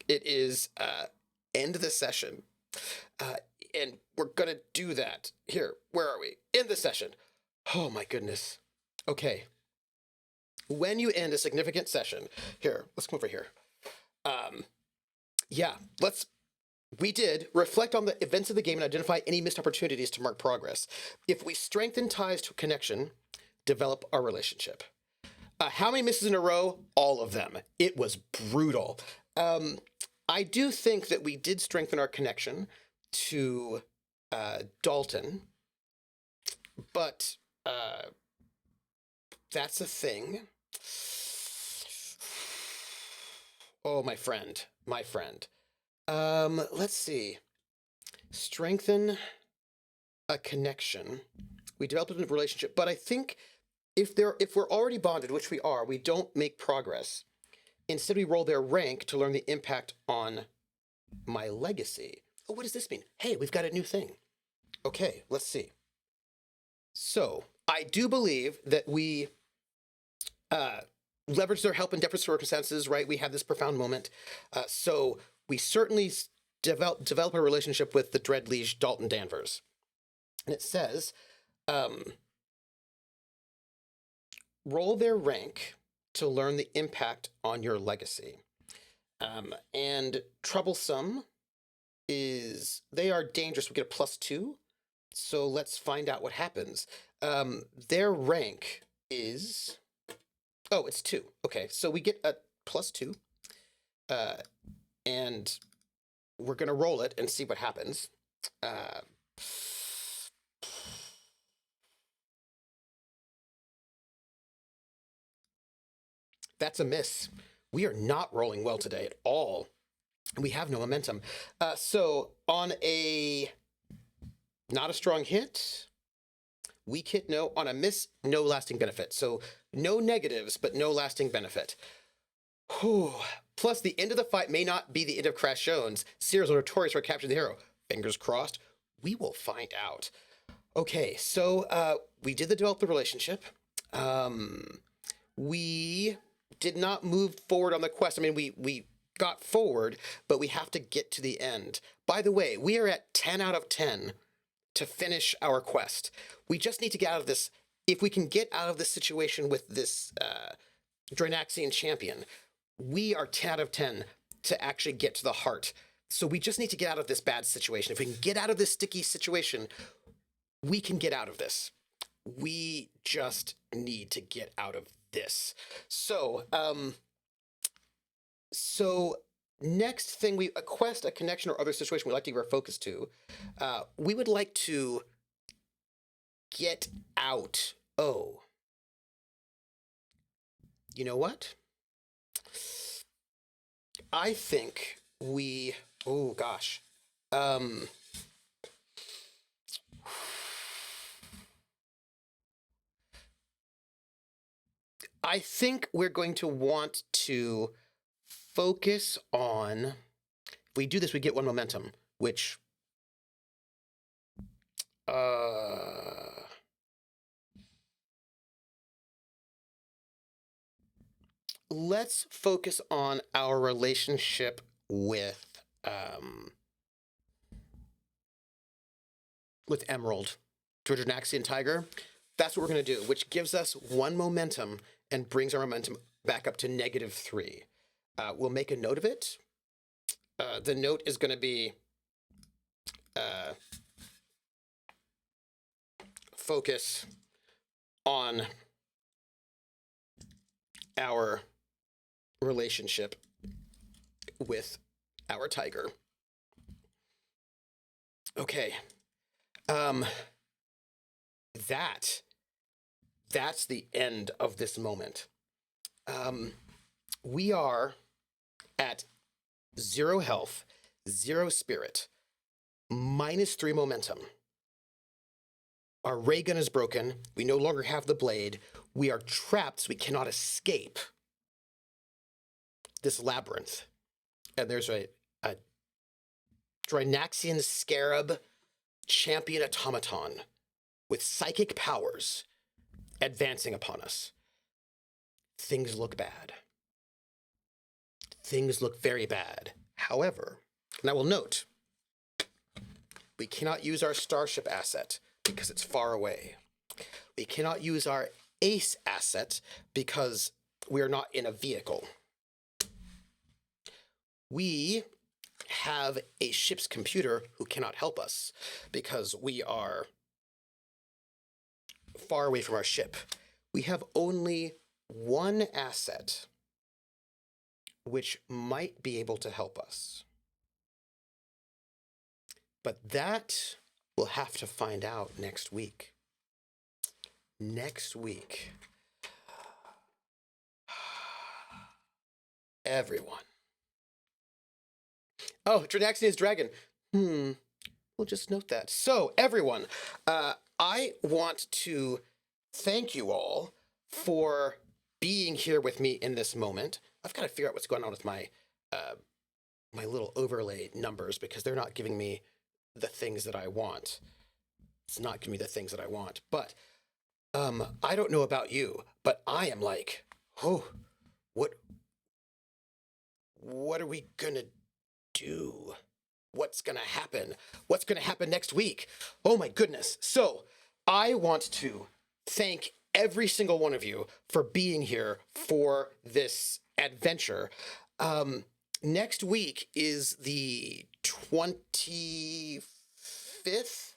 It is end the session. And we're gonna do that. Here, where are we? End the session. Oh my goodness. Okay. When you end a significant session, here, let's come over here. Yeah, we did reflect on the events of the game and identify any missed opportunities to mark progress. If we strengthen ties to connection, develop our relationship. How many misses in a row? All of them. It was brutal. I do think that we did strengthen our connection to Dalton, but that's a thing. Oh, my friend. Let's see. Strengthen a connection. We developed a relationship, but I think if we're already bonded, which we are, we don't make progress. Instead, we roll their rank to learn the impact on my legacy. Oh, what does this mean? Hey, we've got a new thing. Okay, let's see. So, I do believe that we leverage their help in desperate circumstances, right? We have this profound moment. So, we certainly develop a relationship with the Dread Liege Dalton Danvers. And it says, roll their rank to learn the impact on your legacy. And troublesome is, they are dangerous. We get a +2. So let's find out what happens. Their rank is, oh, it's 2. Okay, so we get a +2. and we're gonna roll it and see what happens. That's a miss. We are not rolling well today at all. We have no momentum. So on a not a strong hit, weak hit, no. On a miss, no lasting benefit. So no negatives, but no lasting benefit. Whew. Plus, the end of the fight may not be the end of Crash Jones. Sears are notorious for capturing the hero. Fingers crossed. We will find out. Okay, so we did develop the relationship. We did not move forward on the quest. I mean, we got forward, but we have to get to the end. By the way, we are at 10 out of 10 to finish our quest. We just need to get out of this. If we can get out of this situation with this Drinaxian champion, we are 10 out of 10 to actually get to the heart. So we just need to get out of this bad situation. If we can get out of this sticky situation, we can get out of this. We just need to get out of this. So, next thing, a quest, a connection, or other situation we'd like to give our focus to. We would like to get out. Oh. You know what? I think we... Oh, gosh. I think we're going to want to focus on... If we do this, we get one momentum, which... let's focus on our relationship with Emerald, Drinaxian Tiger. That's what we're going to do, which gives us one momentum and brings our momentum back up to -3. We'll make a note of it. The note is going to be focus on our relationship with our tiger. Okay. That's the end of this moment. We are at 0 health, 0 spirit, -3 momentum. Our ray gun is broken. We no longer have the blade. We are trapped, so we cannot escape this labyrinth. And there's a Drinaxian scarab champion automaton with psychic powers advancing upon us. Things look bad. Things look very bad. However, and I will note, we cannot use our starship asset because it's far away. We cannot use our ace asset because we are not in a vehicle. We have a ship's computer who cannot help us because we are far away from our ship. We have only one asset which might be able to help us. But that we'll have to find out next week. Next week. Everyone. Oh, Drinaxian's dragon. We'll just note that. So, everyone, I want to thank you all for being here with me in this moment. I've got to figure out what's going on with my my little overlay numbers because they're not giving me the things that I want. It's not giving me the things that I want. But I don't know about you, but I am like, oh, what are we gonna do? What's gonna happen? What's gonna happen next week? Oh my goodness. So I want to thank every single one of you for being here for this adventure. Next week is the 25th,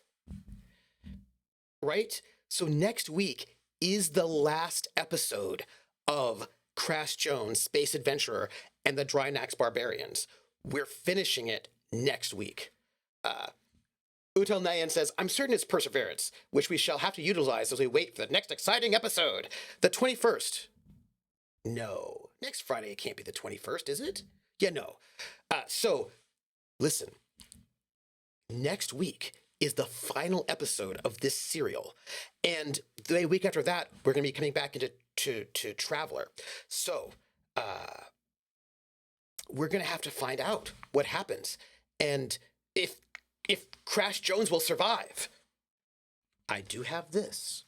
right? So next week is the last episode of Crash Jones, Space Adventurer, and the Drinax Barbarians. We're finishing it next week. Utel Nayan says, I'm certain it's Perseverance, which we shall have to utilize as we wait for the next exciting episode. The 21st. No. Next Friday, it can't be the 21st, is it? Yeah, no. So, listen. Next week is the final episode of this serial. And the week after that, we're going to be coming back into to Traveler. So, we're going to have to find out what happens. And if Crash Jones will survive. I do have this.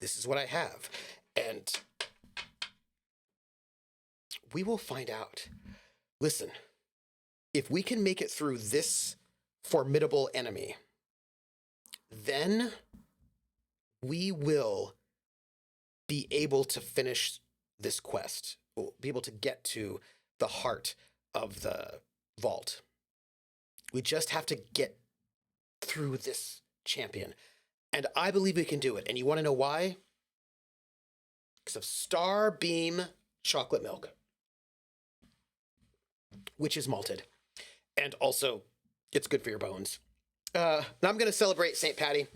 This is what I have. And we will find out. Listen, if we can make it through this formidable enemy, then we will be able to finish this quest. We'll be able to get to the heart of the vault. We just have to get through this champion. And I believe we can do it. And you want to know why? Because of Starbeam chocolate milk, which is malted. And also, it's good for your bones. Now I'm going to celebrate St. Patty,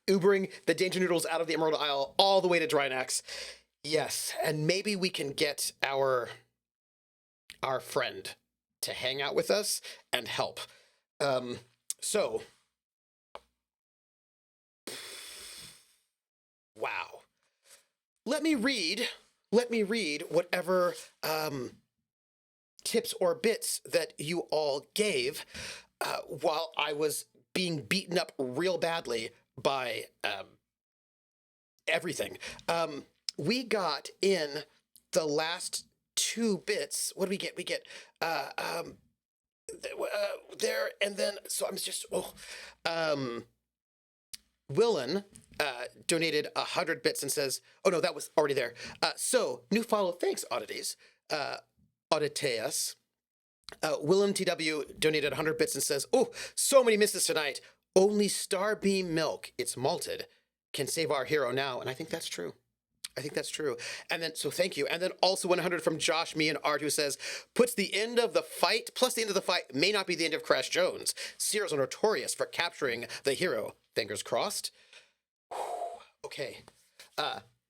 Ubering the Danger Noodles out of the Emerald Isle all the way to Drinax. Yes, and maybe we can get our friend to hang out with us and help. So, wow. Let me read whatever tips or bits that you all gave while I was being beaten up real badly by everything. We got in the last 2 bits. What do we get? We get there, and then so I'm just Willen donated 100 bits and says, oh no, that was already there. So new follow, thanks oddities, Oditeas. Willem TW donated 100 bits and says, oh, so many misses tonight. Only Starbeam milk, it's malted, can save our hero now. And I think that's true. And then, so thank you. And then also 100 from Josh, me, and Art, who says, plus the end of the fight may not be the end of Crash Jones. Seers are notorious for capturing the hero. Fingers crossed. Okay.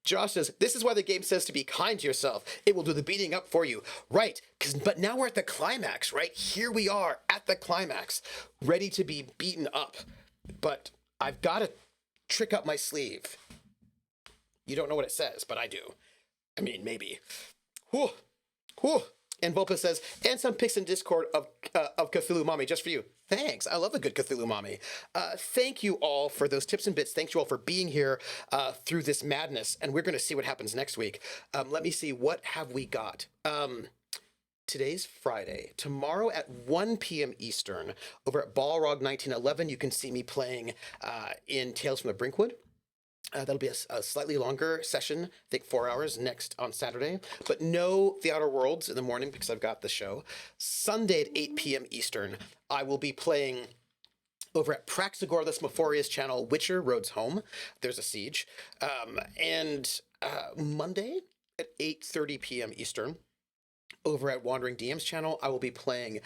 Josh says, this is why the game says to be kind to yourself. It will do the beating up for you. Right. But now we're at the climax, right? Here we are at the climax, ready to be beaten up. But I've got a trick up my sleeve. You don't know what it says, but I do. I mean, maybe. Whew. And Volpa says, and some pics in Discord of Cthulhu Mommy just for you. Thanks. I love a good Cthulhu Mommy. Thank you all for those tips and bits. Thank you all for being here through this madness. And we're going to see what happens next week. Let me see. What have we got? Today's Friday. Tomorrow at 1 p.m. Eastern over at Balrog 1911, you can see me playing in Tales from the Brinkwood. That'll be a slightly longer session, I think 4 hours next on Saturday, but no The Outer Worlds in the morning because I've got the show. Sunday at 8 p.m. Eastern, I will be playing over at Praxagor the Smophorius channel, Witcher Roads Home. There's a siege. And Monday at 8:30 p.m. Eastern, over at Wandering DM's channel, I will be playing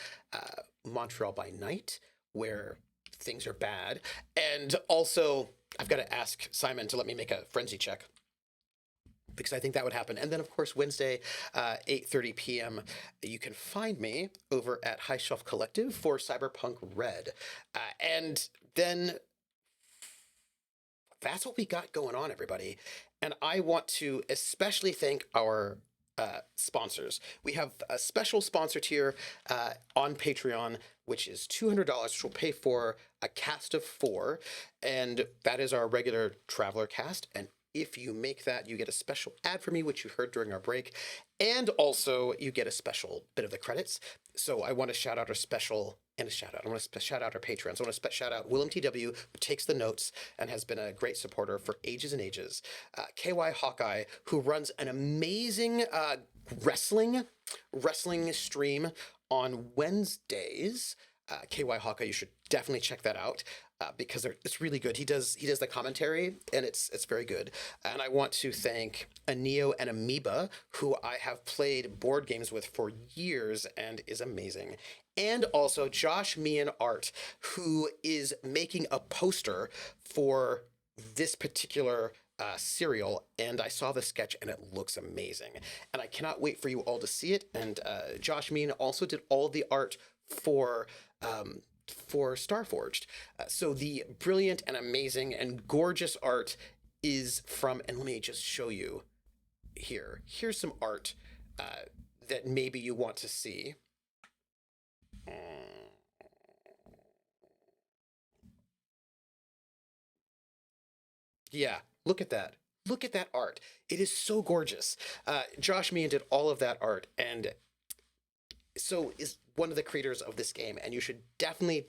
Montreal by Night, where things are bad. And also, I've got to ask Simon to let me make a frenzy check because I think that would happen. And then, of course, Wednesday, 8:30 p.m., you can find me over at High Shelf Collective for Cyberpunk Red. And then that's what we got going on, everybody. And I want to especially thank our sponsors. We have a special sponsor tier on Patreon, which is $200, which will pay for a cast of 4, and that is our regular Traveler cast. And if you make that, you get a special ad for me, which you heard during our break, and also you get a special bit of the credits. So I want to shout out our special and a shout out. I want to shout out our patrons. I want to shout out Willem TW, who takes the notes and has been a great supporter for ages and ages. KY Hawkeye, who runs an amazing wrestling stream on Wednesdays. KY Hawkeye. You should definitely check that out because it's really good. He does the commentary, and it's very good. And I want to thank Aneo and Amoeba, who I have played board games with for years and is amazing. And also Josh Meehan Art, who is making a poster for this particular serial, and I saw the sketch and it looks amazing. And I cannot wait for you all to see it. And Josh Meehan also did all the art for Starforged. So the brilliant and amazing and gorgeous art is from, and let me just show you here. Here's some art that maybe you want to see. Yeah, look at that. Look at that art. It is so gorgeous. Josh Meehan did all of that art, and so is one of the creators of this game. And you should definitely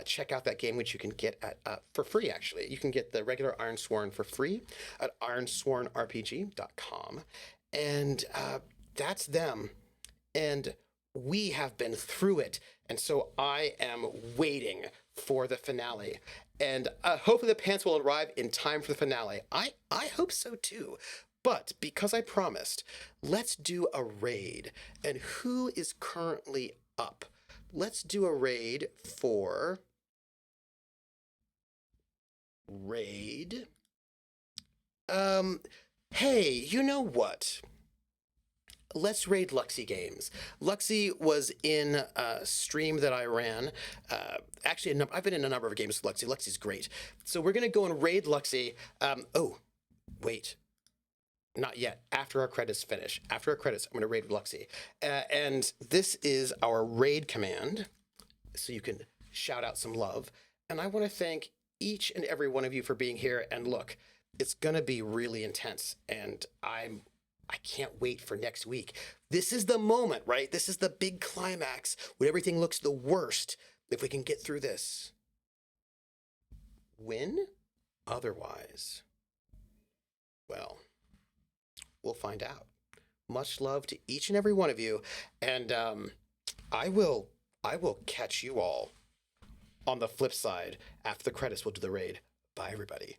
check out that game, which you can get at for free. Actually, you can get the regular Ironsworn for free at ironswornrpg.com, and that's them. And we have been through it, and so I am waiting for the finale. And hopefully the pants will arrive in time for the finale. I hope so too. But because I promised, let's do a raid. And who is currently up? Let's do a raid for raid. Hey, you know what? Let's raid Luxy Games. Luxy was in a stream that I ran. Actually, I've been in a number of games with Luxy. Luxy's great. So we're going to go and raid Luxy. Oh, wait. Not yet. After our credits finish. After our credits, I'm going to raid Luxy. And this is our raid command. So you can shout out some love. And I want to thank each and every one of you for being here. And look, it's going to be really intense. And I can't wait for next week. This is the moment, right? This is the big climax when everything looks the worst. If we can get through this. Win? Otherwise, well, we'll find out. Much love to each and every one of you. And I will catch you all on the flip side. After the credits, we'll do the raid. Bye, everybody.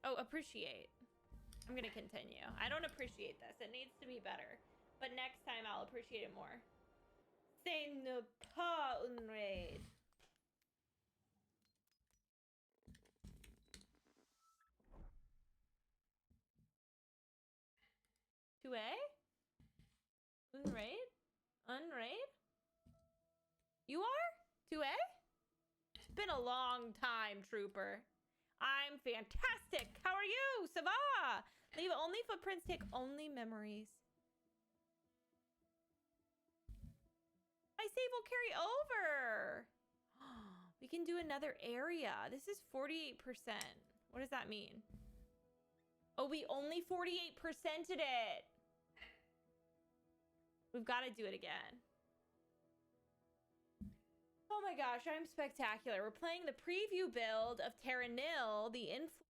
Oh, appreciate. I'm gonna continue. I don't appreciate this. It needs to be better. But next time I'll appreciate it more. C'est ne pas une raid. 2A? Unraid? Unraid? You are? 2A? It's been a long time, trooper. I'm fantastic. How are you? Sava! Leave only footprints, take only memories. My save will carry over. We can do another area. This is 48%. What does that mean? Oh, we only 48%ed it. We've got to do it again. Oh my gosh, I'm spectacular. We're playing the preview build of Terranil, the influence